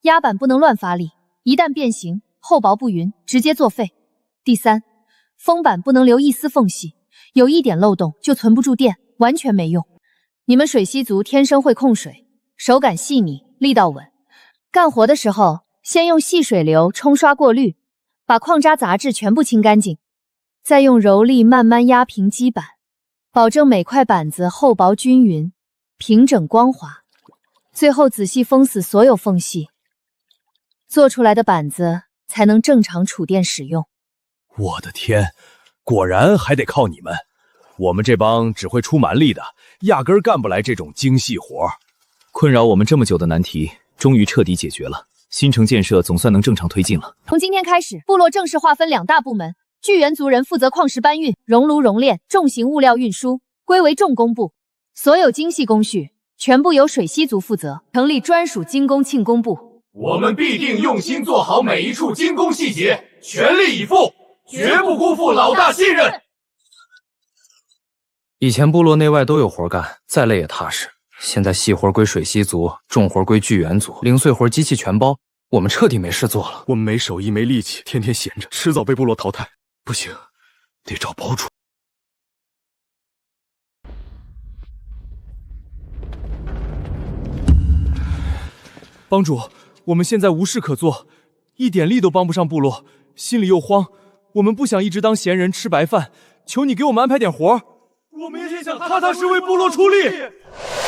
压板不能乱发力，一旦变形，厚薄不匀，直接作废。第三，封板不能留一丝缝隙，有一点漏洞就存不住电，完全没用。你们水西族天生会控水，手感细腻，力道稳，干活的时候先用细水流冲刷过滤，把矿渣杂质全部清干净，再用柔力慢慢压平基板，保证每块板子厚薄均匀，平整光滑。最后仔细封死所有缝隙，做出来的板子才能正常储电使用。我的天，果然还得靠你们！我们这帮只会出蛮力的，压根儿干不来这种精细活。困扰我们这么久的难题，终于彻底解决了。新城建设总算能正常推进了。从今天开始，部落正式划分2大部门，巨源族人负责矿石搬运、熔炉熔炼、重型物料运输，归为重工部。所有精细工序全部由水西族负责，成立专属精工庆工部。我们必定用心做好每一处精工细节，全力以赴，绝不辜负老大信任。以前部落内外都有活干，再累也踏实。现在细活归水西族，重活归巨源族，零碎活机器全包，我们彻底没事做了。我们没手艺没力气，天天闲着，迟早被部落淘汰。不行，得找堡主。帮主，我们现在无事可做，一点力都帮不上部落，心里又慌。我们不想一直当闲人吃白饭，求你给我们安排点活。我们也想踏踏实为部落出力。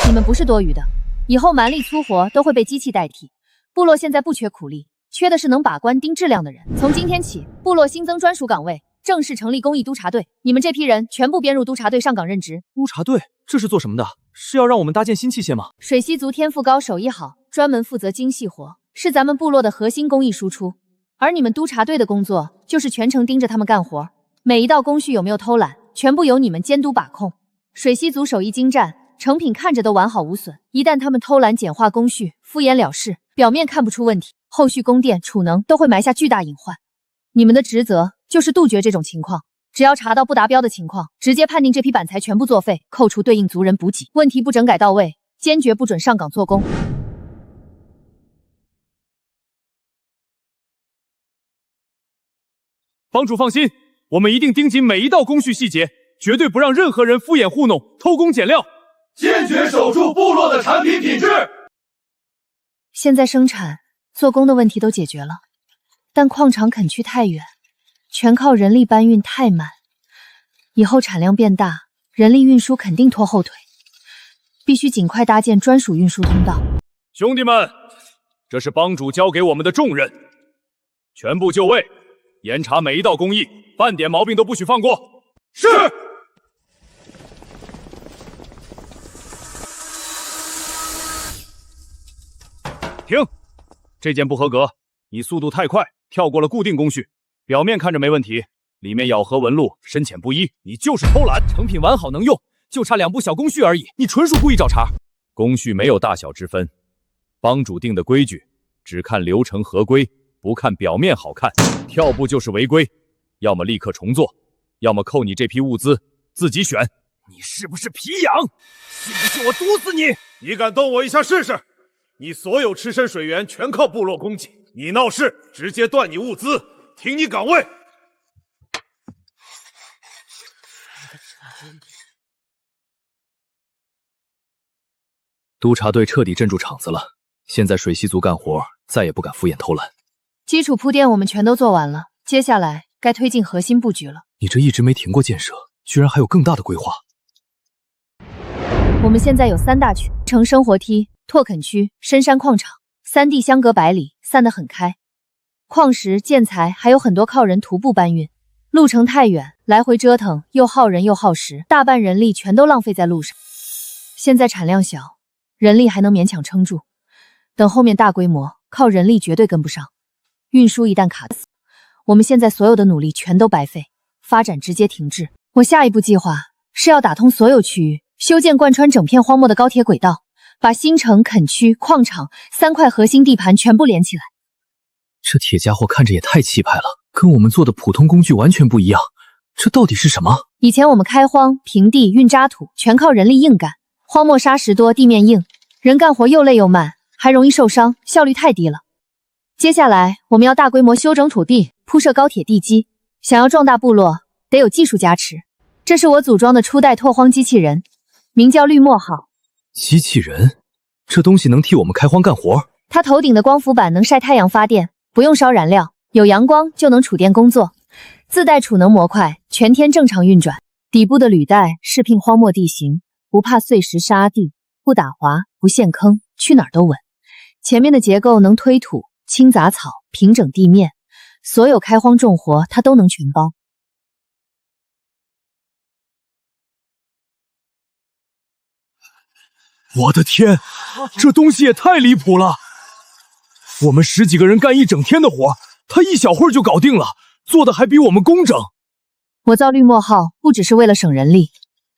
你们不是多余的，以后蛮力粗活都会被机器代替。部落现在不缺苦力，缺的是能把关盯质量的人。从今天起，部落新增专属岗位，正式成立工艺督察队。你们这批人全部编入督察队上岗任职。督察队这是做什么的？是要让我们搭建新器械吗？水西族天赋高，手艺好，专门负责精细活，是咱们部落的核心工艺输出。而你们督察队的工作就是全程盯着他们干活，每一道工序有没有偷懒，全部由你们监督把控。水西族手艺精湛，成品看着都完好无损，一旦他们偷懒简化工序，敷衍了事，表面看不出问题，后续供电储能都会埋下巨大隐患。你们的职责就是杜绝这种情况，只要查到不达标的情况，直接判定这批板材全部作废，扣除对应族人补给，问题不整改到位，坚决不准上岗做工。帮主放心，我们一定盯紧每一道工序细节，绝对不让任何人敷衍糊弄、偷工减料，坚决守住部落的产品品质。现在生产、做工的问题都解决了，但矿场垦区太远，全靠人力搬运太慢，以后产量变大，人力运输肯定拖后腿，必须尽快搭建专属运输通道。兄弟们，这是帮主交给我们的重任，全部就位，严查每一道工艺，半点毛病都不许放过。是。停！这件不合格，你速度太快，跳过了固定工序。表面看着没问题，里面咬合纹路深浅不一，你就是偷懒。成品完好能用，就差2步小工序而已，你纯属故意找茬。工序没有大小之分，帮主定的规矩，只看流程合规，不看表面好看。跳步就是违规，要么立刻重做，要么扣你这批物资，自己选。你是不是皮痒？信不信我毒死你？你敢动我一下试试？你所有吃身水源全靠部落供给，你闹事直接断你物资，停你岗位。督察队彻底镇住场子了，现在水西族干活再也不敢敷衍偷懒。基础铺垫我们全都做完了，接下来该推进核心布局了。你这一直没停过建设，居然还有更大的规划。我们现在有3大区：城生活梯、拓垦区、深山矿场，3地相隔百里，散得很开。矿石、建材还有很多靠人徒步搬运，路程太远，来回折腾又耗人又耗时，大半人力全都浪费在路上。现在产量小，人力还能勉强撑住，等后面大规模，靠人力绝对跟不上。运输一旦卡死，我们现在所有的努力全都白费，发展直接停滞。我下一步计划是要打通所有区域，修建贯穿整片荒漠的高铁轨道，把新城、垦区、矿场3块核心地盘全部连起来。这铁家伙看着也太气派了，跟我们做的普通工具完全不一样。这到底是什么？以前我们开荒、平地、运渣土，全靠人力硬干。荒漠沙石多，地面硬，人干活又累又慢，还容易受伤，效率太低了。接下来我们要大规模修整土地，铺设高铁地基。想要壮大部落，得有技术加持。这是我组装的初代拓荒机器人，名叫绿墨号。机器人？这东西能替我们开荒干活？它头顶的光伏板能晒太阳发电，不用烧燃料，有阳光就能储电工作，自带储能模块，全天正常运转。底部的履带适聘荒漠地形，不怕碎石沙地，不打滑，不陷坑，去哪儿都稳。前面的结构能推土、清杂草、平整地面，所有开荒重活它都能全包。我的天，这东西也太离谱了！我们10几个人干一整天的活，他一小会儿就搞定了，做的还比我们工整。我造绿墨号不只是为了省人力，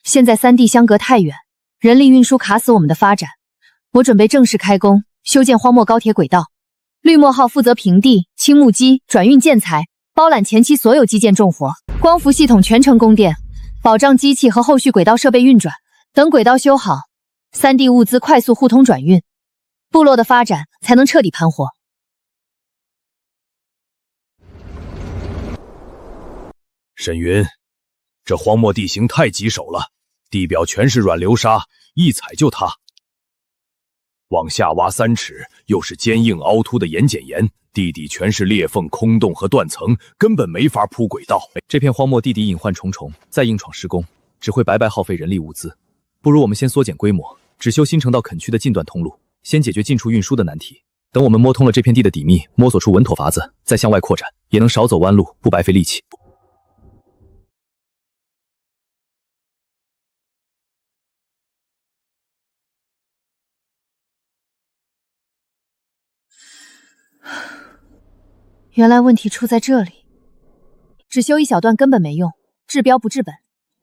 现在3地相隔太远，人力运输卡死我们的发展。我准备正式开工，修建荒漠高铁轨道。绿墨号负责平地、轻木机、转运建材，包揽前期所有基建重活。光伏系统全程供电，保障机器和后续轨道设备运转。等轨道修好，3地物资快速互通转运，部落的发展才能彻底盘活。沈云，这荒漠地形太棘手了，地表全是软流沙，一踩就塌。往下挖3尺，又是坚硬凹凸的盐碱岩，地底全是裂缝、空洞和断层，根本没法铺轨道。这片荒漠地底隐患重重，再硬闯施工，只会白白耗费人力物资。不如我们先缩减规模，只修新城到垦区的近段通路，先解决进出运输的难题。等我们摸通了这片地的底密，摸索出稳妥法子，再向外扩展，也能少走弯路，不白费力气。原来问题出在这里，只修一小段根本没用，治标不治本。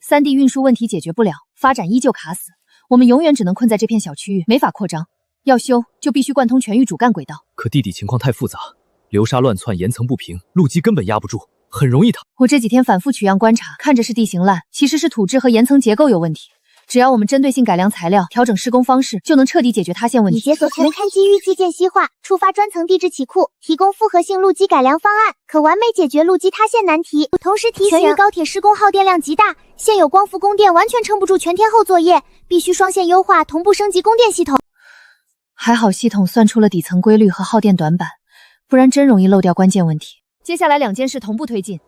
3地运输问题解决不了，发展依旧卡死，我们永远只能困在这片小区域，没法扩张。要修就必须贯通全域主干轨道。可地底情况太复杂，流沙乱窜，岩层不平，路基根本压不住，很容易塌。我这几天反复取样观察，看着是地形烂，其实是土质和岩层结构有问题。只要我们针对性改良材料，调整施工方式，就能彻底解决塌陷问题。已解锁全勘基域基建细化，触发专层地质起库，提供复合性路基改良方案，可完美解决路基塌陷难题。同时提醒，全域高铁施工耗电量极大，现有光伏供电完全撑不住全天候作业，必须双线优化，同步升级供电系统。还好系统算出了底层规律和耗电短板，不然真容易漏掉关键问题。接下来2件事同步推进：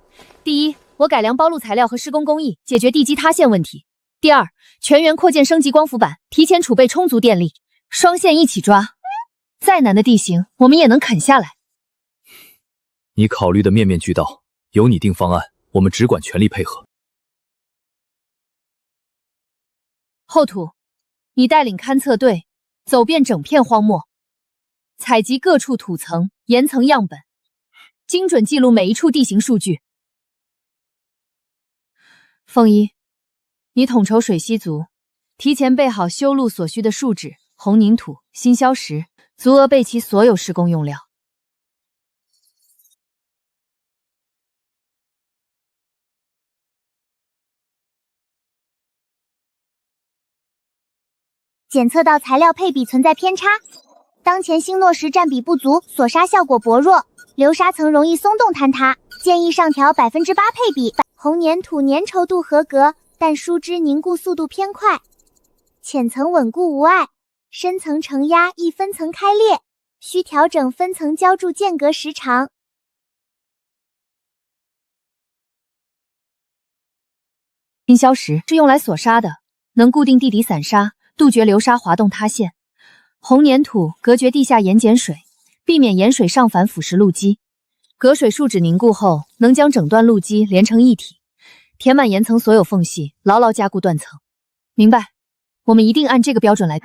第一，我改良包路材料和施工工艺，解决地基塌陷问题；第二，全员扩建升级光伏板，提前储备充足电力，双线一起抓，再难的地形我们也能啃下来。你考虑的面面俱到，由你定方案，我们只管全力配合。后土，你带领勘测队走遍整片荒漠，采集各处土层、岩层样本，精准记录每一处地形数据。凤一，你统筹水系组，提前备好修路所需的树脂、红凝土、新硝石，足额备齐所有施工用料。检测到材料配比存在偏差，当前星诺石占比不足，锁砂效果薄弱，流沙层容易松动坍塌，建议上调8%配比。红粘土粘稠度合格，但疏枝凝固速度偏快，浅层稳固无碍，深层承压易分层开裂，需调整分层浇筑间隔时长，冰消石是用来锁沙的，能固定地底散沙，杜绝流沙滑动塌陷。红粘土隔绝地下盐碱水，避免盐水上反腐蚀路基。隔水树脂凝固后，能将整段路基连成一体，填满岩层所有缝隙，牢牢加固断层。明白，我们一定按这个标准来。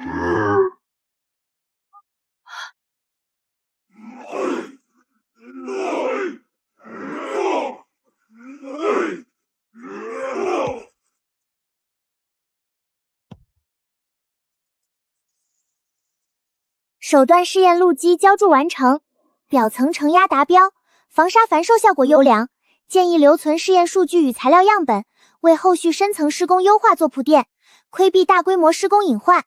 首段试验路基浇筑完成，表层承压达标，防沙防受效果优良。建议留存试验数据与材料样本，为后续深层施工优化做铺垫，规避大规模施工隐患。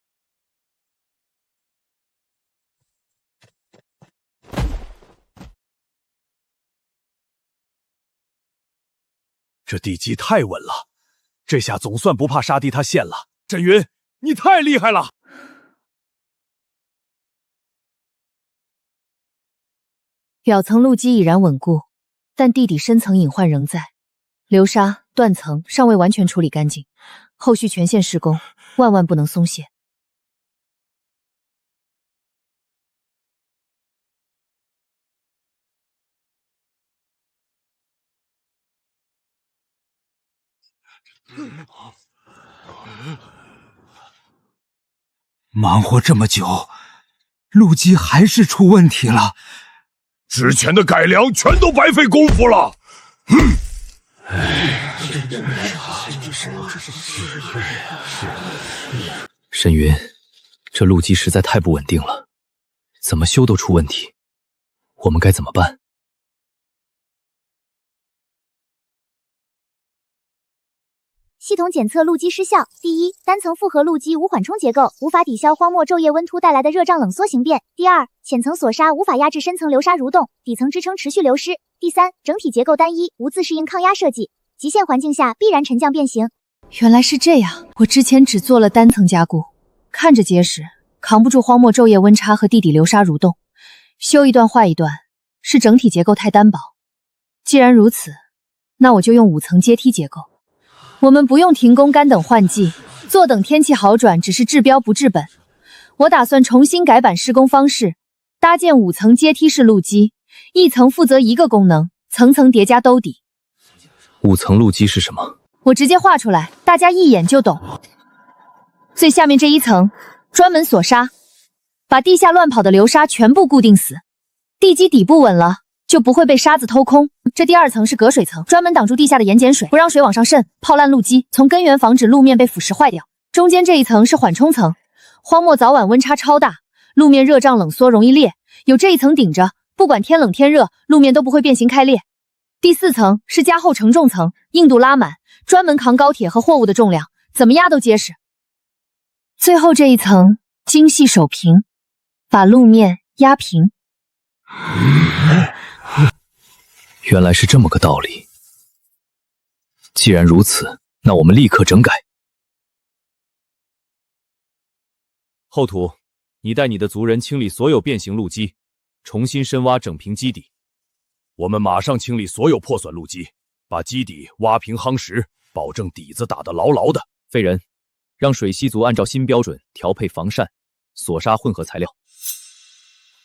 这地基太稳了，这下总算不怕沙地塌陷了。沈云，你太厉害了！表层路基已然稳固，但地底深层隐患仍在，流沙、断层尚未完全处理干净，后续全线施工，万万不能松懈。忙活这么久，路基还是出问题了。之前的改良全都白费功夫了。沈云，这路基实在太不稳定了，怎么修都出问题，我们该怎么办？系统检测路基失效。第一，单层复合路基无缓冲结构，无法抵消荒漠昼夜温突带来的热胀冷缩形变。第二，浅层锁沙无法压制深层流沙蠕动，底层支撑持续流失。第三，整体结构单一，无自适应抗压设计，极限环境下必然沉降变形。原来是这样，我之前只做了单层加固，看着结实，扛不住荒漠昼夜温差和地底流沙蠕动，修一段坏一段，是整体结构太单薄。既然如此，那我就用5层阶梯结构。我们不用停工干等换季，坐等天气好转只是治标不治本。我打算重新改版施工方式，搭建5层阶梯式路基，一层负责一个功能，层层叠加兜底。5层路基是什么？我直接画出来，大家一眼就懂。最下面这一层专门锁沙，把地下乱跑的流沙全部固定死，地基底部稳了，就不会被沙子偷空。这第2层是隔水层，专门挡住地下的盐碱水，不让水往上渗，泡烂路基，从根源防止路面被腐蚀坏掉。中间这一层是缓冲层，荒漠早晚温差超大，路面热胀冷缩容易裂，有这一层顶着，不管天冷天热，路面都不会变形开裂。第4层是加厚承重层，硬度拉满，专门扛高铁和货物的重量，怎么压都结实。最后这一层精细手平，把路面压平。原来是这么个道理。既然如此，那我们立刻整改。后土，你带你的族人清理所有变形路基，重新深挖整平基底。我们马上清理所有破损路基，把基底挖平夯实，保证底子打得牢牢的。废人，让水西族按照新标准调配防疝、锁沙混合材料。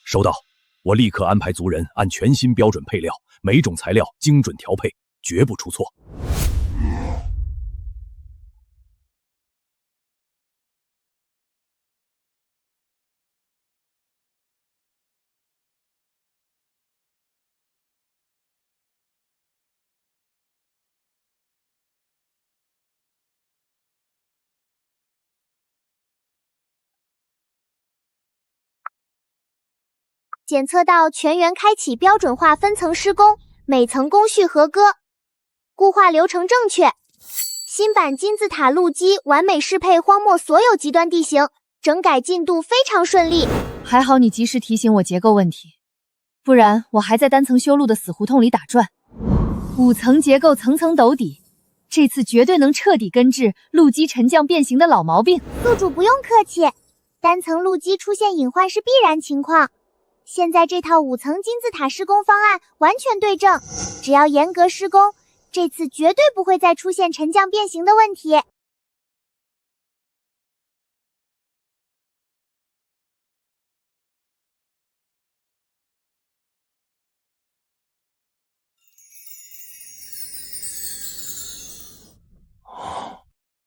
收到，我立刻安排族人按全新标准配料，每种材料精准调配，绝不出错。检测到全员开启标准化分层施工，每层工序合格，固化流程正确。新版金字塔路基完美适配荒漠所有极端地形，整改进度非常顺利。还好你及时提醒我结构问题，不然我还在单层修路的死胡同里打转。5层结构层层斗底，这次绝对能彻底根治路基沉降变形的老毛病。宿主不用客气，单层路基出现隐患是必然情况。现在这套5层金字塔施工方案完全对症，只要严格施工，这次绝对不会再出现沉降变形的问题。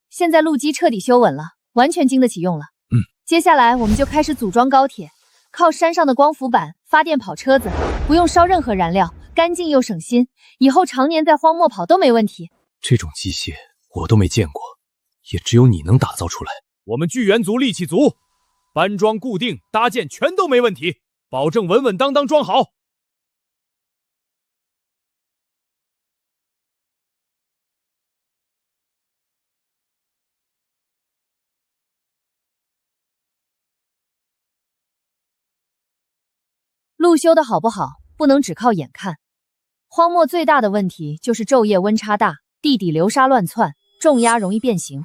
现在路基彻底修稳了，完全经得起用了。接下来我们就开始组装高铁，靠山上的光伏板发电跑车子，不用烧任何燃料，干净又省心，以后常年在荒漠跑都没问题。这种机械我都没见过，也只有你能打造出来。我们巨猿族力气足，搬装、固定、搭建全都没问题，保证稳稳当当装好。路修的好不好，不能只靠眼看。荒漠最大的问题就是昼夜温差大，地底流沙乱窜，重压容易变形。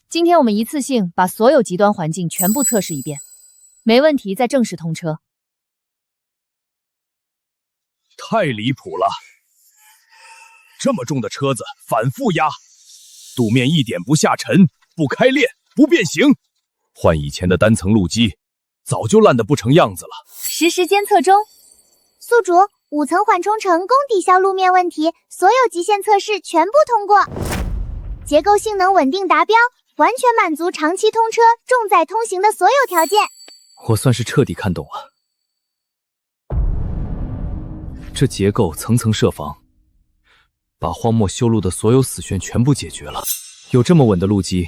今天我们一次性把所有极端环境全部测试一遍，没问题再正式通车。太离谱了！这么重的车子反复压，路面一点不下沉，不开裂，不变形。换以前的单层路基，早就烂得不成样子了。实时监测中，宿主，5层缓冲成功抵消路面问题，所有极限测试全部通过，结构性能稳定达标，完全满足长期通车、重载通行的所有条件。我算是彻底看懂了，这结构层层设防，把荒漠修路的所有死穴全部解决了。有这么稳的路基，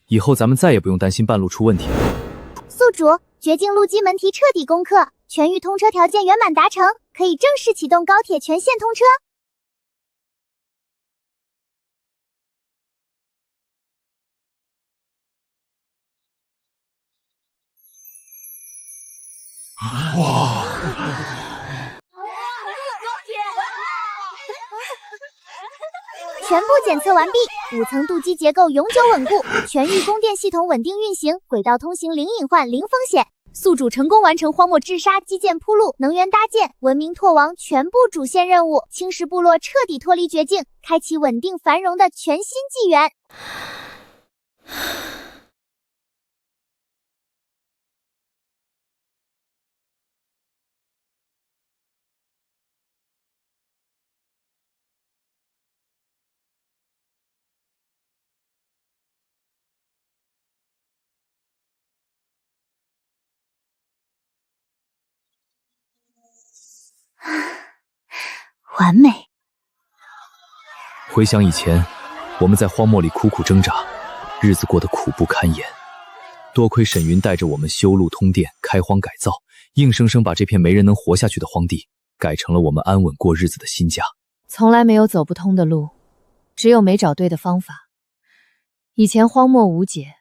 以后咱们再也不用担心半路出问题了。宿主，绝境路基门题彻底攻克，全域通车条件圆满达成，可以正式启动高铁全线通车。哇！全部检测完毕，5层镀基结构永久稳固，全域供电系统稳定运行，轨道通行零隐患、零风险。宿主成功完成荒漠治沙、基建铺路、能源搭建、文明拓王全部主线任务，青石部落彻底脱离绝境，开启稳定繁荣的全新纪元。完美。回想以前，我们在荒漠里苦苦挣扎，日子过得苦不堪言。多亏沈云带着我们修路通电、开荒改造，硬生生把这片没人能活下去的荒地，改成了我们安稳过日子的新家。从来没有走不通的路，只有没找对的方法。以前荒漠无解，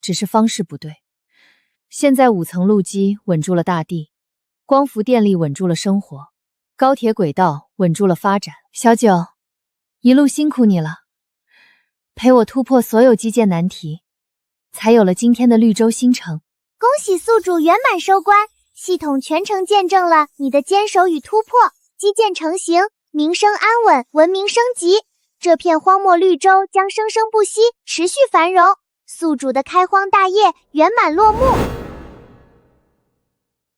只是方式不对。现在5层路基稳住了大地，光伏电力稳住了生活，高铁轨道稳住了发展。小九，一路辛苦你了，陪我突破所有基建难题，才有了今天的绿洲新城。恭喜宿主圆满收官，系统全程见证了你的坚守与突破，基建成型，民生安稳，文明升级，这片荒漠绿洲将生生不息，持续繁荣。宿主的开荒大业圆满落幕。